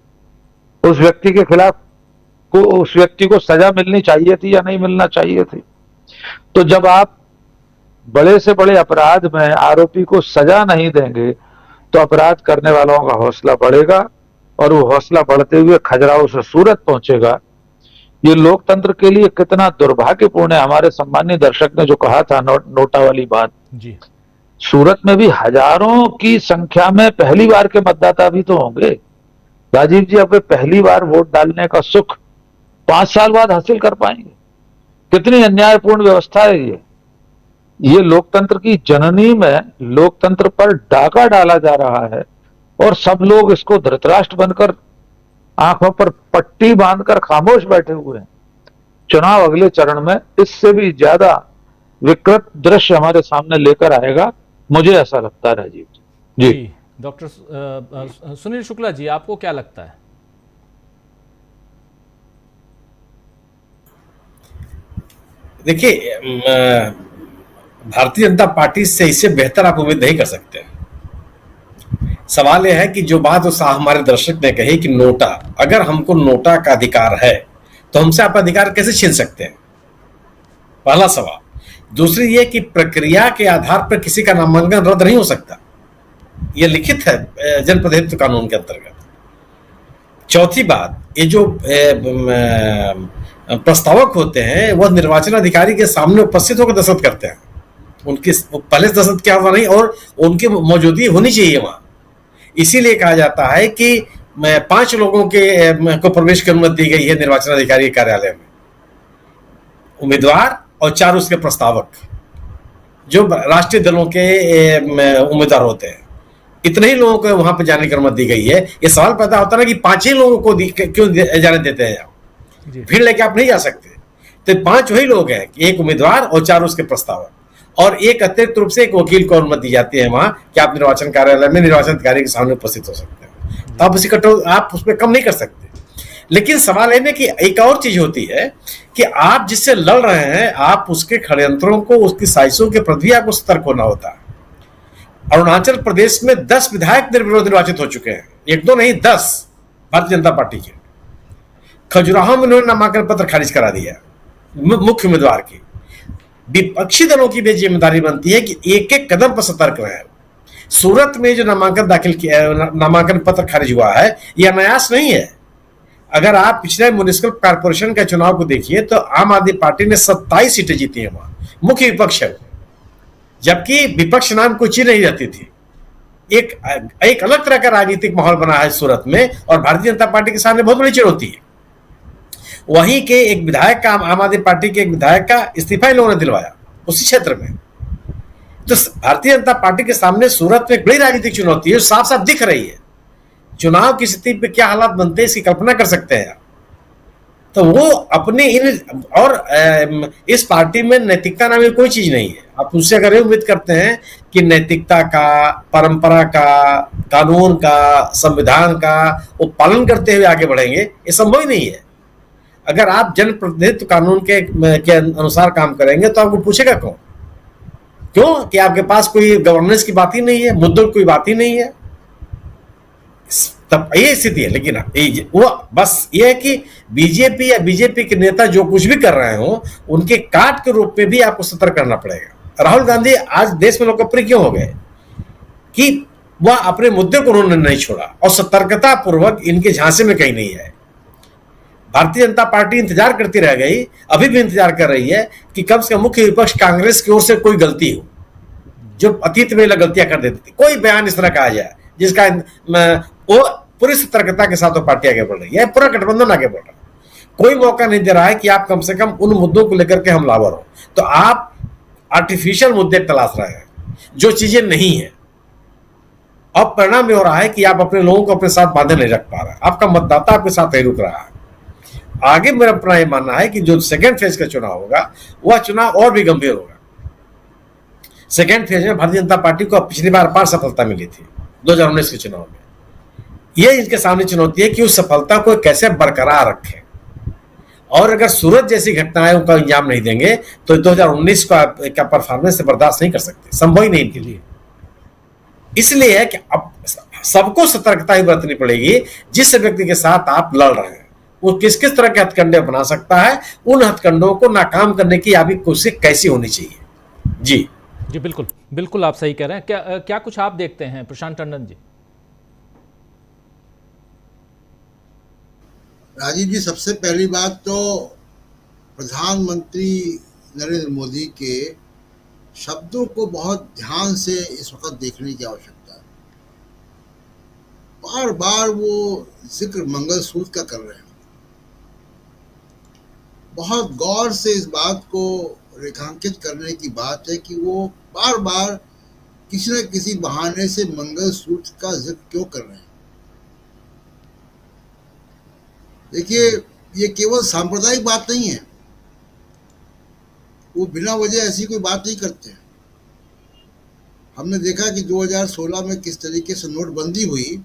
उस व्यक्ति के खिलाफ उस व्यक्ति को सजा मिलनी चाहिए थी या नहीं मिलना चाहिए थी? तो जब आप बड़े से बड़े अपराध में आरोपी को सजा नहीं देंगे तो अपराध करने वालों का हौसला बढ़ेगा, और वो हौसला बढ़ते हुए खजुराहो से सूरत पहुंचेगा। ये लोकतंत्र के लिए कितना दुर्भाग्यपूर्ण है। हमारे सम्मानीय दर्शक ने जो कहा था नोटा वाली बात, जी, सूरत में भी हजारों की संख्या में पहली बार के मतदाता भी तो होंगे। राजीव जी, अब वे पहली बार वोट डालने का सुख 5 साल बाद हासिल कर पाएंगे? कितनी अन्यायपूर्ण व्यवस्था है ये लोकतंत्र की जननी में लोकतंत्र पर डाका डाला जा रहा है, और सब लोग इसको धृतराष्ट्र बनकर आंखों पर पट्टी बांधकर खामोश बैठे हुए हैं। चुनाव अगले चरण में इससे भी ज्यादा विकृत दृश्य हमारे सामने लेकर आएगा, मुझे ऐसा लगता है राजीव जी। जी, डॉक्टर सुनील शुक्ला जी, आपको क्या लगता है? देखिए, भारतीय जनता पार्टी से इससे बेहतर आप उम्मीद नहीं कर सकते। सवाल यह है कि जो बात उस हमारे दर्शक ने कही कि नोटा, अगर हमको नोटा का अधिकार है तो हमसे आप अधिकार कैसे छीन सकते हैं? पहला सवाल। दूसरी ये कि प्रक्रिया के आधार पर किसी का नामांकन रद्द नहीं हो सकता, यह लिखित है जनप्रतिनिधित्व कानून के अंतर्गत। चौथी बात, ये जो प्रस्तावक होते हैं वह निर्वाचन अधिकारी के सामने उपस्थित होकर दस्तखत करते हैं। उनकी पहले दस्तखत क्या हुआ नहीं, और उनकी मौजूदगी होनी चाहिए वहां। इसीलिए कहा जाता है कि 5 लोगों को प्रवेश की अनुमति दी गई है निर्वाचन अधिकारी कार्यालय में, उम्मीदवार और 4 उसके प्रस्तावक जो राष्ट्रीय दलों के उम्मीदवार होते हैं। इतने ही लोगों को वहां पर जाने की अनुमति दी गई है। ये सवाल पैदा होता है ना कि 5 ही लोगों को क्यों जाने देते हैं? भीड़ लेके आप नहीं जा सकते। तो 5 वही लोग हैं, एक उम्मीदवार और 4 उसके प्रस्तावक, और एक अतिरिक्त रूप से एक वकील को अनुमति दी जाती है वहां कि आप निर्वाचन कार्यालय में निर्वाचन अधिकारी के सामने उपस्थित हो सकते हैं। तो आप उसमें कम नहीं कर सकते। लेकिन सवाल है कि एक और चीज होती है कि आप जिससे लड़ रहे हैं, आप उसके षड्यंत्रों को, उसकी साजिशों के प्रति आपको सतर्क होना होता है। अरुणाचल प्रदेश में 10 विधायक निर्विरोध निर्वाचित हो चुके हैं, 1-2 नहीं 10 भारतीय जनता पार्टी के। खजुराहो में उन्होंने नामांकन पत्र खारिज करा दिया मुख्य उम्मीदवार की। विपक्षी दलों की भी जिम्मेदारी बनती है कि एक एक कदम पर सतर्क रहे। सूरत में जो नामांकन पत्र खारिज हुआ है, यह अनायास नहीं है। अगर आप पिछले म्युनिसिपल कॉर्पोरेशन के चुनाव को देखिए तो आम आदमी पार्टी ने 27 सीटें जीती हैं वहां, मुख्य विपक्ष है, जबकि विपक्ष नाम कोई चीज नहीं रहती थी। एक अलग तरह का राजनीतिक माहौल बना है सूरत में, और भारतीय जनता पार्टी के सामने बहुत बड़ी चुनौती है। वहीं के एक विधायक का, आम आदमी पार्टी के एक विधायक का इस्तीफा इन लोगों ने दिलवाया उसी क्षेत्र में। तो भारतीय जनता पार्टी के सामने सूरत में एक बड़ी राजनीतिक चुनौती है, साफ साफ दिख रही है। चुनाव की स्थिति पे क्या हालात बनते हैं इसकी कल्पना कर सकते हैं। तो वो अपने इस पार्टी में नैतिकता नाम की कोई चीज नहीं है। आप उससे अगर ये उम्मीद करते हैं कि नैतिकता का, परंपरा का, कानून का, संविधान का वो पालन करते हुए आगे बढ़ेंगे, ये संभव ही नहीं है। अगर आप जनप्रतिनिधित्व कानून के अनुसार काम करेंगे तो आपको पूछेगा कौन? क्यों? कि आपके पास कोई गवर्नेंस की बात ही नहीं है, मुद्दों की कोई बात ही नहीं है। तब ये स्थिति है। लेकिन वो बस ये है कि बीजेपी या बीजेपी के नेता जो कुछ भी कर रहे हो, उनके काट के रूप में भी आपको सतर्क करना पड़ेगा। राहुल गांधी आज देश में लोकप्रिय क्यों हो गए? कि वह अपने मुद्दे को उन्होंने नहीं छोड़ा और सतर्कता पूर्वक इनके झांसे में कहीं नहीं है। भारतीय जनता पार्टी इंतजार करती रह गई, अभी भी इंतजार कर रही है कि कम से कम मुख्य विपक्ष कांग्रेस की ओर से कोई गलती हो, जो अतीत में गलतियां कर देती थी। कोई बयान इस तरह का आ जाए जिसका वो पूरी सतर्कता के साथ वो पार्टी आगे बढ़ रही है, पूरा गठबंधन आगे बढ़ रहा है। कोई मौका नहीं दे रहा है कि आप कम से कम उन मुद्दों को लेकर के हमलावर हो। तो आप आर्टिफिशियल मुद्दे तलाश रहे हैं जो चीजें नहीं है। अब परिणाम ये हो रहा है कि आप अपने लोगों को अपने साथ बांधे नहीं रख पा रहे, आपका मतदाता आपके साथ नहीं रुक रहा है। आगे मेरा अपना ये मानना है कि जो सेकेंड फेज का चुनाव होगा वह चुनाव और भी गंभीर होगा। सेकेंड फेज में भारतीय जनता पार्टी को पिछली बार अपार सफलता मिली थी 2019 के चुनाव में। यह इनके सामने चुनौती है कि उस सफलता को कैसे बरकरार रखें, और अगर सूरत जैसी घटनाएं उनका अंजाम नहीं देंगे तो 2019 का परफॉर्मेंस से बर्दाश्त नहीं कर सकते, संभव ही नहीं इनके लिए। इसलिए है कि अब सबको सतर्कता ही बरतनी पड़ेगी। जिस व्यक्ति के साथ आप लड़ रहे हैं वो किस किस तरह के हथकंडे बना सकता है, उन हथकंडों को नाकाम करने की आपकी कोशिश कैसी होनी चाहिए। जी बिल्कुल बिल्कुल, आप सही कह रहे हैं। क्या कुछ आप देखते हैं प्रशांत टंडन जी? राजीव जी, सबसे पहली बात तो प्रधानमंत्री नरेंद्र मोदी के शब्दों को बहुत ध्यान से इस वक्त देखने की आवश्यकता है। बार बार वो जिक्र मंगलसूत्र का कर रहे हैं। बहुत गौर से इस बात को रेखांकित करने की बात है कि वो बार बार किसी न किसी बहाने से मंगलसूत्र का जिक्र क्यों कर रहे हैं। देखिए, ये केवल सांप्रदायिक बात नहीं है, वो बिना वजह ऐसी कोई बात नहीं करते हैं। हमने देखा कि 2016 में किस तरीके से नोटबंदी हुई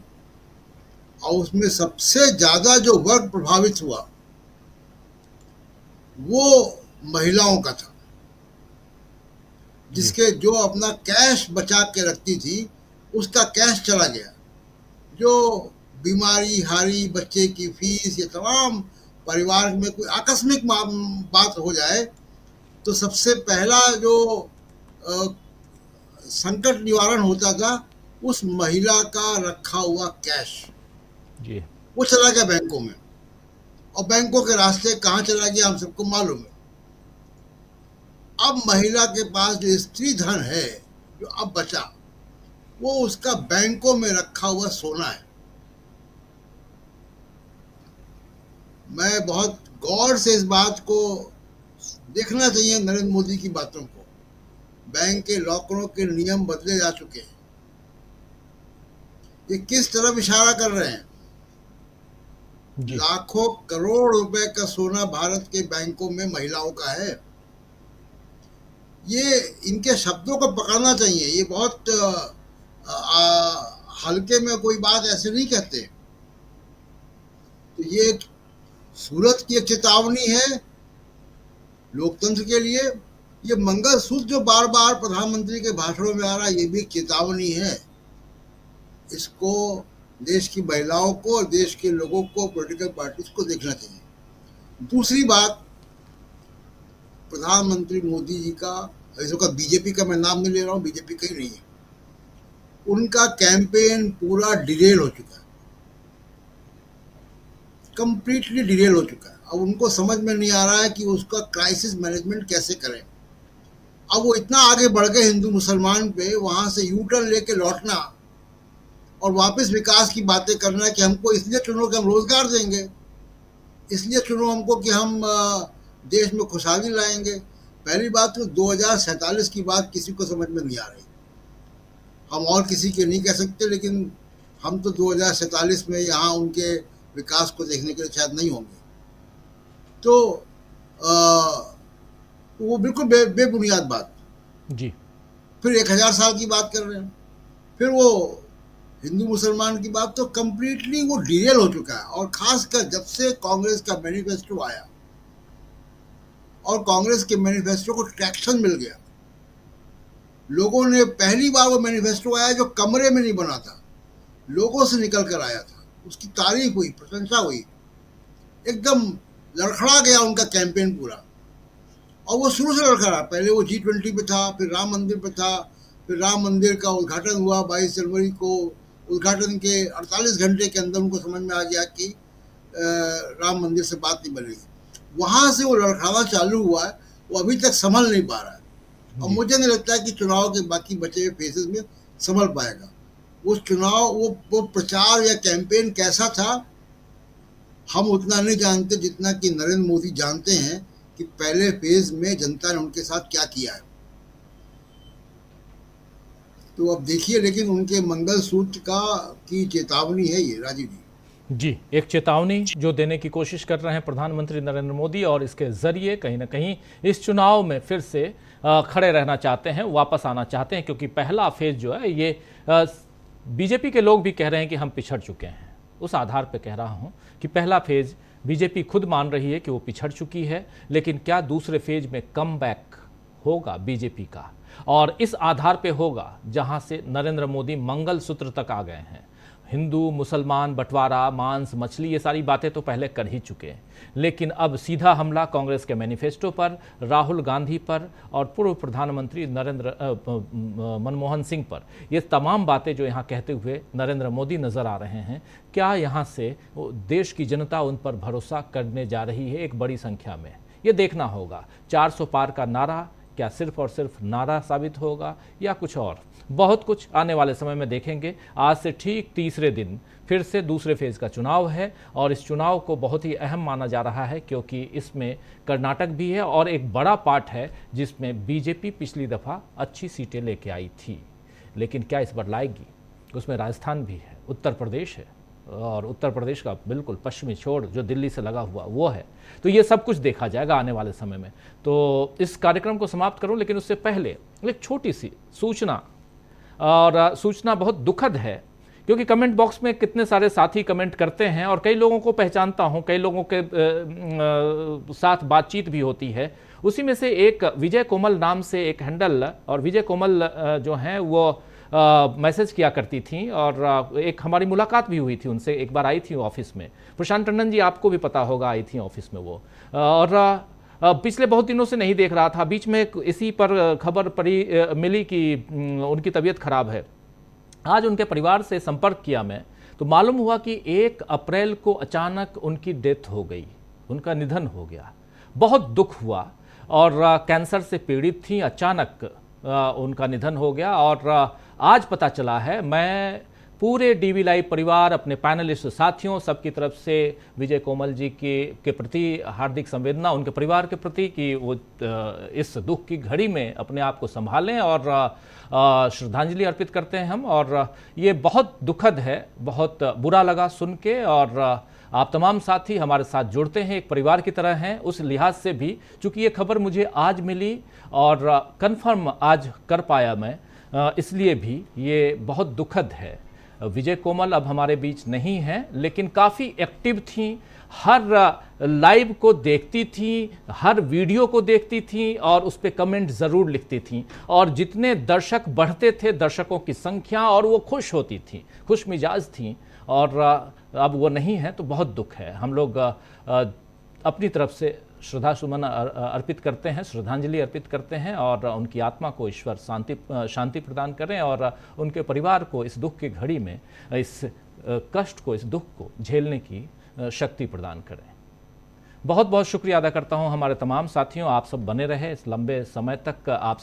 और उसमें सबसे ज्यादा जो वर्ग प्रभावित हुआ वो महिलाओं का था, जिसके जो अपना कैश बचा के रखती थी उसका कैश चला गया। जो बीमारी, हारी, बच्चे की फीस, ये तमाम परिवार में कोई आकस्मिक बात हो जाए तो सबसे पहला जो संकट निवारण होता था उस महिला का रखा हुआ कैश जी, वो चला गया बैंकों में, और बैंकों के रास्ते कहाँ चला गया हम सबको मालूम है। अब महिला के पास जो स्त्री धन है जो अब बचा, वो उसका बैंकों में रखा हुआ सोना है। मैं बहुत गौर से इस बात को देखना चाहिए, नरेंद्र मोदी की बातों को। बैंक के लॉकरों के नियम बदले जा चुके हैं। ये किस तरफ इशारा कर रहे हैं? लाखों करोड़ रुपए का सोना भारत के बैंकों में महिलाओं का है। ये इनके शब्दों को पकड़ना चाहिए। ये बहुत हल्के में कोई बात ऐसे नहीं कहते। तो ये सूरत की एक चेतावनी है लोकतंत्र के लिए। ये मंगलसूत्र जो बार बार प्रधानमंत्री के भाषणों में आ रहा है, ये भी एक चेतावनी है। इसको देश की महिलाओं को और देश के लोगों को, पॉलिटिकल पार्टीज को देखना चाहिए। दूसरी बात, प्रधानमंत्री मोदी जी का, इसका बीजेपी का मैं नाम नहीं ले रहा हूँ, बीजेपी का ही नहीं है, उनका कैंपेन पूरा डिरेल हो चुका है, कंप्लीटली डिरेल हो चुका है। अब उनको समझ में नहीं आ रहा है कि उसका क्राइसिस मैनेजमेंट कैसे करें। अब वो इतना आगे बढ़ गए हिंदू मुसलमान पे, वहां से यू टर्न लेके लौटना और वापस विकास की बातें करना कि हमको इसलिए चुनो कि हम रोजगार देंगे, इसलिए चुनो हमको कि हम देश में खुशहाली लाएंगे। पहली बात तो 2047 की बात किसी को समझ में नहीं आ रही। हम और किसी के नहीं कह सकते, लेकिन हम तो 2047 में यहाँ उनके विकास को देखने के लिए शायद नहीं होंगे। तो वो बिल्कुल बेबुनियाद बात जी। फिर 1000 साल की बात कर रहे हैं, फिर वो हिंदू मुसलमान की बात, तो कंप्लीटली वो डिरेल हो चुका है। और खासकर जब से कांग्रेस का मैनिफेस्टो आया और कांग्रेस के मैनिफेस्टो को ट्रैक्शन मिल गया, लोगों ने, पहली बार वो मैनिफेस्टो आया जो कमरे में नहीं बना था, लोगों से निकल कर आया था, उसकी तारीफ हुई, प्रशंसा हुई, एकदम लड़खड़ा गया उनका कैंपेन पूरा। और वो शुरू से लड़खड़ा, पहले वो G20 पे था, फिर राम मंदिर पे था, फिर राम मंदिर का उद्घाटन हुआ 22 जनवरी को। उद्घाटन के 48 घंटे के अंदर उनको समझ में आ गया कि राम मंदिर से बात नहीं बनेगी। वहाँ से वो लड़खड़ाना चालू हुआ है, वो अभी तक संभल नहीं पा रहा है। और मुझे नहीं लगता है कि चुनाव के बाकी बचे हुए फेजेस में संभल पाएगा। वो चुनाव, वो प्रचार या कैंपेन कैसा था, हम उतना नहीं जानते जितना कि नरेंद्र मोदी जानते हैं कि पहले फेज में जनता ने उनके साथ क्या किया है। तो अब देखिए, लेकिन उनके मंगलसूत्र की चेतावनी है ये, राजीव जी। एक चेतावनी जो देने की कोशिश कर रहे हैं प्रधानमंत्री नरेंद्र मोदी, और इसके जरिए कहीं ना कहीं इस चुनाव में फिर से खड़े रहना चाहते हैं, वापस आना चाहते हैं। क्योंकि पहला फेज जो है ये बीजेपी के लोग भी कह रहे हैं कि हम पिछड़ चुके हैं। उस आधार पर कह रहा हूं कि पहला फेज बीजेपी खुद मान रही है कि वो पिछड़ चुकी है, लेकिन क्या दूसरे फेज में कम बैक होगा बीजेपी का? और इस आधार पे होगा जहां से नरेंद्र मोदी मंगलसूत्र तक आ गए हैं। हिंदू मुसलमान बंटवारा, मांस मछली, ये सारी बातें तो पहले कर ही चुके हैं, लेकिन अब सीधा हमला कांग्रेस के मैनिफेस्टो पर, राहुल गांधी पर और पूर्व प्रधानमंत्री मनमोहन सिंह पर। ये तमाम बातें जो यहाँ कहते हुए नरेंद्र मोदी नजर आ रहे हैं, क्या यहाँ से देश की जनता उन पर भरोसा करने जा रही है एक बड़ी संख्या में? ये देखना होगा। 400 पार का नारा क्या सिर्फ और सिर्फ नारा साबित होगा या कुछ और? बहुत कुछ आने वाले समय में देखेंगे। आज से ठीक तीसरे दिन फिर से दूसरे फेज का चुनाव है, और इस चुनाव को बहुत ही अहम माना जा रहा है क्योंकि इसमें कर्नाटक भी है और एक बड़ा पार्ट है जिसमें बीजेपी पिछली दफ़ा अच्छी सीटें लेके आई थी, लेकिन क्या इस बार लाएगी? उसमें राजस्थान भी है, उत्तर प्रदेश है, और उत्तर प्रदेश का बिल्कुल पश्चिमी छोर जो दिल्ली से लगा हुआ वो है। तो ये सब कुछ देखा जाएगा आने वाले समय में। तो इस कार्यक्रम को समाप्त करूं, लेकिन उससे पहले एक छोटी सी सूचना, और सूचना बहुत दुखद है क्योंकि कमेंट बॉक्स में कितने सारे साथी कमेंट करते हैं और कई लोगों को पहचानता हूं, कई लोगों के साथ बातचीत भी होती है। उसी में से एक विजय कोमल नाम से एक हैंडल, और विजय कोमल जो हैं वो मैसेज किया करती थी, और एक हमारी मुलाकात भी हुई थी उनसे, एक बार आई थी ऑफिस में। प्रशांत टंडन जी, आपको भी पता होगा, आई थी ऑफिस में वो, और पिछले बहुत दिनों से नहीं देख रहा था। बीच में इसी पर खबर मिली कि उनकी तबीयत खराब है। आज उनके परिवार से संपर्क किया मैं, तो मालूम हुआ कि 1 अप्रैल को अचानक उनकी डेथ हो गई, उनका निधन हो गया। बहुत दुख हुआ, और कैंसर से पीड़ित थी, अचानक उनका निधन हो गया। और आज पता चला है, मैं पूरे डीवी लाइव परिवार, अपने पैनलिस्ट साथियों, सबकी तरफ से विजय कोमल जी के प्रति हार्दिक संवेदना, उनके परिवार के प्रति, कि वो इस दुख की घड़ी में अपने आप को संभालें, और श्रद्धांजलि अर्पित करते हैं हम। और ये बहुत दुखद है, बहुत बुरा लगा सुन के, और आप तमाम साथी हमारे साथ जुड़ते हैं, एक परिवार की तरह हैं। उस लिहाज से भी चूंकि ये खबर मुझे आज मिली और कंफर्म आज कर पाया मैं, इसलिए भी ये बहुत दुखद है। विजय कोमल अब हमारे बीच नहीं हैं, लेकिन काफ़ी एक्टिव थी, हर लाइव को देखती थी, हर वीडियो को देखती थी और उस पर कमेंट ज़रूर लिखती थी। और जितने दर्शक बढ़ते थे, दर्शकों की संख्या, और वो खुश होती थी, खुश मिजाज थी, और अब वो नहीं है तो बहुत दुख है। हम लोग अपनी तरफ से श्रद्धा सुमन अर्पित करते हैं, श्रद्धांजलि अर्पित करते हैं, और उनकी आत्मा को ईश्वर शांति प्रदान करें और उनके परिवार को इस दुख की घड़ी में, इस कष्ट को, इस दुख को झेलने की शक्ति प्रदान करें। बहुत बहुत शुक्रिया अदा करता हूं हमारे तमाम साथियों, आप सब बने रहे इस लंबे समय तक। आप